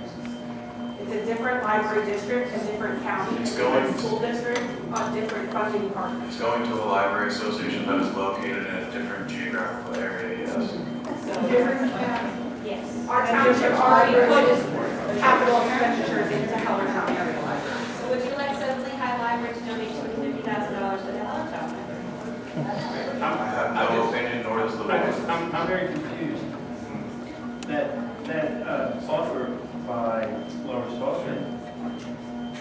It's a different library district, a different county, a It's going different to- school district, a different funding department. It's going to a library association that is located in a different geographical area, yes. So different, Yes. our township already put capital expenditures into Hellertown Area Library. So would you like Southern Lehigh Library to donate $250,000 to the Hellertown Library? I have no opinion, nor does the board. I'm very confused. That offer by Lower Saucon,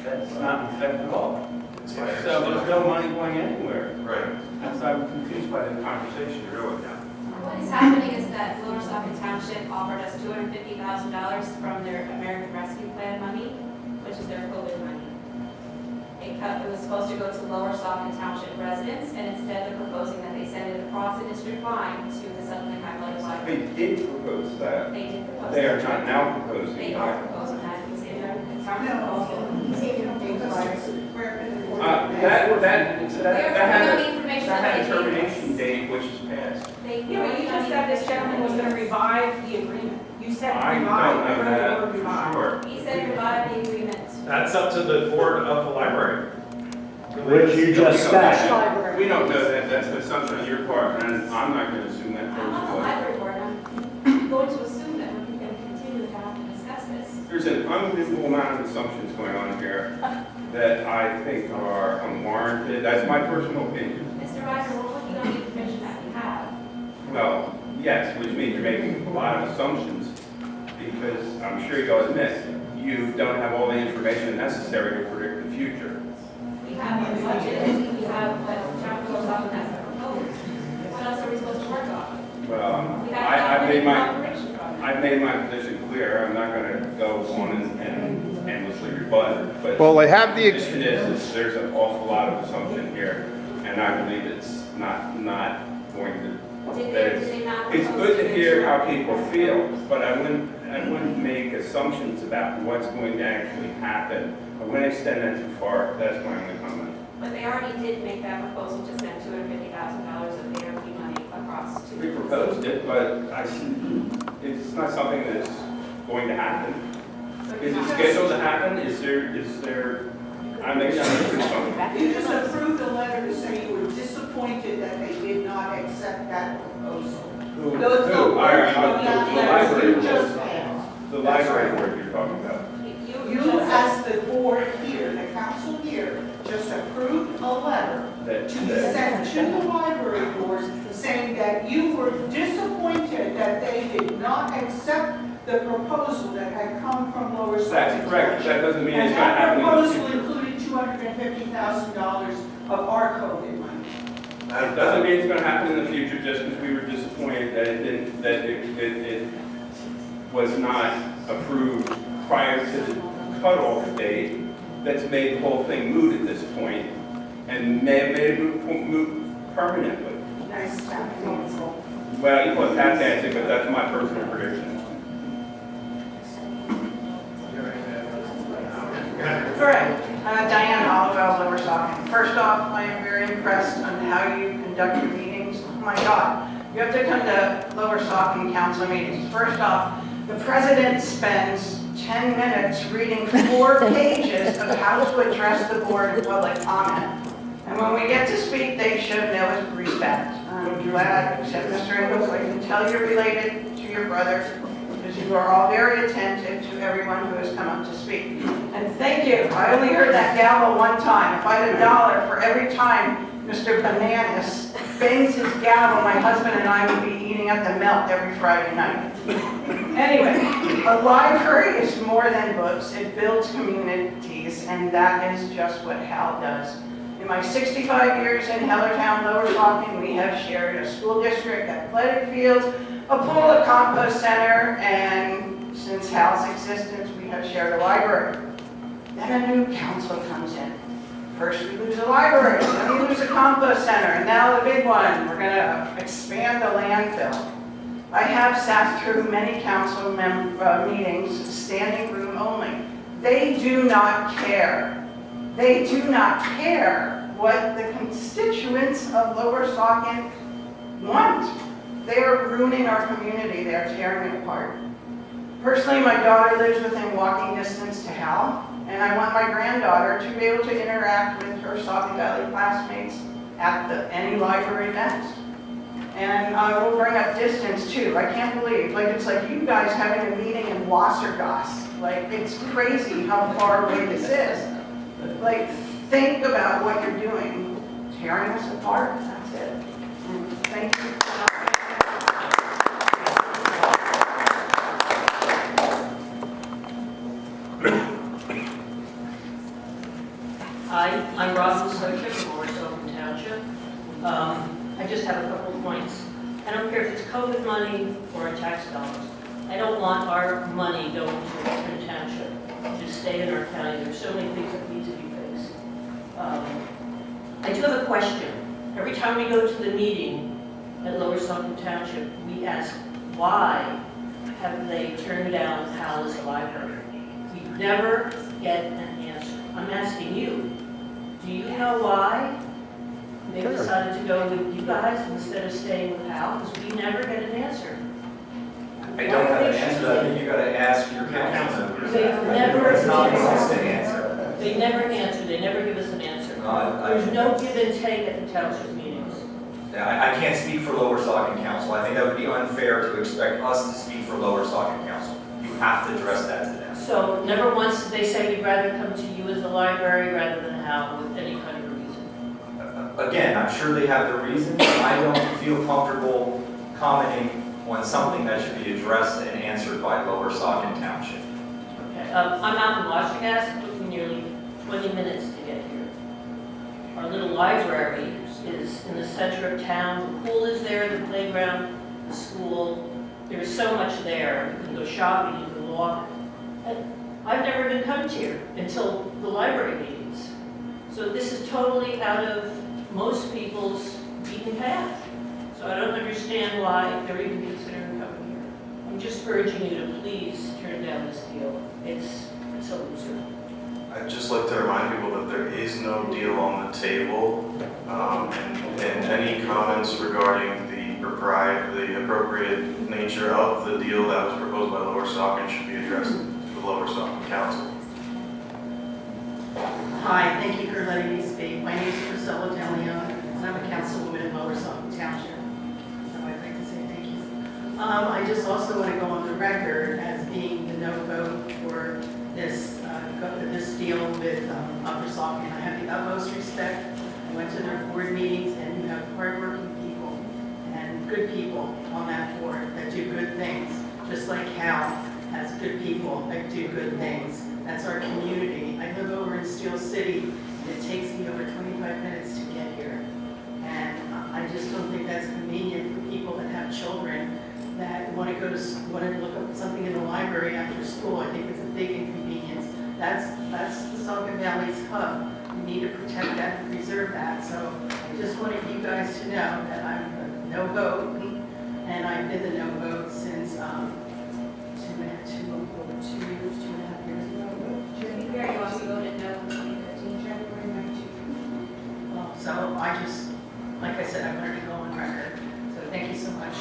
that's not in effect at all. It's So my there's understanding. no money going anywhere. Right. That's, I'm confused by the conversation, really. What is happening is that Lower Saucon Township offered us $250,000 from their American Rescue Plan money, which is their COVID money. It was supposed to go to Lower Saucon Township residents, and instead they're proposing that they send it across the district line to the Southern Lehigh Public Library. They did propose that. They did propose. They are that. not now proposing They that. are proposing that, it's in their, it's on their proposal. That had a termination date, which is passed. Yeah, but you just said this gentleman was gonna revive the agreement. You said I don't revive, know you heard the that word for revive. sure. He said revive the agreement. That's up to the board of the library. Which you just stated. We don't know that, that's an assumption on your part, and I'm not gonna assume that I'm on the goes library board, I'm going to assume that we're going to continue to have to discuss this. There's an unbelievable amount of assumptions going on here that I think are unwarranted. That's my personal opinion. Mr. Ryder, we're looking on the information that we have. Well, yes, which means you're making a lot of assumptions, because I'm sure you'll admit, you don't have all the information necessary to predict the future. We have a budget, we have what Chancellor Sullivan has proposed. What else are we supposed to work on? Well, We have I've operation project. made my position clear. I'm not gonna go on and endlessly rebut it, but. Well, they have the ex- position is there's an awful lot of assumption here, and I believe it's not going to. Did they not It's propose good to to hear ensure- how people feel, but I wouldn't make assumptions about what's going to actually happen. I wouldn't extend that too far. That's my only comment. But they already did make that proposal to send $250,000 of ARP money across to. We proposed it, but it's not something that's going to happen. Is it scheduled to happen? Is there, I make that. You just approved a letter to say you were disappointed that they did not accept that proposal. Who? Those are All right, words the from that library letter you board. just passed. The library board you're talking about. You as the board here, the council here, just approved a letter That- to be that- sent to the library board saying that you were disappointed that they did not accept the proposal that had come from Lower Saucon. That's correct, that doesn't mean it's And gonna that happen in the proposal future. included $250,000 of our COVID money. It doesn't mean it's gonna happen in the future, just because we were disappointed that it didn't, that it was not approved prior to the cutoff date. That's made the whole thing moot at this point, and may have made it moot permanently. Nice tap dancing. Well, you call it tap dancing, but that's my personal prediction. Correct. Diane Hollowell, Lower Saucon. First off, I am very impressed on how you conduct your meetings. Oh my God, you have to come to Lower Saucon council meetings. First off, the president spends 10 minutes reading 4 pages of how to address the board in public comment. And when we get to speak, they show no respect. I'm glad, except Mr. Ingles, I can tell you're related to your brother, because you are all very attentive to everyone who has come up to speak. And thank you. I only heard that gavel one time. If I had $1 for every time Mr. Bananas bangs his gavel, my husband and I would be eating at the Melt every Friday night. Anyway, a library is more than books. It builds communities, and that is just what Hal does. In my 65 years in Hellertown, Lower Saucon, we have shared a school district, athletic fields, a pool, a compost center, and since Hal's existence, we have shared a library. Then a new council comes in. First we lose a library, then we lose a compost center, and now the big one, we're gonna expand the landfill. I have sat through many council meetings, standing room only. They do not care. They do not care what the constituents of Lower Saucon want. They are ruining our community. They are tearing it apart. Personally, my daughter lives within walking distance to Hal, and I want my granddaughter to be able to interact with her Saucon Valley classmates at any library event. And I will bring up distance too. I can't believe, it's like you guys having a meeting in Wassergasse. Like, it's crazy how far away this is. Like, think about what you're doing, tearing us apart. That's it. And thank you. Hi, I'm Roslyn Socha from Lower Saucon Township. I just have a couple of points. I don't care if it's COVID money or our tax dollars. I don't want our money going to Saucon Township to stay in our county. There's so many things that need to be fixed. I do have a question. Every time we go to the meeting at Lower Saucon Township, we ask, why have they turned down Hal as a library? We never get an answer. I'm asking you, do you know why they decided to go with you guys instead of staying with Hal? Because we never get an answer. I don't have an answer. I think you gotta ask your council members. They've never It's not answered. an answer. They never answer. They never give us an answer. I- There's no give and take at the township meetings. Yeah, I can't speak for Lower Saucon Council. I think that would be unfair to expect us to speak for Lower Saucon Council. You have to address that to them. So never once did they say we'd rather come to you as a library rather than Hal with any kind of a reason. Again, I'm sure they have their reasons. I don't feel comfortable commenting on something that should be addressed and answered by Lower Saucon Township. Okay. I'm out in Wassergasse. It took me nearly 20 minutes to get here. Our little library is in the center of town. The pool is there, the playground, the school. There's so much there. You can go shopping, you can walk. And I've never even come here until the library meetings. So this is totally out of most people's beaten path. So I don't understand why they're even considering coming here. I'm just urging you to please turn down this deal. It's a loser. I'd just like to remind people that there is no deal on the table, and any comments regarding the appropriate nature of the deal that was proposed by Lower Saucon should be addressed to the Lower Saucon Council. Hi, thank you for letting me speak. My name is Priscilla DeLeon, and I'm a councilwoman in Lower Saucon Township. So I'd like to say thank you. I just also want to go on the record as being the no vote for this deal with Upper Saucon. I have the utmost respect. I went to their board meetings, and you have hardworking people and good people on that board that do good things, just like Hal has good people that do good things. That's our community. I live over in Steel City, and it takes me over 25 minutes to get here. And I just don't think that's convenient for people that have children that want to look up something in the library after school. I think it's a big inconvenience. That's the Saucon Valley's hub. We need to protect that and preserve that. So I just wanted you guys to know that I'm a no vote, and I've been the no vote since 2.5 years ago. Very also voted no in 2015, January 19. Well, so I just, like I said, I wanted to go on record. So thank you so much.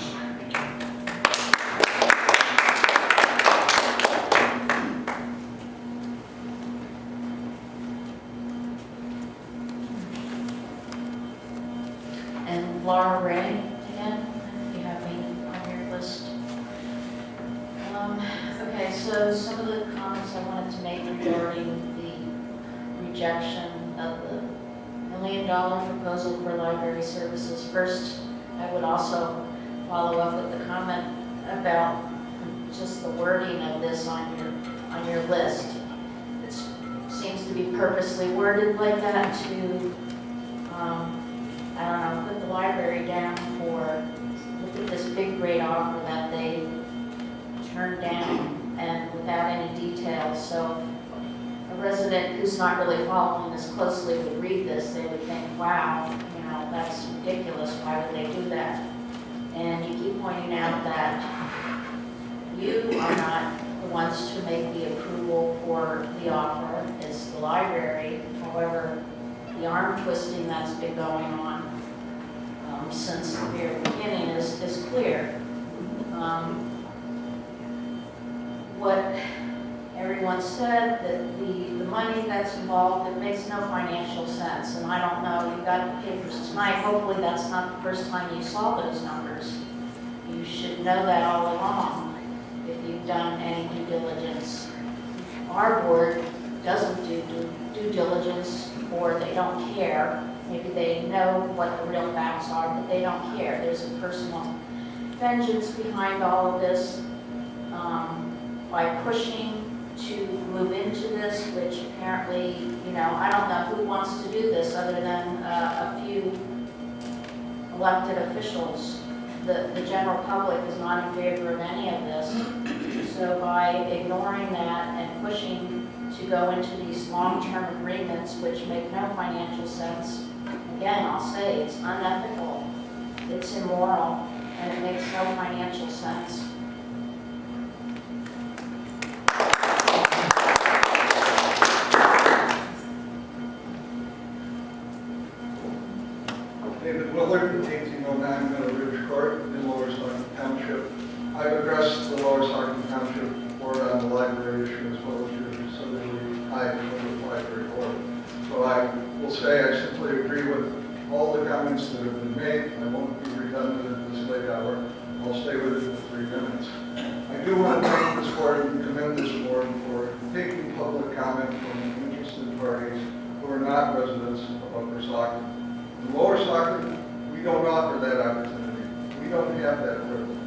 And Laura Ray, again, if you have me on your list. Okay, so some of the comments I wanted to make regarding the rejection of the $1 million proposal for library services. First, I would also follow up with the comment about just the wording of this on your list. It seems to be purposely worded like that to, I don't know, put the library down for, look at this big great offer that they turned down and without any details. So a resident who's not really following this closely would read this, they would think, wow, you know, that's ridiculous, why would they do that? And you keep pointing out that you are not the ones to make the approval for the offer, it's the library. However, the arm twisting that's been going on since the very beginning is clear. What everyone said, that the money that's involved, it makes no financial sense. And I don't know, you got the papers tonight, hopefully that's not the first time you saw those numbers. You should know that all along if you've done any due diligence. Our board doesn't do due diligence, or they don't care. Maybe they know what the real facts are, but they don't care. There's a personal vengeance behind all of this. By pushing to move into this, which apparently, you know, I don't know who wants to do this other than a few elected officials. The general public is not in favor of any of this. So by ignoring that and pushing to go into these long-term agreements, which make no financial sense, again, I'll say it's unethical, it's immoral, and it makes no financial sense. David Willard, 1809 Meadow Ridge Court in Lower Saucon Township. I've addressed the Lower Saucon Township Board on the library issue as well as your subsidiary the library board. So I will say I simply agree with all the comments that have been made. I won't be redundant at this late hour. I'll stay within the 3 minutes. I do want to thank this board and commend this board for taking public comment from interested parties who are not residents of Upper Saucon. In Lower Saucon, we don't offer that opportunity. We don't have that privilege.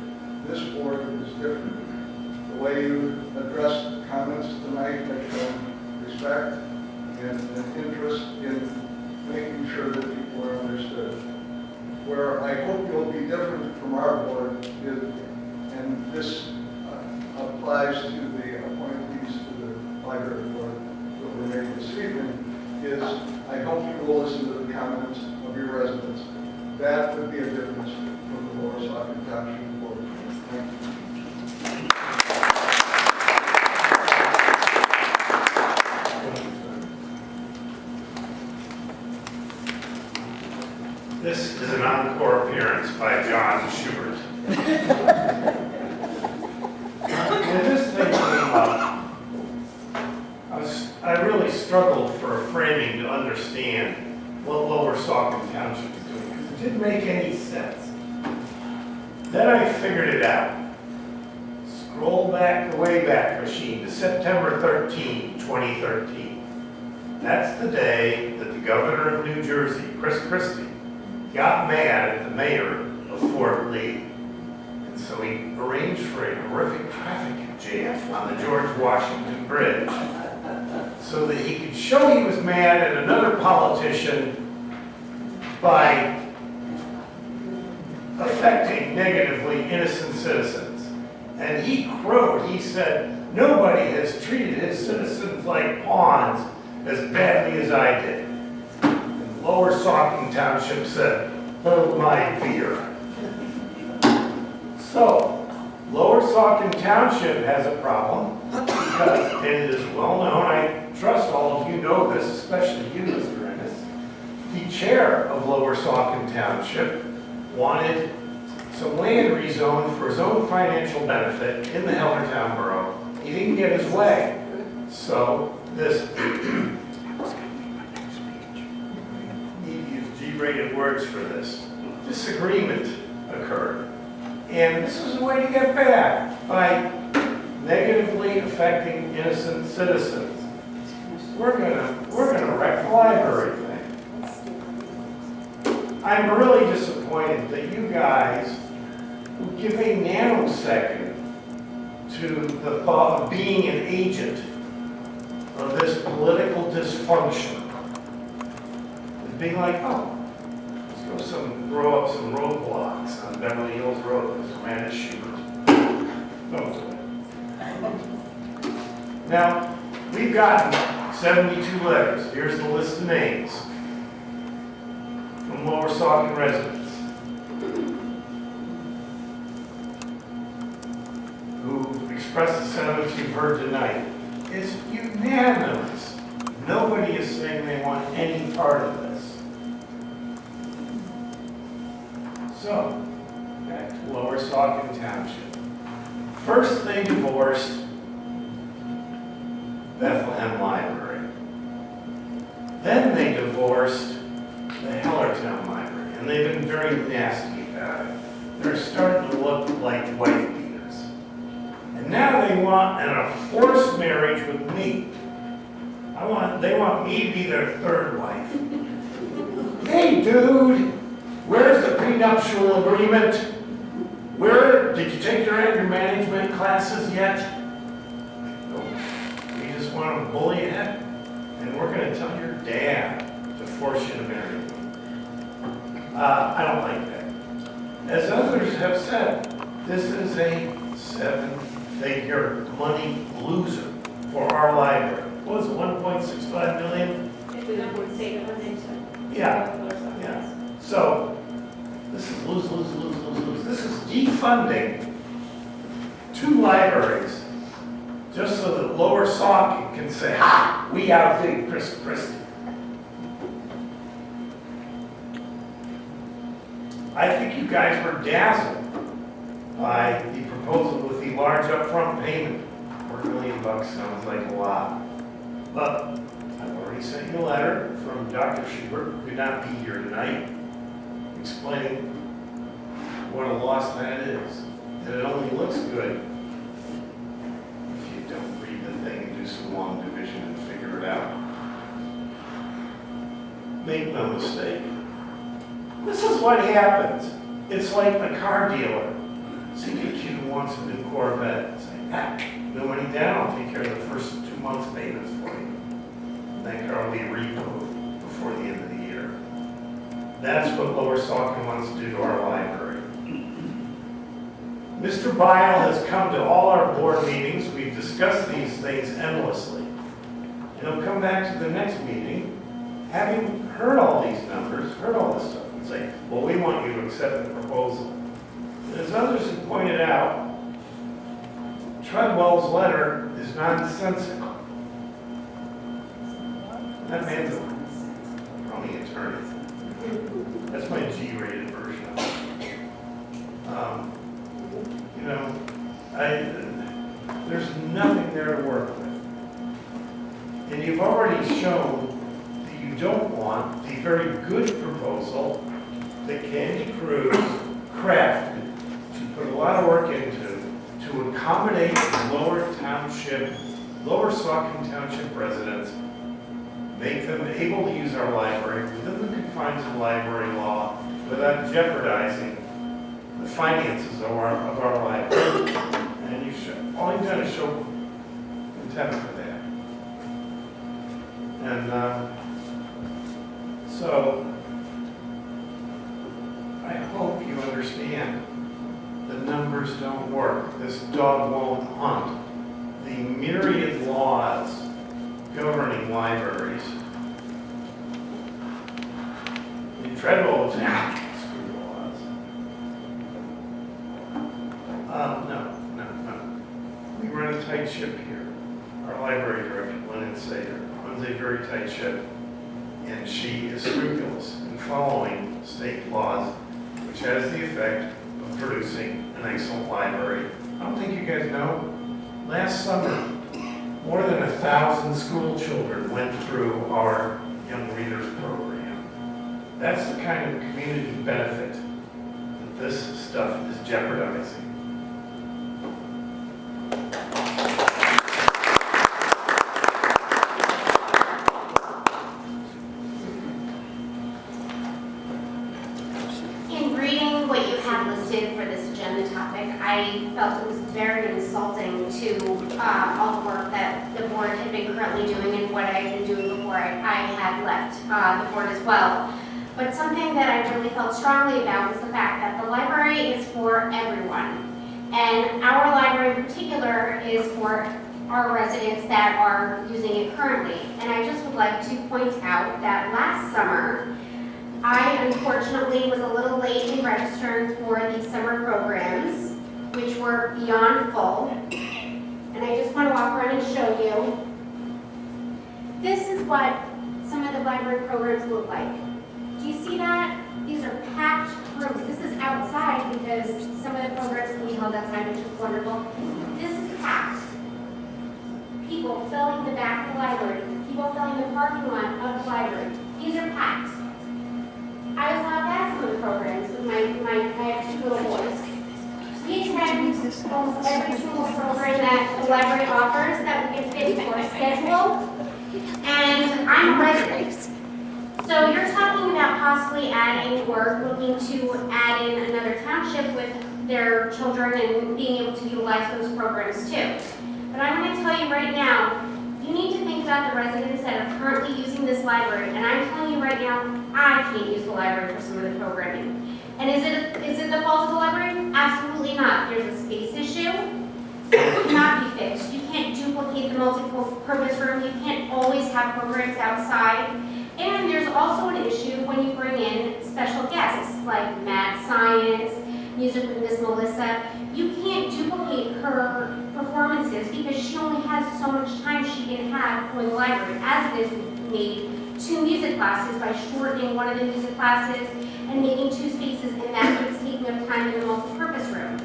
This board is different. The way you addressed comments tonight has shown respect and interest in making sure that people are understood. Where I hope you'll be different from our board is, and this applies to the appointees to the library board that were made this evening, is I hope you will listen to the comments of your residents. That would be a difference from the Lower Saucon Township Board. Thank you. This is an encore appearance by John Schubert. When this thing came up, I really struggled for a framing to understand what Lower Saucon Township is doing, because it didn't make any sense. Then I figured it out. Scroll back the Wayback Machine to September 13, 2013. That's the day that the governor of New Jersey, Chris Christie, got mad at the mayor of Fort Lee. And so he arranged for a horrific traffic jam on the George Washington Bridge so that he could show he was mad at another politician by affecting negatively innocent citizens. And he crowed, he said, nobody has treated his citizens like pawns as badly as I did. And Lower Saucon Township said, hold my beer. So, Lower Saucon Township has a problem because, and it is well known, I trust all of you know this, especially you, Mr. Ennis. The chair of Lower Saucon Township wanted some land rezoned for his own financial benefit in the Hellertown borough. He didn't get his way. So this, need to use G-rated words for this, disagreement occurred. And this was a way to get back by negatively affecting innocent citizens. We're gonna wreck the library thing. I'm really disappointed that you guys who give a nanosecond to the thought of being an agent of this political dysfunction. And being like, oh, let's go throw up some roadblocks on Beverly Hills Road, as Amanda Schubert. Don't do it. Now, we've gotten 72 letters. Here's the list of names from Lower Saucon residents who expressed the sentiments you've heard tonight. It's unanimous. Nobody is saying they want any part of this. So, back to Lower Saucon Township. First, they divorced Bethlehem Library. Then they divorced the Hellertown Library, and they've been very nasty about it. They're starting to look like wife beaters. And now they want a forced marriage with me. They want me to be their third wife. Hey, dude, where's the prenuptial agreement? Did you take your anger management classes yet? Nope. You just want to bully ahead? And we're going to tell your dad to force you to marry me. I don't like that. As others have said, this is a 7-figure money loser for our library. What was it, 1.65 million? If we don't want to say it, I think so. Yeah. So, this is lose, lose, lose, lose, lose. This is defunding 2 libraries just so that Lower Saucon can say, ha, we outdid Chris Christie. I think you guys were dazzled by the proposal with the large upfront payment. $250 million sounds like a lot. But I've already sent you a letter from Dr. Schubert, who could not be here tonight, explaining what a loss that is. And it only looks good if you don't read the thing and do some long division and figure it out. Make no mistake. This is what happens. It's like a car dealer. See a kid who wants a new Corvette. Say, no money down, I'll take care of the first 2 months' payments for you. That car will be repoed before the end of the year. That's what Lower Saucon wants to do to our library. Mr. Bile has come to all our board meetings. We've discussed these things endlessly. And he'll come back to the next meeting, having heard all these numbers, heard all this stuff, and say, well, we want you to accept the proposal. And as others have pointed out, Treadwell's letter is nonsensical. That man's a crony attorney. That's my G-rated version of it. There's nothing there to work with. And you've already shown that you don't want the very good proposal that Candi Kruze crafted, she put a lot of work into, to accommodate Lower Saucon Township residents, make them able to use our library within the confines of library law without jeopardizing the finances of our library. And all you've got to show intent for that. And so I hope you understand the numbers don't work. This dog won't hunt. The myriad laws governing libraries. You try to always screw the laws. No. We run a tight ship here. Our library director, Lynn Sater, runs a very tight ship, and she is scrupulous in following state laws, which has the effect of producing an excellent library. I don't think you guys know, last summer, more than 1,000 school children went through our Young Readers program. That's the kind of community benefit that this stuff is jeopardizing. In reading what you had listed for this agenda topic, I felt it was very insulting to all the work that the board had been currently doing and what I had been doing before I had left the board as well. But something that I really felt strongly about was the fact that the library is for everyone. And our library in particular is for our residents that are using it currently. And I just would like to point out that last summer, I unfortunately was a little late in registering for the summer programs, which were beyond full. And I just want to walk around and show you. This is what some of the library programs look like. Do you see that? These are packed rooms. This is outside because some of the programs can be held outside, which is wonderful. This is packed. People filling the back of the library. People filling the parking lot of the library. These are packed. I was allowed to ask some of the programs with I have two little boys. We attend almost every single program that the library offers that we can fit into our schedule. And I'm a resident. So you're talking about possibly adding or looking to add in another township with their children and being able to utilize those programs too. But I'm going to tell you right now, you need to think about the residents that are currently using this library. And I'm telling you right now, I can't use the library for some of the programming. And is it the fault of the library? Absolutely not. There's a space issue that cannot be fixed. You can't duplicate the multi-purpose room. You can't always have programs outside. And there's also an issue when you bring in special guests like Mad Science, Music with Miss Melissa. You can't duplicate her performances because she only has so much time she can have for the library. As it is, we made 2 music classes by shortening one of the music classes and making 2 spaces, and that's what's taking up time in the multi-purpose room.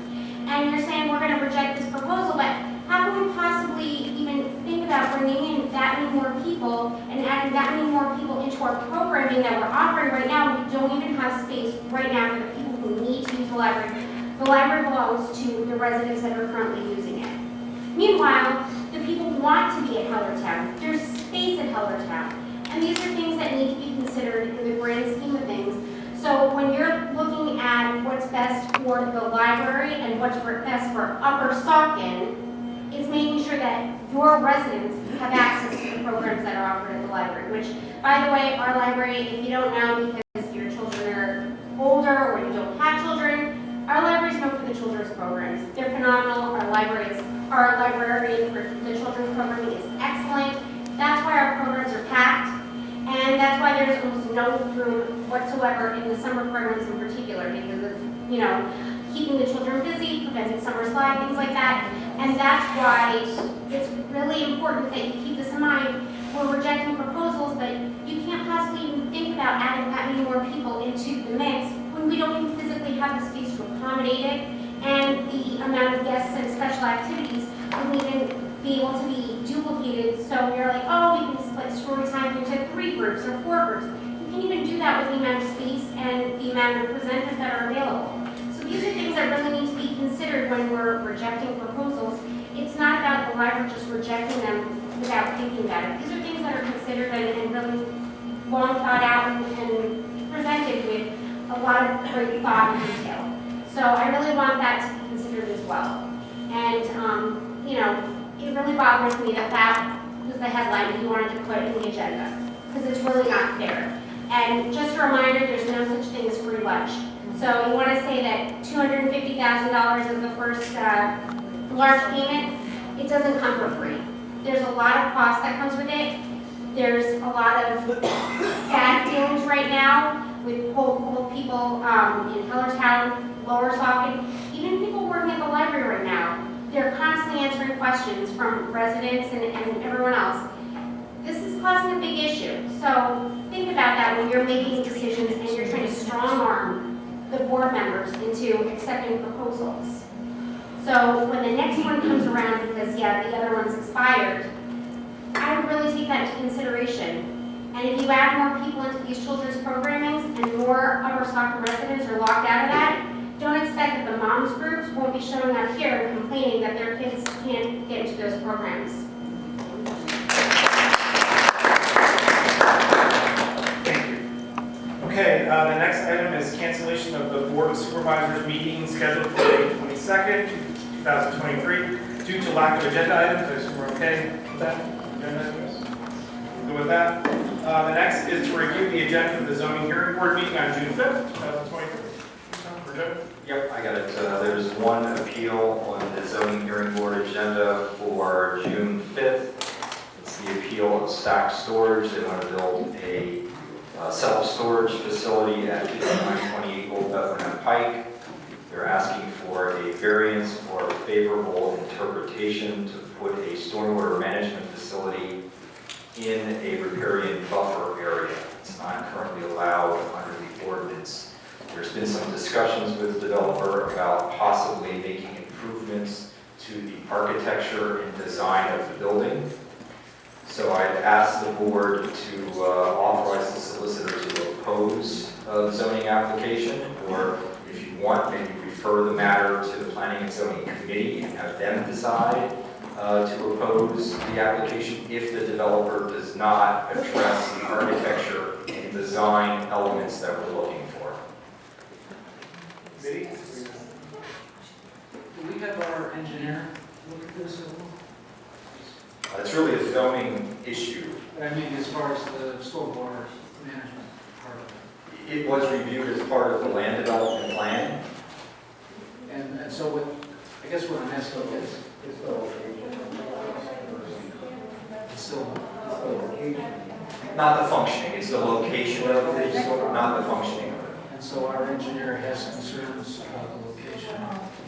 And you're saying we're going to reject this proposal, but how can we possibly even think about bringing in that many more people and adding that many more people into our programming that we're offering right now? We don't even have space right now for the people who need to use the library. The library belongs to the residents that are currently using it. Meanwhile, the people want to be at Hellertown. There's space at Hellertown. And these are things that need to be considered in the grand scheme of things. So when you're looking at what's best for the library and what's best for Upper Saucon, it's making sure that your residents have access to the programs that are offered at the library, which, by the way, our library, if you don't know because your children are older or you don't have children, our library is known for the children's programs. They're phenomenal. Our librarian for the children's programming is excellent. That's why our programs are packed, and that's why there's almost no room whatsoever in the summer programs in particular because of, keeping the children busy, preventing summer slide, things like that. And that's why it's really important that you keep this in mind. We're rejecting proposals, but you can't possibly even think about adding that many more people into the mix when we don't even physically have the space to accommodate it, and the amount of guests and special activities wouldn't even be able to be duplicated. So we're like, oh, we can split story time into 3 groups or 4 groups. You can't even do that with the amount of space and the amount of presenters that are available. So these are things that really need to be considered when we're rejecting proposals. It's not about the library just rejecting them without out thinking about it. These are things that are considered and really long thought out and presented with a lot of great thought and detail. So I really want that to be considered as well. And, you know, it really bothers me that that was the headline that you wanted to put in the agenda, because it's really not fair. And just a reminder, there's no such thing as free lunch. So you want to say that $250,000 is the first large payment? It doesn't come for free. There's a lot of cost that comes with it. There's a lot of bad feelings right now with people in Hellertown, Lower Saucon, even people working at the library right now. They're constantly answering questions from residents and everyone else. This is causing a big issue. So think about that when you're making decisions and you're trying to strong arm the board members into accepting proposals. So when the next one comes around, because yeah, the other one's expired, I would really take that into consideration. And if you add more people into these children's programmings and more Upper Saucon residents are locked out of that, don't expect that the moms groups won't be showing up here and complaining that their kids can't get into those programs. Thank you. Okay, the next item is cancellation of the Board of Supervisors meeting scheduled for May 22nd, 2023, due to lack of agenda items. I assume we're okay with that? Agenda items? Good with that? The next is to review the agenda for the zoning hearing board meeting on June 5th, 2023. For Joe? Yep, I got it. There's one appeal on the zoning hearing board agenda for June 5th. It's the appeal of Stack Storage. They want to build a self-storage facility at 5928 Old Bethlehem Pike. They're asking for a variance or favorable interpretation to put a stormwater management facility in a riparian buffer area. It's not currently allowed under the ordinance. There's been some discussions with the developer about possibly making improvements to the architecture and design of the building. So I'd ask the board to authorize the solicitor to oppose the zoning application, or if you want, maybe refer the matter to the Planning and Zoning Committee and have them decide to oppose the application if the developer does not address the architecture and design elements that we're looking for. Do we have our engineer look at this at all? It's really a zoning issue. I mean, as far as the stormwater management part of it. It was reviewed as part of the land development plan. And so what, I guess what I'm asking is, it's still Not the functioning, it's the location of the storm, not the functioning of it. and so our engineer has concerns about the location.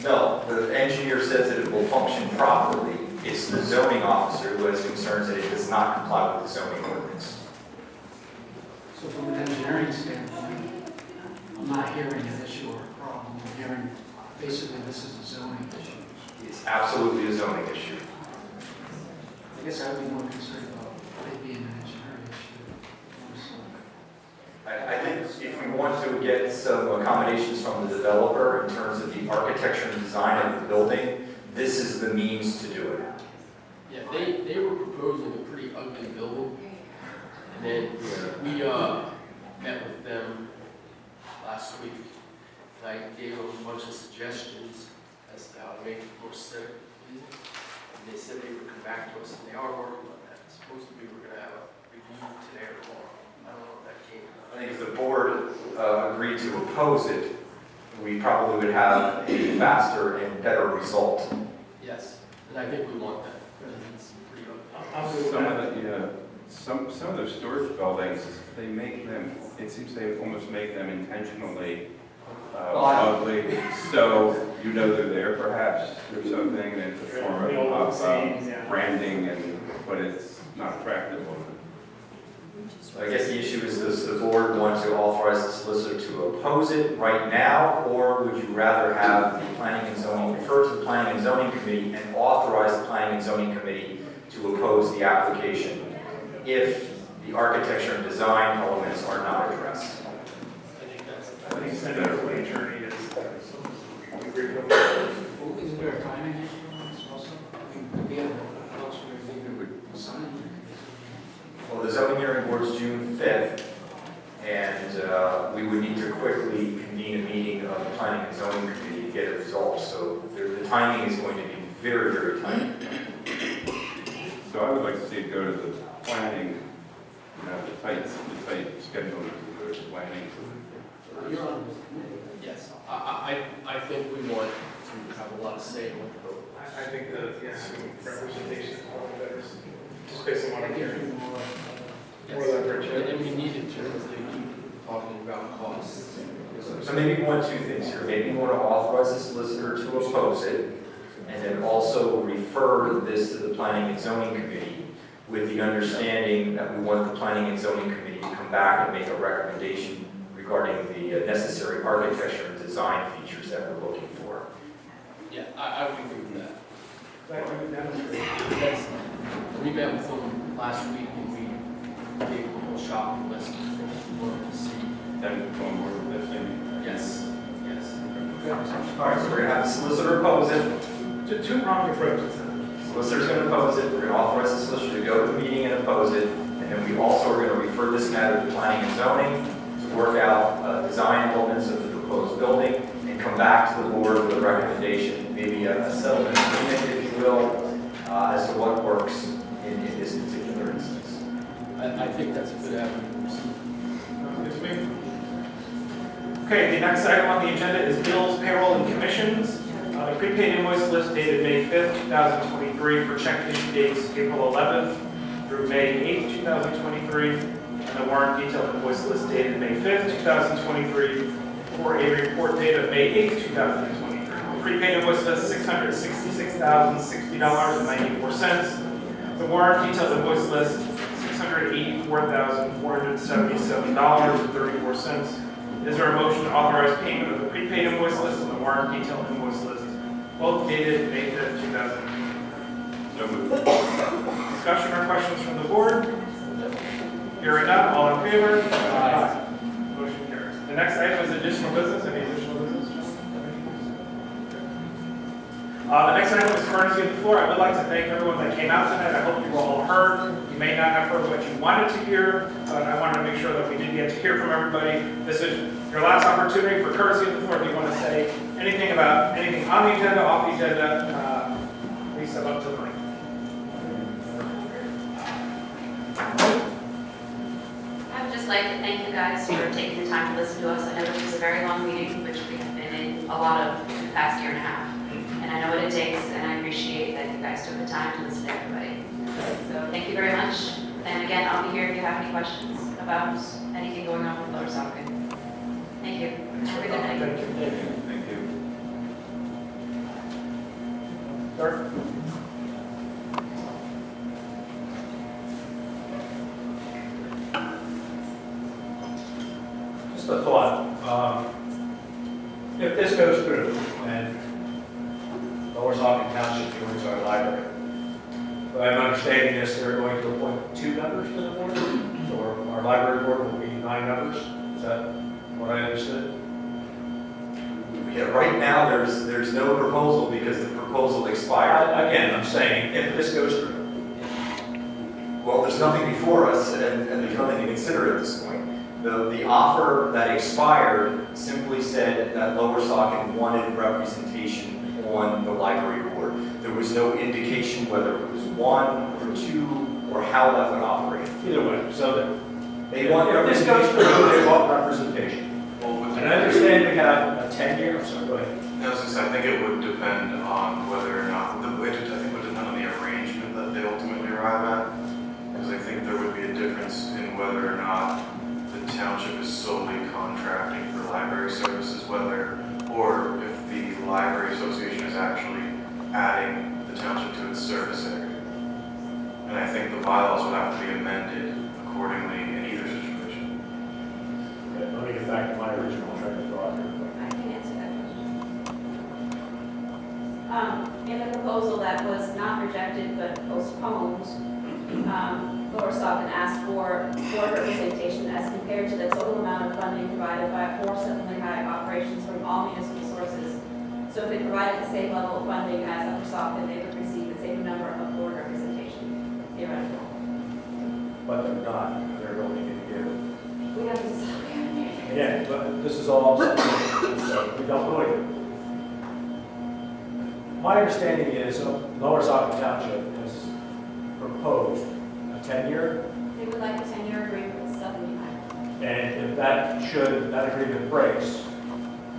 No, the engineer says that it will function properly. It's the zoning officer who has concerns that it does not comply with the zoning ordinance. So from an engineering standpoint, I'm not hearing an issue or a problem. I'm hearing basically this is a zoning issue. It's absolutely a zoning issue. I guess I would be more concerned about it being an engineering issue. I think if we want to get some accommodations from the developer in terms of the architecture and design of the building, this is the means to do it. Yeah, they were proposing a pretty ugly building, and then we met with them last week, and I gave them a bunch of suggestions as to how to make it more aesthetic pleasing, and they said they would come back to us, and they are working on that. Supposedly we were going to have a review today or tomorrow. I don't know if that came. I think if the board agreed to oppose it, we probably would have a faster and better result. Yes, and I think we want that. It's pretty ugly. Some of the storage buildings, they make them, it seems they almost make them intentionally ugly, so you know they're there perhaps, or something, and it's a form of branding, but it's not attractive. So I guess the issue is, does the board want to authorize the solicitor to oppose it right now, or would you rather have the planning and zoning, refer to the planning and zoning committee and authorize the planning and zoning committee to oppose the application if the architecture and design elements are not addressed? I think sending it to the attorney is. Isn't there a timing issue on this also? I mean, we have a, else we would sign. hearing board's June 5th, and we would need to quickly convene a meeting of the planning and zoning committee to get it resolved. So the timing is going to be very, very tight. So I would like to see it go to the planning, the tight schedule to go to planning. You're on this committee. Yes, I think we want to have a lot of say in what the vote. I think that, representation is probably better, just based on what I'm hearing. More leverage. And we need it to, because they keep talking about costs. So maybe one, two things here. Maybe you want to authorize the solicitor to oppose it, and then also refer this to the planning and zoning committee with the understanding that we want the planning and zoning committee to come back and make a recommendation regarding the necessary architecture and design features that we're looking for. Yeah, I would agree with that. That's, we met with them last week and we gave them a whole shopping list of things we wanted to see. Then go on board with this, maybe? Yes, yes. All right, so we're going to have the solicitor oppose it. Two wrong approaches. Solicitor's going to oppose it. We're going to authorize the solicitor to go to the meeting and oppose it. And then we also are going to refer this matter to planning and zoning to work out design elements of the proposed building and come back to the board with a recommendation, maybe a settlement agreement, if you will, as to what works in this particular instance. I think that's a good avenue. Good to me. Okay, the next item on the agenda is bills, payroll, and commissions. The prepaid invoice list dated May 5th, 2023 for check issue dates April 11th through May 8th, 2023. And the warrant detailed invoice list dated May 5th, 2023 for a report date of May 8th, 2023. The prepaid invoice list $666,060.94. The warrant detailed invoice list $684,477.34. Is there a motion to authorize payment of the prepaid invoice list and the warrant detailed invoice list, both dated May 5th, 2023? So moved. Discussion or questions from the board? Hearing none, all in favor? Aye. Motion carries. The next item is additional business. Any additional business? The next item is courtesy of the floor. I would like to thank everyone that came out tonight. I hope you all heard. You may not have heard what you wanted to hear, but I wanted to make sure that we did get to hear from everybody. This is your last opportunity for courtesy of the floor. If you want to say anything about anything on the agenda, off the agenda, please step up to the mic. I would just like to thank you guys for taking the time to listen to us. I know this was a very long meeting, which we've been in a lot of the past year and a half. And I know what it takes, and I appreciate that you guys took the time to listen to everybody. So thank you very much. And again, I'll be here if you have any questions about anything going on with Lower Saucon. Thank you. Have a good night. Thank you. Thank you. Sir? Just a thought. If this goes through and Lower Saucon Township joins our library, if I'm understanding this, they're going to appoint 2 members to the board, or our library board will be 9 members. Is that what I understood? Yeah, right now, there's no proposal because the proposal expired. Again, I'm saying, if this goes through. Well, there's nothing before us, and there's nothing to consider at this point. The offer that expired simply said that Lower Saucon wanted representation on the library board. There was no indication whether it was 1 or 2 or how that would operate. Either way, so that They want if this goes through, they want representation. And I understand we have a 10-year, so go ahead. No, since I think it would depend on whether or not, I think it would depend on the arrangement that they ultimately arrive at. Because I think there would be a difference in whether or not the township is solely contracting for library services, or if the library association is actually adding the township to its service area. And I think the bylaws would have to be amended accordingly in either situation. Okay, let me get back to my original train of thought here. I can answer that question. In the proposal that was not rejected but postponed, Lower Saucon asked for board representation as compared to the total amount of funding provided by 4 Suddenly High operations from all municipal sources. So if they provided the same level of funding as Upper Saucon, they would receive the same number of board representation, theoretically. But what they're not, they're going to give. We have to decide. Again, but this is all something that we don't really do. My understanding is Lower Saucon Township has proposed a 10-year, They would like a 10-year agreement with 75. and if that agreement breaks,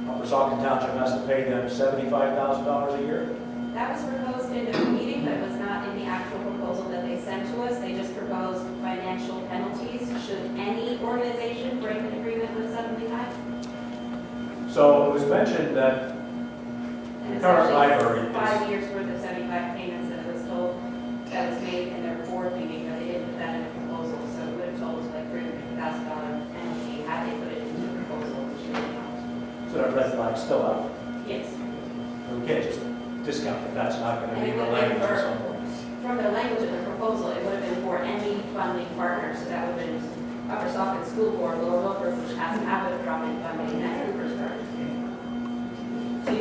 Upper Saucon Township has to pay them $75,000 a year. That was proposed in the meeting, but it was not in the actual proposal that they sent to us. They just proposed financial penalties should any organization break an agreement with 75. So it was mentioned that And the it's current actually library 5 is, years worth of 75 payments that it was told, that was made in their board meeting, but they didn't put that in the proposal. So it would have told us like $350,000 penalty had they put it into the proposal, which they did not. so that red flag's still out. Yes. We can't just discount that that's not going to And be it the would have been language or for- something. From the language of the proposal, it would have been for any funding partner, so that would have been Upper Saucon School Board, Lower Milford, which has to have a drop in funding, and that's the first part. So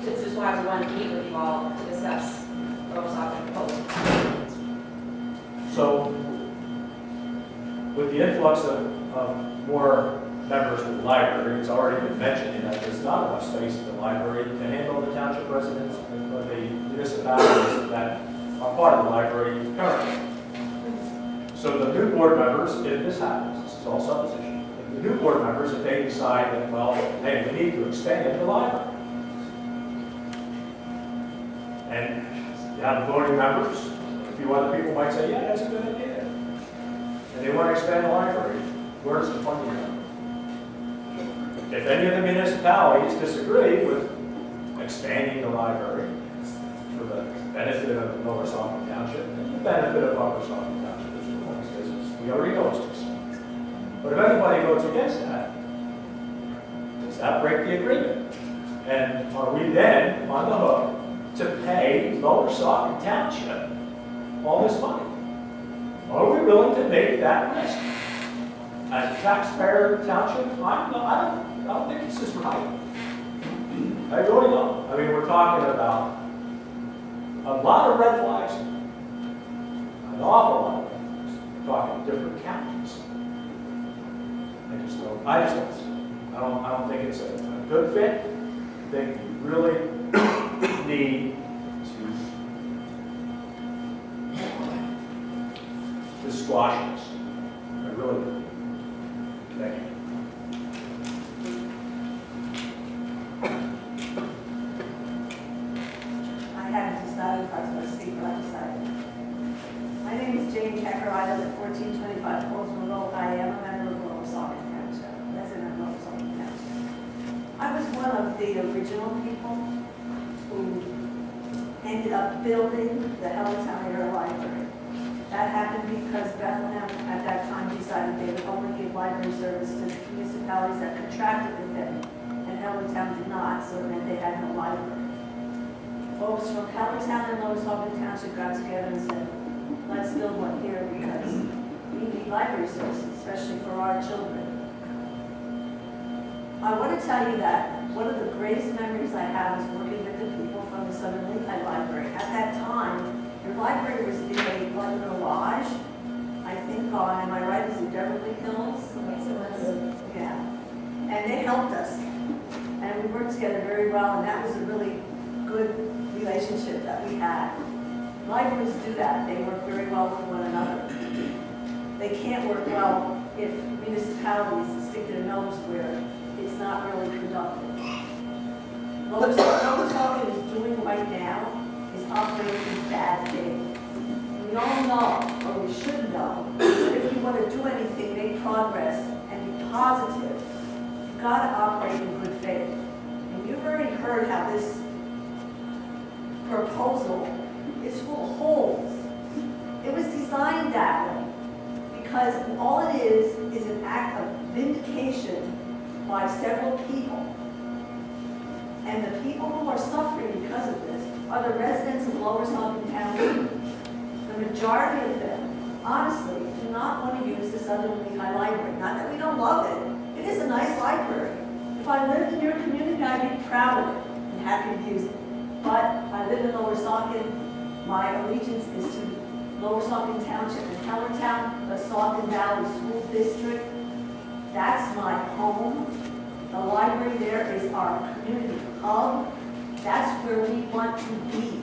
this is why we wanted to meet with you all to discuss Lower Saucon proposal. So with the influx of more members of the library, it's already been mentioned that there's not enough space in the library to handle the township residents and the municipalities that are part of the library currently. So the new board members, if this happens, this is all supposition, if the new board members, if they decide that, well, hey, we need to expand the library. And you have the voting members, a few other people might say, yeah, that's a good idea. And they want to expand the library, where's the funding come? If any of the municipalities disagree with expanding the library for the benefit of Lower Saucon Township and the benefit of Upper Saucon Township, which is one business, we already know it's too small. But if anybody votes against that, does that break the agreement? And are we then on the hook to pay Lower Saucon Township all this money? Are we willing to make that risk? As a taxpayer township, I don't think this is right. I really don't. I mean, we're talking about a lot of red flags, an awful lot of red flags. We're talking different counties. I just don't see it. I don't think it's a good fit. I think we really need to squash this. I really do. Thank you. I hadn't decided if I was going to speak, but I decided. My name is Jane Kecker. I live at 1425 Colesville Road. I am a member of Lower Saucon Township, resident of Lower Saucon Township. I was one of the original people who ended up building the Helltown Area Library. That happened because Bethlehem at that time decided they would only give library service to municipalities that contracted with them, and Helltown did not, so it meant they had no library. Folks from Helltown and Lower Saucon Township got together and said, let's build one here because we need library services, especially for our children. I want to tell you that one of the greatest memories I have is working with the people from the Southern Lehigh Library. At that time, your library was near a garage, I think on, am I right, is it Beverly Hills? Yes, it was. Yeah. And they helped us. And we worked together very well, and that was a really good relationship that we had. Libraries do that. They work very well with one another. They can't work well if municipalities stick their nose where it's not really productive. Lower Saucon is doing right now is operating bad faith. We all know, or we should know, that if you want to do anything, make progress, and be positive, you've got to operate in good faith. And you've already heard how this proposal is full of holes. It was designed that way because all it is an act of vindication by several people. And the people who are suffering because of this are the residents of Lower Saucon Township. The majority of them, honestly, do not want to use the Southern Lehigh Library. Not that we don't love it. It is a nice library. If I lived in your community, I'd be proud of it and happy to use it. But I live in Lower Saucon. My allegiance is to Lower Saucon Township and Hellertown, the Saucon Valley School District. That's my home. The library there is our community hub. That's where we want to be.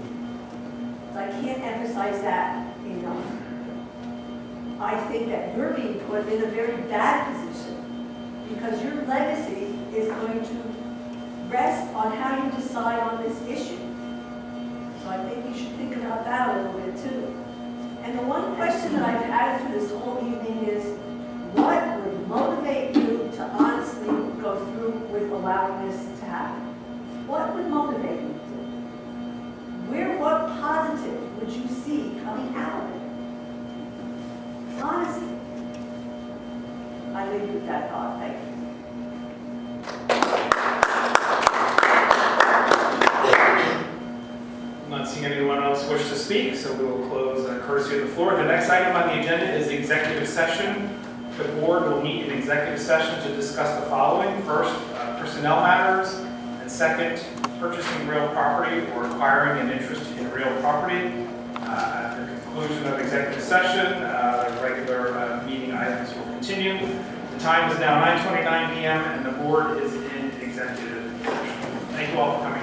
So I can't emphasize that enough. I think that you're being put in a very bad position because your legacy is going to rest on how you decide on this issue. So I think you should think about that a little bit too. And the one question that I've had through this whole evening is, what would motivate you to honestly go through with allowing this to happen? What would motivate you to? What positive would you see coming out of it? Honestly. I leave you with that thought. Thank you. I'm not seeing anyone else wish to speak, so we will close courtesy of the floor. The next item on the agenda is the executive session. The board will meet in executive session to discuss the following. First, personnel matters, and second, purchasing real property or acquiring an interest in real property. At the conclusion of executive session, the regular meeting items will continue. The time is now 9:29 p.m. and the board is in executive session. Thank you all for coming.